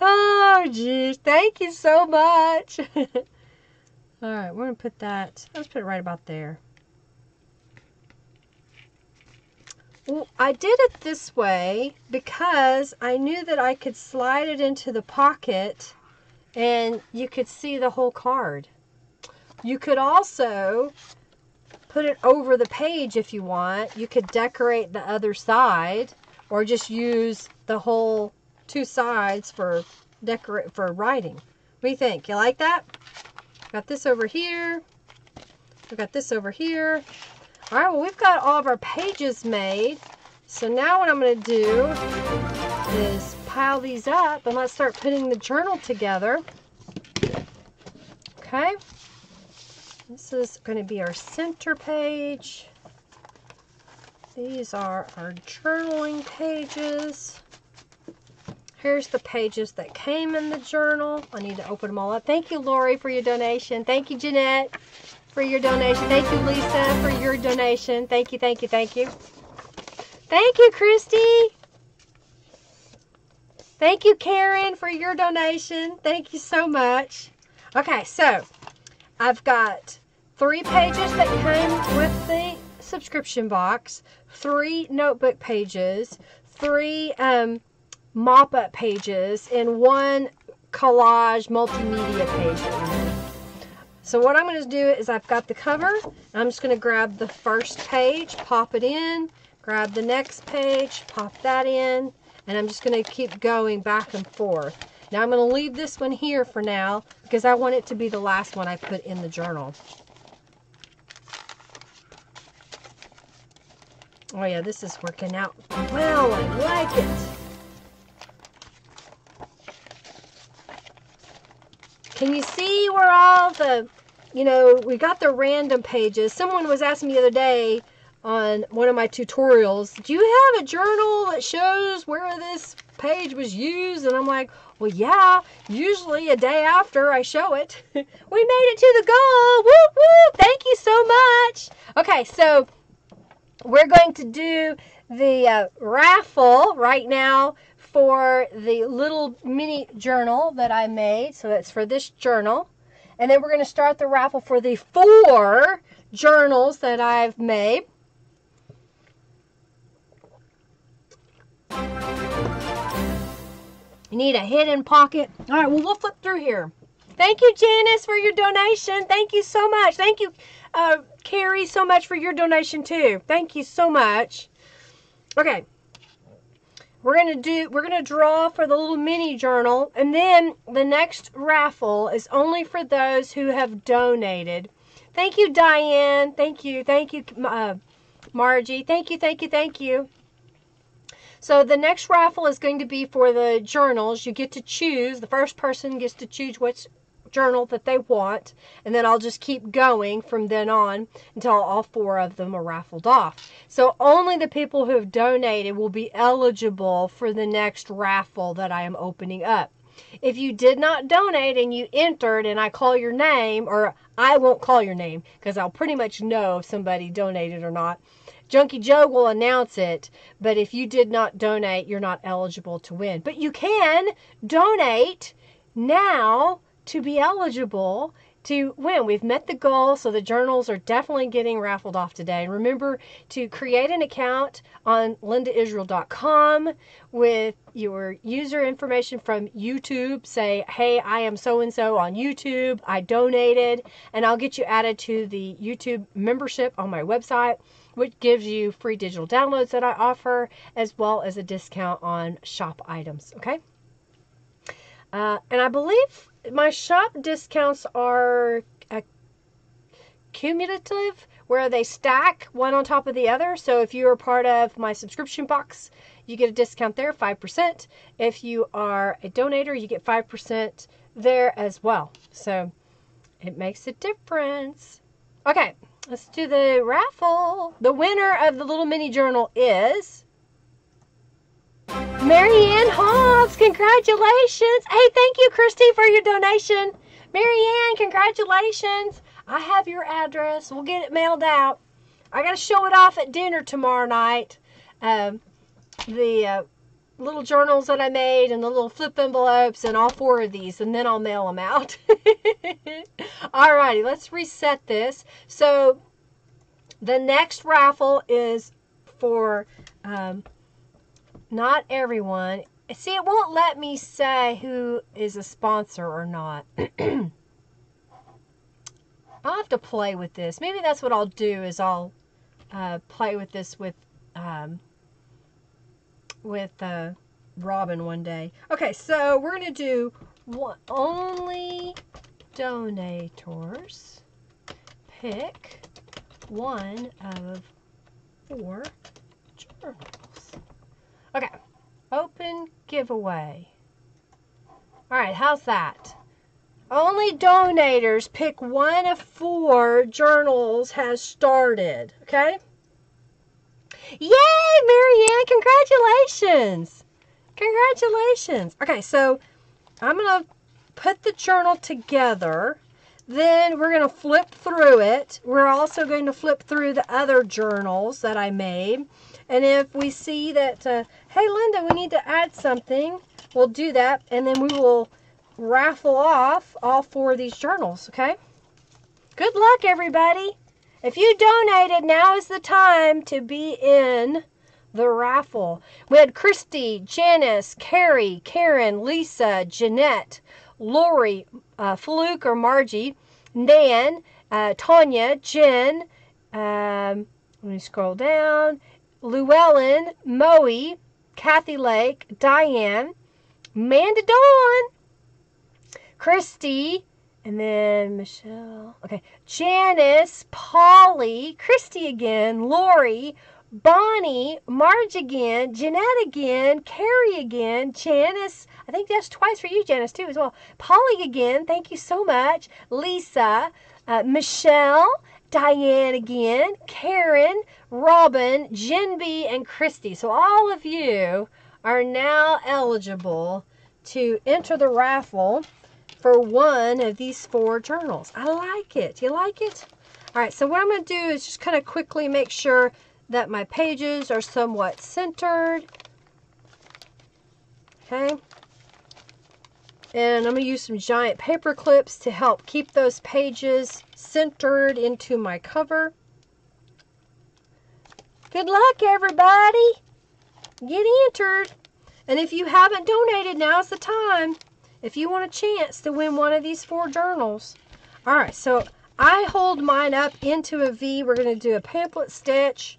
Oh, geez. Thank you so much. All right, we're going to put that, let's put it right about there. Well, I did it this way because I knew that I could slide it into the pocket and you could see the whole card. You could also put it over the page if you want. You could decorate the other side or just use the whole two sides for writing. What do you think? You like that? Got this over here. We got this over here. All right, well, we've got all of our pages made. So now what I'm going to do is pile these up and let's start putting the journal together. Okay. This is going to be our center page. These are our journaling pages. Here's the pages that came in the journal. I need to open them all up. Thank you, Lori, for your donation. Thank you, Jeanette, for your donation. Thank you, Lisa, for your donation. Thank you, thank you, thank you. Thank you, Christy. Thank you, Karen, for your donation. Thank you so much. Okay, so I've got 3 pages that came with the subscription box, 3 notebook pages, 3 mop-up pages, and 1 collage multimedia page. So what I'm going to do is I've got the cover. I'm just going to grab the first page, pop it in, grab the next page, pop that in, and I'm just going to keep going back and forth. Now I'm going to leave this one here for now because I want it to be the last one I put in the journal. Oh yeah, this is working out well. I like it. Can you see where all the, we got the random pages. Someone was asking me the other day on one of my tutorials, do you have a journal that shows where this page was used? And I'm like, well, yeah, usually a day after I show it. We made it to the goal. Woo, woo. Thank you so much. Okay, so we're going to do the raffle right now for the little mini journal that I made. So that's for this journal. And then we're going to start the raffle for the 4 journals that I've made. You need a hidden pocket. All right, well, we'll flip through here. Thank you, Janice, for your donation. Thank you so much. Thank you, Carrie, so much for your donation, too. Thank you so much. Okay. We're gonna draw for the little mini journal, and then the next raffle is only for those who have donated. Thank you, Diane. Thank you, Margie. Thank you, thank you, thank you. So the next raffle is going to be for the journals. You get to choose. The first person gets to choose which journal that they want, and then I'll just keep going from then on until all 4 of them are raffled off. So only the people who have donated will be eligible for the next raffle that I am opening up. If you did not donate and you entered and I call your name, or I won't call your name because I'll pretty much know if somebody donated or not. Junkie Joe will announce it, but if you did not donate, you're not eligible to win. But you can donate now to be eligible to win. We've met the goal, so the journals are definitely getting raffled off today. And remember to create an account on lindaisrael.com with your user information from YouTube. Say, hey, I am so-and-so on YouTube. I donated, and I'll get you added to the YouTube membership on my website, which gives you free digital downloads that I offer, as well as a discount on shop items, okay? And I believe my shop discounts are cumulative, where they stack one on top of the other. So if you are part of my subscription box, you get a discount there, 5%. If you are a donator, you get 5% there as well. So it makes a difference. Okay, let's do the raffle. The winner of the little mini journal is Marianne Hobbs. Congratulations. Hey, thank you, Christy, for your donation. Marianne, congratulations. I have your address. We'll get it mailed out. I got to show it off at dinner tomorrow night. The little journals that I made and the little flip envelopes and all 4 of these, and then I'll mail them out. Alrighty, let's reset this. So the next raffle is for not everyone. See, it won't let me say who is a sponsor or not. I'll have to play with this. Maybe that's what I'll do, is I'll play with this with Robin one day. Okay, so we're going to do only donators pick one of 4 journals. Okay, open giveaway. All right, how's that? Only donators pick one of 4 journals has started, okay? Yay, Marianne, congratulations. Congratulations. Okay, so I'm going to put the journal together. Then we're going to flip through it. We're also going to flip through the other journals that I made. And if we see that, hey, Linda, we need to add something, we'll do that. And then we will raffle off all 4 of these journals, okay? Good luck, everybody. If you donated, now is the time to be in the raffle. We had Christy, Janice, Carrie, Karen, Lisa, Jeanette, Lori, Fluke or Margie, Nan, Tanya, Jen, let me scroll down, Llewellyn, Moe, Kathy Lake, Diane, Amanda Dawn, Christy, and then Michelle. Okay, Janice, Polly, Christy again, Lori, Bonnie, Marge again, Jeanette again, Carrie again, Janice. I think that's twice for you, Janice, too, as well. Polly again, thank you so much. Lisa, Michelle, Diane again, Karen, Robin, Jen B, and Christy. So all of you are now eligible to enter the raffle for one of these 4 journals. I like it. You like it? All right, so what I'm going to do is just kind of quickly make sure that my pages are somewhat centered. Okay. And I'm going to use some giant paper clips to help keep those pages centered into my cover. Good luck, everybody. Get entered. And if you haven't donated, now's the time. If you want a chance to win one of these 4 journals. All right, so I hold mine up into a V. We're going to do a pamphlet stitch.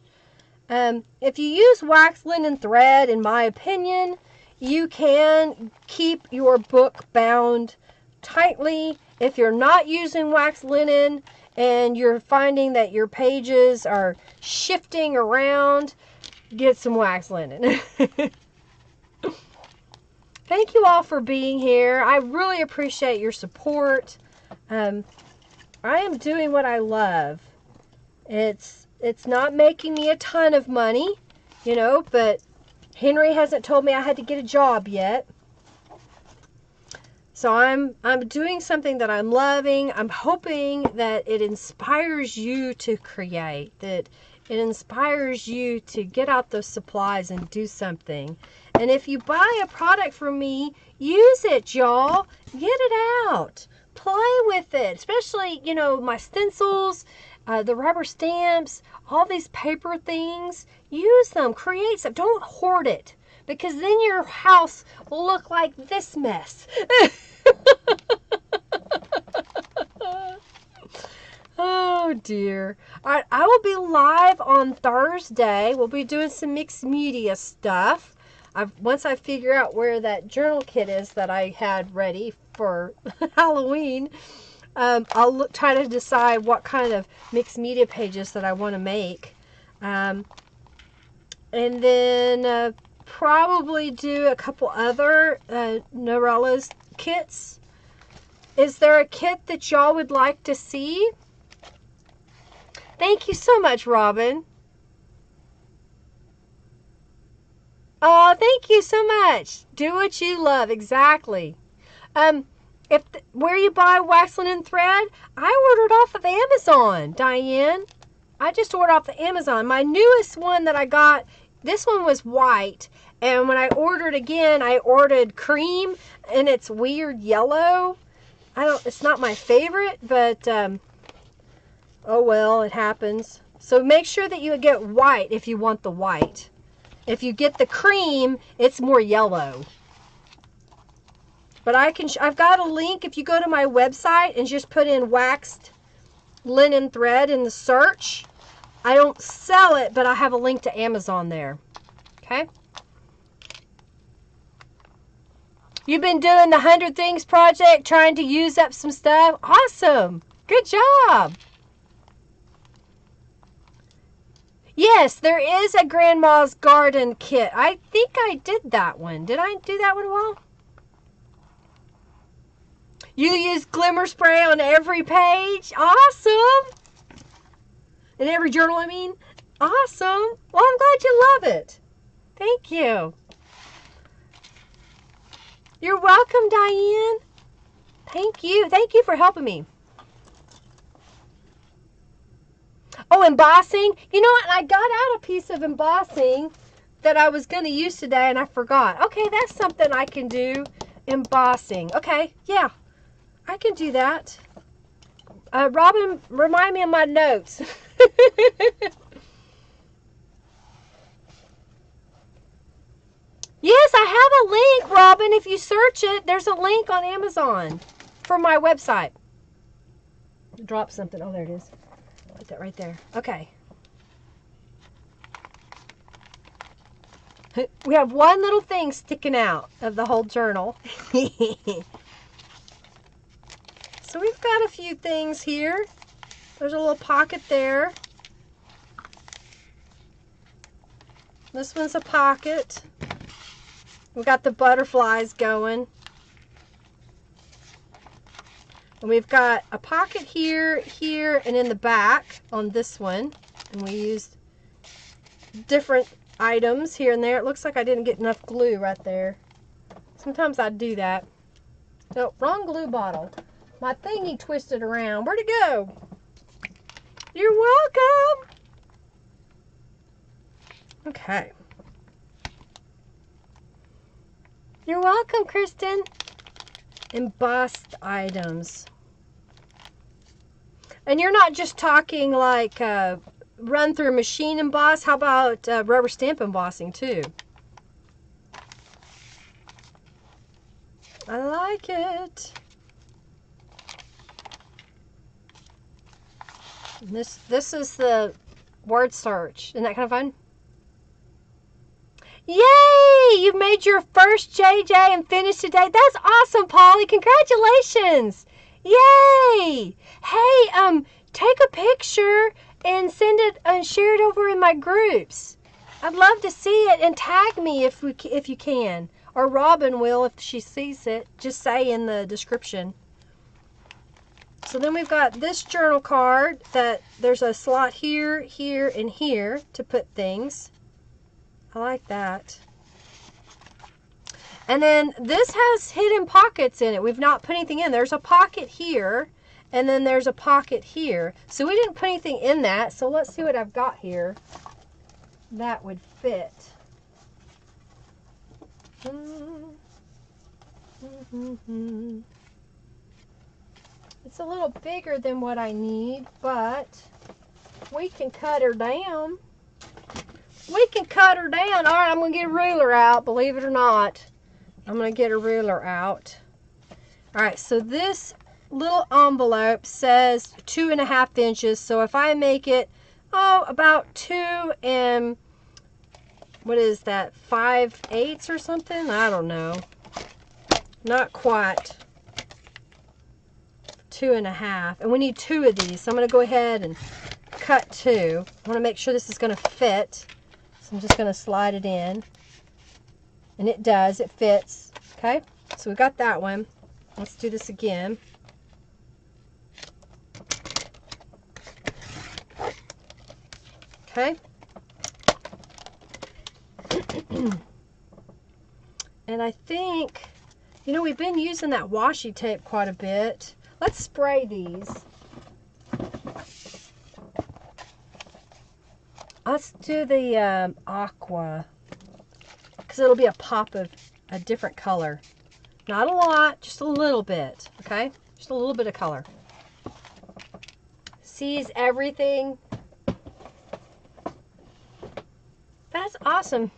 If you use wax linen thread, in my opinion, you can keep your book bound tightly. If you're not using wax linen and you're finding that your pages are shifting around, get some wax linen. Thank you all for being here. I really appreciate your support. I am doing what I love. It's not making me a ton of money, you know, but Henry hasn't told me I had to get a job yet. So I'm doing something that I'm loving. I'm hoping that it inspires you to create, that it inspires you to get out those supplies and do something. And if you buy a product from me, use it, y'all. Get it out. Play with it. Especially, you know, my stencils, the rubber stamps, all these paper things. Use them. Create some. Don't hoard it, because then your house will look like this mess. Oh dear. Alright, I will be live on Thursday. We'll be doing some mixed media stuff. Once I figure out where that journal kit is that I had ready for Halloween, I'll try to decide what kind of mixed media pages that I want to make. And then probably do a couple other Norella's kits. Is there a kit that y'all would like to see? Thank you so much, Robin. Oh, thank you so much. Do what you love. Exactly. Where you buy wax linen thread, I ordered off of Amazon, Diane. I just ordered off the Amazon. My newest one that I got, this one was white. And when I ordered again, I ordered cream, and it's weird yellow. It's not my favorite, but oh well, it happens. So make sure that you get white if you want the white. If you get the cream, it's more yellow. But I've got a link. If you go to my website and just put in waxed linen thread in the search, I don't sell it, but I have a link to Amazon there. Okay? You've been doing the 100 Things project, trying to use up some stuff. Awesome. Good job. Yes, there is a Grandma's Garden kit. I think I did that one. Did I do that one a while? You use glimmer spray on every page? Awesome. In every journal, I mean. Awesome. Well, I'm glad you love it. Thank you. You're welcome, Diane. Thank you. Thank you for helping me. Oh, embossing. You know what? I got out a piece of embossing that I was going to use today, and I forgot. Okay, that's something I can do. Embossing. Okay, yeah. I can do that. Robin, remind me of my notes. Yes, I have a link, Robin. If you search it, there's a link on Amazon for my website. Drop something. Oh, there it is. Put that right there. Okay. We have one little thing sticking out of the whole journal. So we've got a few things here. There's a little pocket there. This one's a pocket. We've got the butterflies going. And we've got a pocket here, here, and in the back on this one. And we used different items here and there. It looks like I didn't get enough glue right there. Sometimes I do that. No, wrong glue bottle. My thingy twisted around. Where'd it go? You're welcome. Okay. You're welcome, Kristen. Embossed items. And you're not just talking like run through machine emboss. How about rubber stamp embossing too? I like it. This is the word search. Isn't that kind of fun? Yay! You've made your first JJ and finished today. That's awesome, Polly. Congratulations. Yay! Hey, take a picture and send it and share it over in my groups. I'd love to see it, and tag me if you can. Or Robin will if she sees it. Just say in the description. So then we've got this journal card that there's a slot here, here, and here to put things. I like that. And then this has hidden pockets in it. We've not put anything in. There's a pocket here, and then there's a pocket here. So we didn't put anything in that. So let's see what I've got here that would fit. It's a little bigger than what I need, but we can cut her down. We can cut her down. All right, I'm going to get a ruler out, believe it or not. I'm going to get a ruler out. All right, so this little envelope says 2.5 inches. So if I make it, about 2 and, what is that, 5/8 or something? I don't know. Not quite. 2.5. And we need 2 of these. So I'm going to go ahead and cut 2. I want to make sure this is going to fit. So I'm just going to slide it in. And it does. It fits. Okay. So we got that one. Let's do this again. Okay. And I think, you know, we've been using that washi tape quite a bit. Let's spray these. Let's do the aqua, because it'll be a pop of a different color. Not a lot, just a little bit, okay? Just a little bit of color. Sees everything. That's awesome.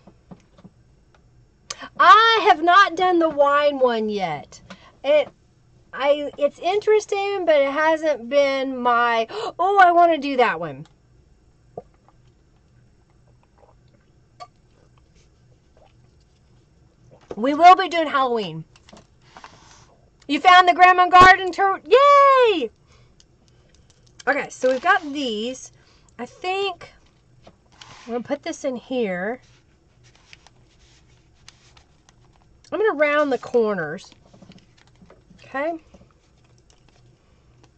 I have not done the wine one yet. It's interesting, but it hasn't been my, oh, I want to do that one. We will be doing Halloween. You found the Grandma Garden turtle. Yay! Okay, so we've got these. I think I'm going to put this in here. I'm going to round the corners. Okay.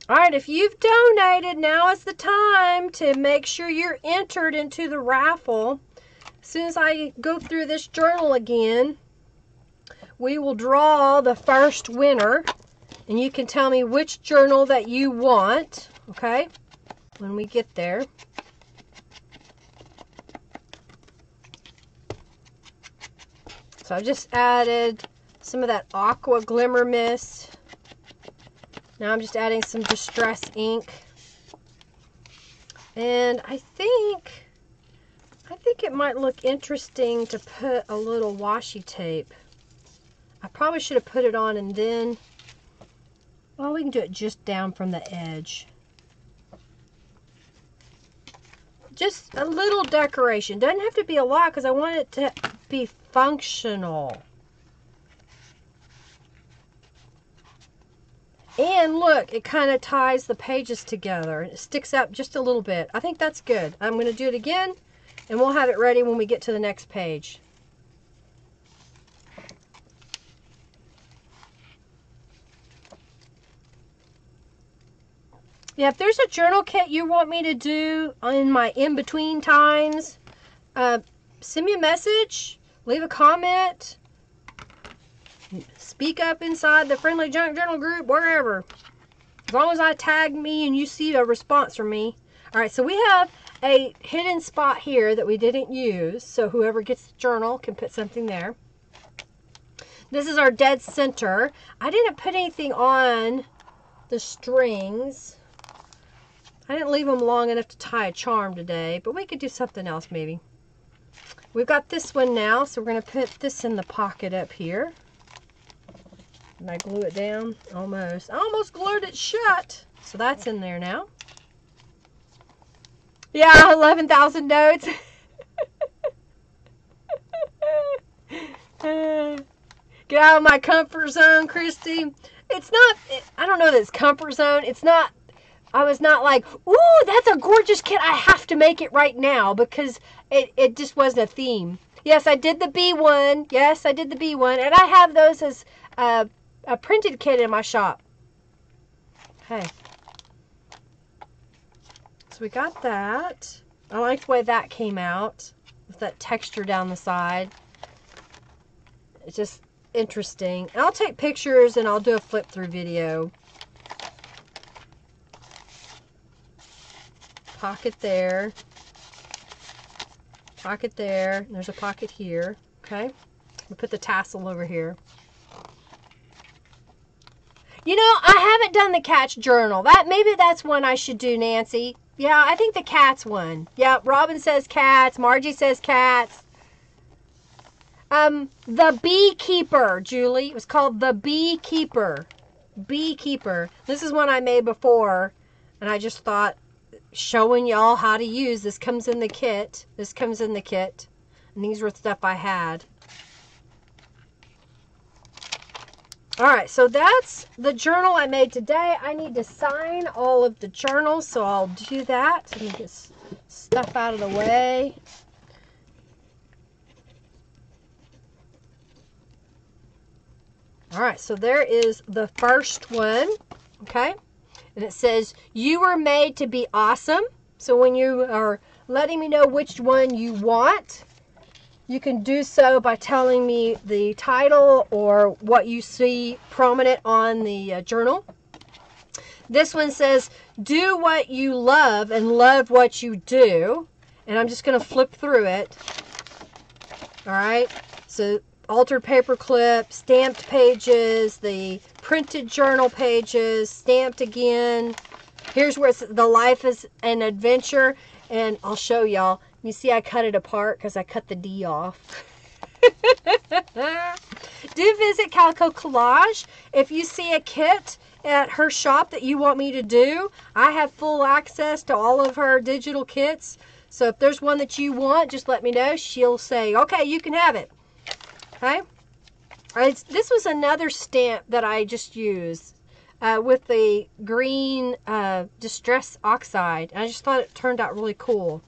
All right, if you've donated, now is the time to make sure you're entered into the raffle. As soon as I go through this journal again, we will draw the first winner, and you can tell me which journal that you want, okay, when we get there. So I've just added some of that aqua glimmer mist. Now I'm just adding some distress ink. And I think it might look interesting to put a little washi tape. I probably should have put it on and then, well, we can do it just down from the edge. Just a little decoration. Doesn't have to be a lot because I want it to be functional. And look, it kind of ties the pages together. It sticks up just a little bit. I think that's good. I'm going to do it again, and we'll have it ready when we get to the next page. Yeah, if there's a journal kit you want me to do in my in-between times, send me a message, leave a comment, speak up inside the Friendly Junk Journal group, wherever. As long as I tag me and you see a response from me. All right, so we have a hidden spot here that we didn't use, so whoever gets the journal can put something there. This is our dead center. I didn't put anything on the strings. I didn't leave them long enough to tie a charm today, but we could do something else maybe. We've got this one now, so we're going to put this in the pocket up here. And I glue it down? Almost. I almost glued it shut. So that's in there now. Yeah, 11,000 notes. Get out of my comfort zone, Christy. It's not, I don't know that it's comfort zone. It's not, I was not like, ooh, that's a gorgeous kit. I have to make it right now because it just wasn't a theme. Yes, I did the bee one. Yes, I did the bee one. And I have those as a printed kit in my shop. Okay. So we got that. I like the way that came out with that texture down the side. It just interesting. And I'll take pictures and I'll do a flip through video. Pocket there. Pocket there. And there's a pocket here. Okay. We'll put the tassel over here. You know, I haven't done the cat's journal. Maybe that's one I should do, Nancy. Yeah, I think the cat's one. Yeah, Robin says cats. Margie says cats. The Beekeeper, Julie. It was called The Beekeeper. Beekeeper. This is one I made before, and I just thought showing y'all how to use. This comes in the kit. This comes in the kit. And these were stuff I had. Alright, so that's the journal I made today. I need to sign all of the journals, so I'll do that. Let me get stuff out of the way. Alright, so there is the first one. Okay? And it says, you were made to be awesome. So when you are letting me know which one you want, you can do so by telling me the title or what you see prominent on the journal. This one says, do what you love and love what you do. And I'm just going to flip through it. All right. So altered paper clip, stamped pages, the printed journal pages, stamped again. Here's where it's the life is an adventure. And I'll show y'all. You see I cut it apart because I cut the D off. Do visit Calico Collage. If you see a kit at her shop that you want me to do, I have full access to all of her digital kits. So if there's one that you want, just let me know. She'll say, okay, you can have it. Okay? This was another stamp that I just used with the green Distress Oxide. And I just thought it turned out really cool.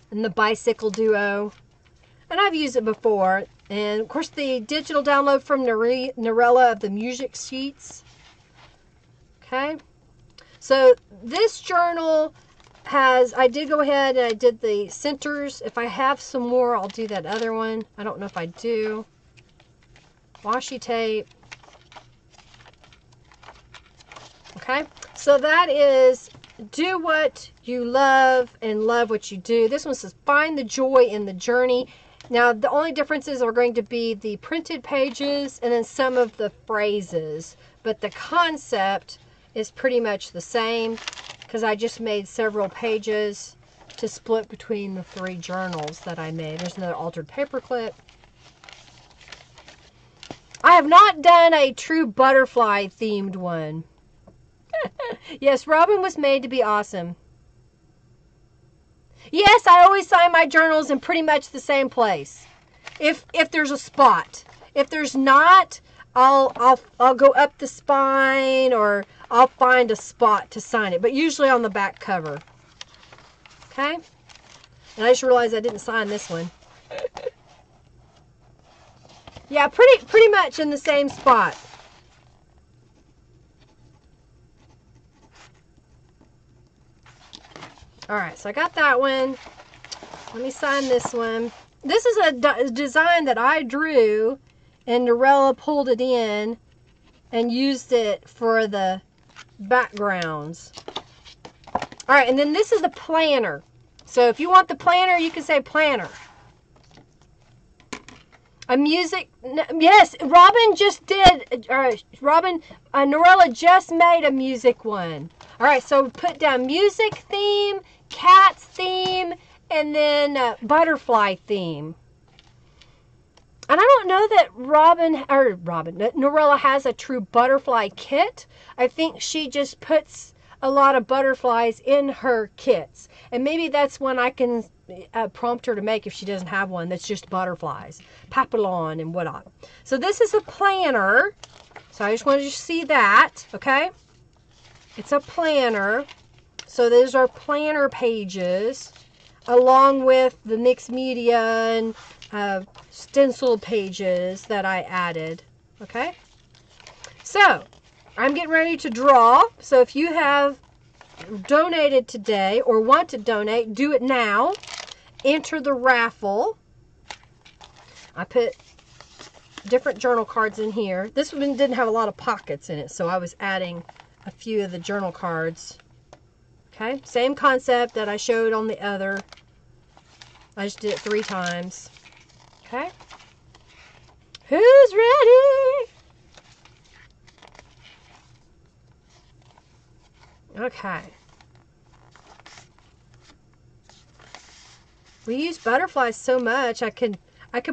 And the Bicycle Duo. And I've used it before. And of course the digital download from Norella of the music sheets. Okay. So this journal has, I did go ahead and I did the centers. If I have some more, I'll do that other one. I don't know if I do. Washi tape. Okay. So that is do what you love and love what you do. This one says find the joy in the journey. Now the only differences are going to be the printed pages and then some of the phrases, but the concept is pretty much the same because I just made several pages to split between the three journals that I made. There's another altered paper clip. I have not done a true butterfly themed one. Yes, Robin was made to be awesome. Yes, I always sign my journals in pretty much the same place. If there's a spot. If there's not, I'll go up the spine or I'll find a spot to sign it. But usually on the back cover. Okay? And I just realized I didn't sign this one. Yeah, pretty much in the same spot. Alright, so I got that one. Let me sign this one. This is a design that I drew, and Norella pulled it in and used it for the backgrounds. Alright, and then this is the planner. So if you want the planner, you can say planner. A music, yes, Robin just did, Norella just made a music one. Alright, so put down music theme, cats theme, and then butterfly theme. And I don't know that Norella has a true butterfly kit. I think she just puts a lot of butterflies in her kits. And maybe that's one I can prompt her to make if she doesn't have one that's just butterflies, papillon and whatnot. So this is a planner. So I just wanted you to see that, okay? It's a planner. So those are planner pages along with the mixed media and stencil pages that I added, okay? So I'm getting ready to draw. So if you have donated today or want to donate, do it now. Enter the raffle. I put different journal cards in here. This one didn't have a lot of pockets in it, so I was adding a few of the journal cards. Okay, same concept that I showed on the other. I just did it 3 times. Okay. Who's ready? Okay. We use butterflies so much. I could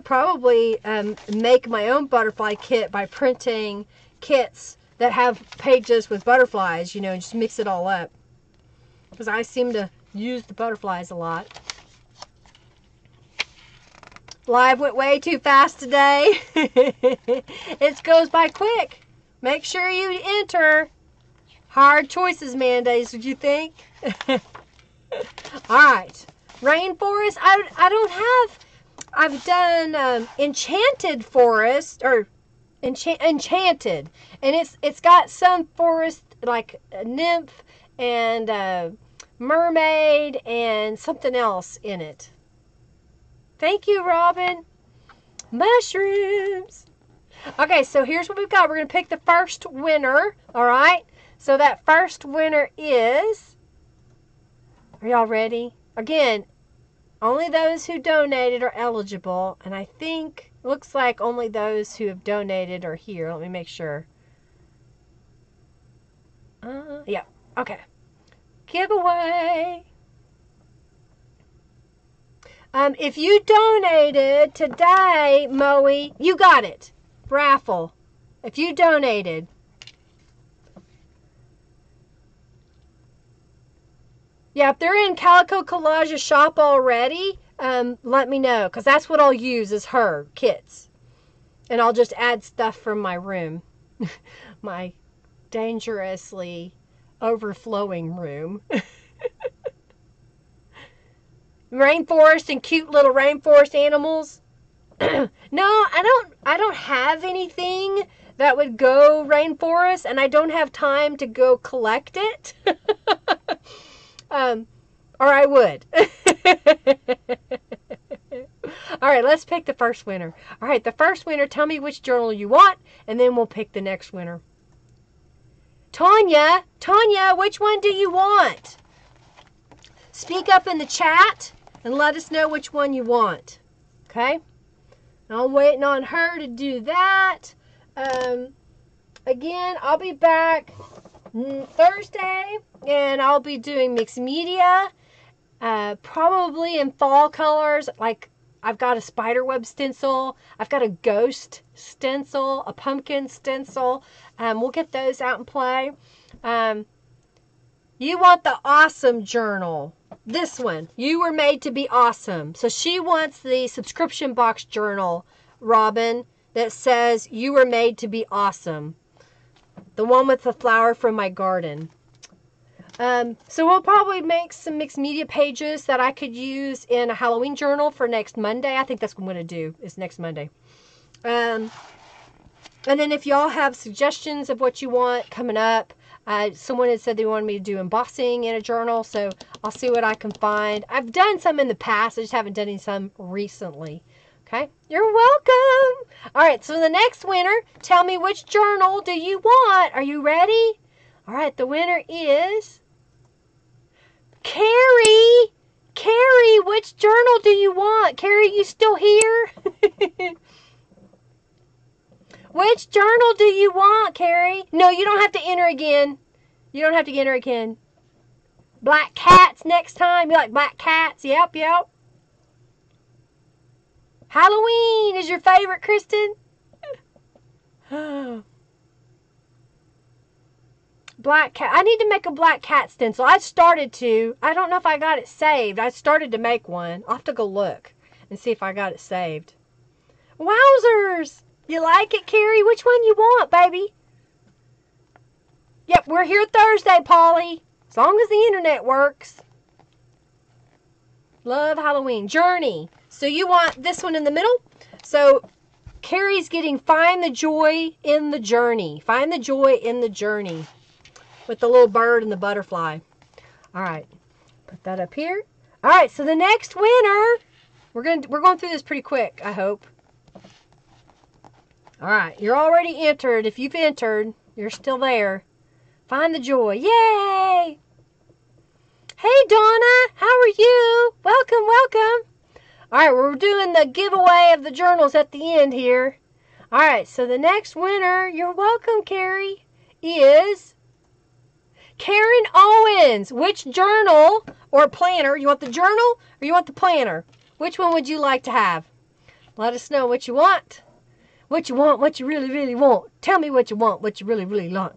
probably make my own butterfly kit by printing kits that have pages with butterflies, you know, and just mix it all up. Because I seem to use the butterflies a lot. Live went way too fast today. It goes by quick. Make sure you enter. Hard choices, Mandays, would you think? Alright. Rainforest. I don't have... I've done Enchanted Forest, or Enchanted. And it's got some forest, like a nymph and a mermaid and something else in it. Thank you, Robin. Mushrooms. Okay, so here's what we've got. We're going to pick the first winner, all right? So that first winner is... Are y'all ready? Again, only those who donated are eligible, and I think, looks like only those who have donated are here. Let me make sure. Yeah, okay. Giveaway. If you donated today, Moe, you got it. Raffle. If you donated. Yeah, if they're in Calico Collage's shop already, let me know. Because that's what I'll use is her kits. And I'll just add stuff from my room. My dangerously overflowing room. Rainforest and cute little rainforest animals. No, I don't have anything that would go rainforest, and I don't have time to go collect it. Or I would. All right, let's pick the first winner. All right, the first winner, tell me which journal you want, and then we'll pick the next winner. Tanya, which one do you want? Speak up in the chat and let us know which one you want. Okay? I'm waiting on her to do that. Again, I'll be back Thursday, and I'll be doing mixed media, probably in fall colors. Like, I've got a spiderweb stencil, I've got a ghost stencil, a pumpkin stencil. We'll get those out and play. You want the awesome journal. This one. You were made to be awesome. So she wants the subscription box journal, Robin, that says you were made to be awesome. The one with the flower from my garden. So we'll probably make some mixed media pages that I could use in a Halloween journal for next Monday. I think that's what I'm going to do, is next Monday. And then if y'all have suggestions of what you want coming up, someone had said they wanted me to do embossing in a journal, so I'll see what I can find. I've done some in the past, I just haven't done some recently. Okay, you're welcome. All right, so the next winner, tell me which journal do you want? Are you ready? All right, the winner is Carrie. Carrie, which journal do you want? Carrie, you still here? Which journal do you want, Carrie? No, you don't have to enter again. You don't have to enter again. Black cats next time. You like black cats? Yep. Halloween is your favorite, Kristen? Black cat. I need to make a black cat stencil. I started to. I don't know if I got it saved. I started to make one. I'll have to go look and see if I got it saved. Wowzers! You like it, Carrie? Which one you want, baby? Yep, we're here Thursday, Polly. As long as the internet works. Love Halloween. Journey. So you want this one in the middle? So Carrie's getting Find the Joy in the Journey. Find the Joy in the Journey. With the little bird and the butterfly. All right. Put that up here. All right, so the next winner, we're going through this pretty quick, I hope. All right, you're already entered. If you've entered, you're still there. Find the joy. Yay! Hey, Donna, how are you? Welcome, welcome. All right, we're doing the giveaway of the journals at the end here. All right, so the next winner, you're welcome, Carrie, is Karen Owens. Which journal or planner? You want the journal or you want the planner? Which one would you like to have? Let us know what you want. What you want, what you really, really want. Tell me what you want, what you really, really want.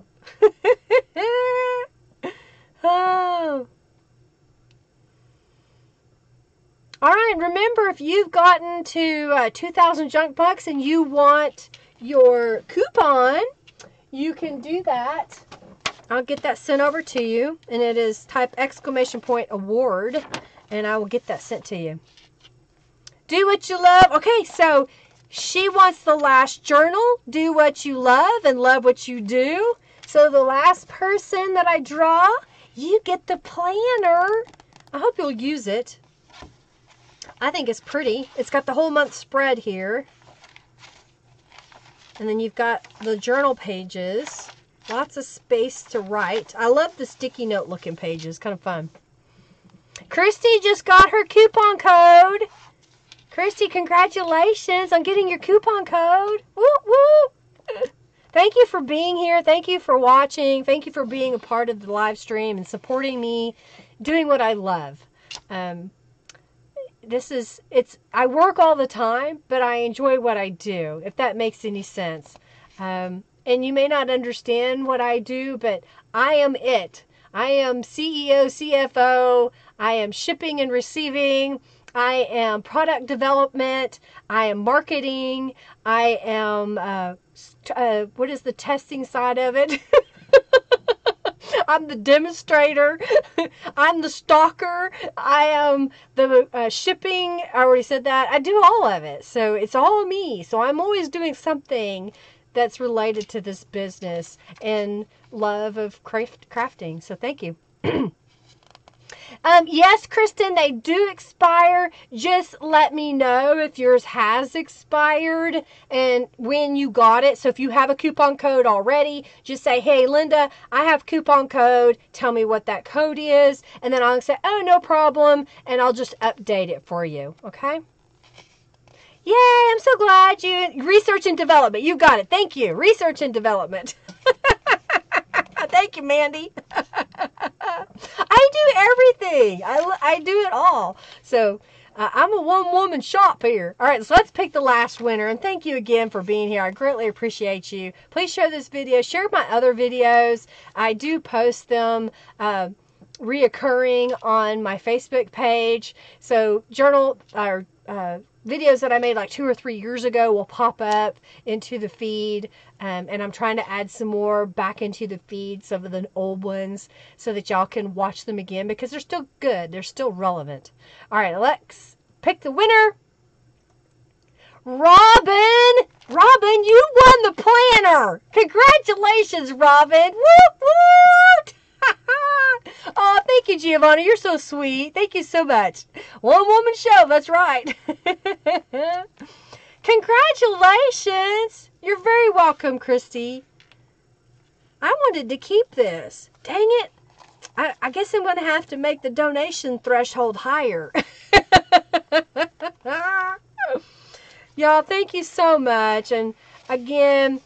Oh. All right, remember, if you've gotten to 2,000 junk bucks and you want your coupon, you can do that. I'll get that sent over to you, and it is type !award, and I will get that sent to you. Do what you love. Okay, so she wants the last journal. Do what you love and love what you do. So the last person that I draw, you get the planner. I hope you'll use it. I think it's pretty. It's got the whole month spread here. And then you've got the journal pages. Lots of space to write. I love the sticky note looking pages. Kind of fun. Christy just got her coupon code. Christy, congratulations on getting your coupon code. Woo, woo. Thank you for being here. Thank you for watching. Thank you for being a part of the live stream and supporting me doing what I love. I work all the time, but I enjoy what I do, if that makes any sense. And you may not understand what I do, but I am it. I am CEO, CFO. I am shipping and receiving. I am product development. I am marketing. I am, what is the testing side of it? I'm the demonstrator. I'm the stalker. I am the shipping. I already said that. I do all of it. So it's all me. So I'm always doing something that's related to this business and love of crafting. So thank you. Yes, Kristen, they do expire. Just let me know if yours has expired and when you got it. So if you have a coupon code already, just say, hey, Linda, I have coupon code. Tell me what that code is. And then I'll say, oh, no problem. And I'll just update it for you. Okay? Yay, I'm so glad you... Research and development. You got it. Thank you. Research and development. Thank you, Mandy. I do everything. I do it all. So I'm a one-woman shop here. All right, so let's pick the last winner. And thank you again for being here. I greatly appreciate you. Please share this video. Share my other videos. I do post them reoccurring on my Facebook page. So journal or videos that I made like 2 or 3 years ago will pop up into the feed. And I'm trying to add some more back into the feed, some of the old ones, so that y'all can watch them again because they're still good. They're still relevant. All right, let's pick the winner. Robin! Robin, you won the planner! Congratulations, Robin! Whoop, whoop! Oh, thank you, Giovanna. You're so sweet. Thank you so much. One-woman show, that's right. Congratulations! You're very welcome, Christy. I wanted to keep this. Dang it. I guess I'm going to have to make the donation threshold higher. Y'all, thank you so much. And again,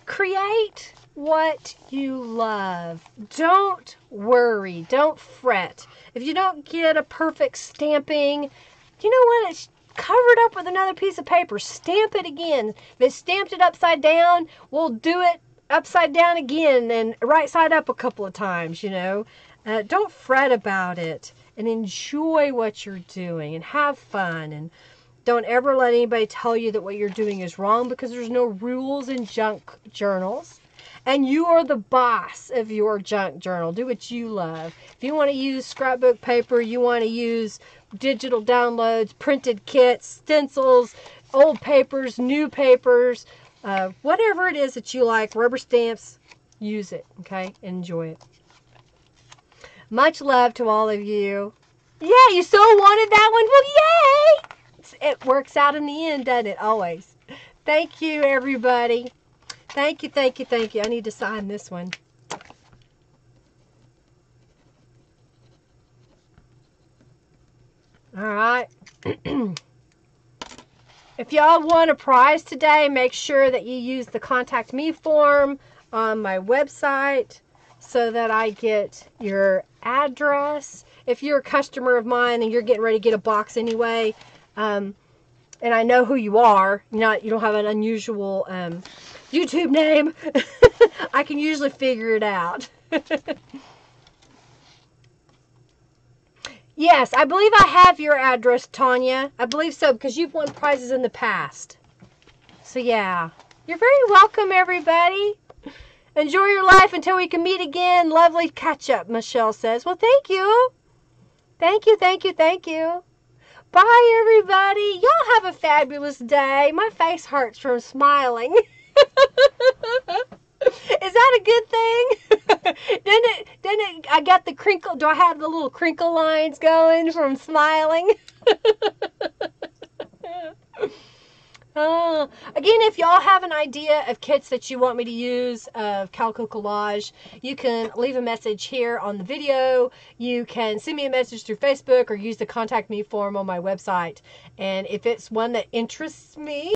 create what you love. Don't worry. Don't fret. If you don't get a perfect stamping, you know what? It's covered up with another piece of paper. Stamp it again. If it stamped it upside down, we'll do it upside down again and right side up a couple of times, you know. Don't fret about it and enjoy what you're doing and have fun. And don't ever let anybody tell you that what you're doing is wrong, because there's no rules in junk journals. And you are the boss of your junk journal. Do what you love. If you want to use scrapbook paper, you want to use digital downloads, printed kits, stencils, old papers, new papers, whatever it is that you like, rubber stamps, use it, okay? Enjoy it. Much love to all of you. Yeah, you so wanted that one? Well, yay! It works out in the end, doesn't it? Always. Thank you, everybody. Thank you, thank you, thank you. I need to sign this one. All right. If y'all want a prize today, make sure that you use the contact me form on my website so that I get your address. If you're a customer of mine and you're getting ready to get a box anyway, and I know who you are, you don't have an unusual YouTube name, I can usually figure it out. Yes, I believe I have your address, Tanya. I believe so, because you've won prizes in the past. So, yeah. You're very welcome, everybody. Enjoy your life until we can meet again. Lovely catch-up, Michelle says. Well, thank you. Thank you, thank you, thank you. Bye, everybody. Y'all have a fabulous day. My face hurts from smiling. Is that a good thing? Didn't it, I got the crinkle, do I have the little crinkle lines going from smiling? Again, if y'all have an idea of kits that you want me to use of calico collage, you can leave a message here on the video. You can send me a message through Facebook or use the contact me form on my website. And if it's one that interests me,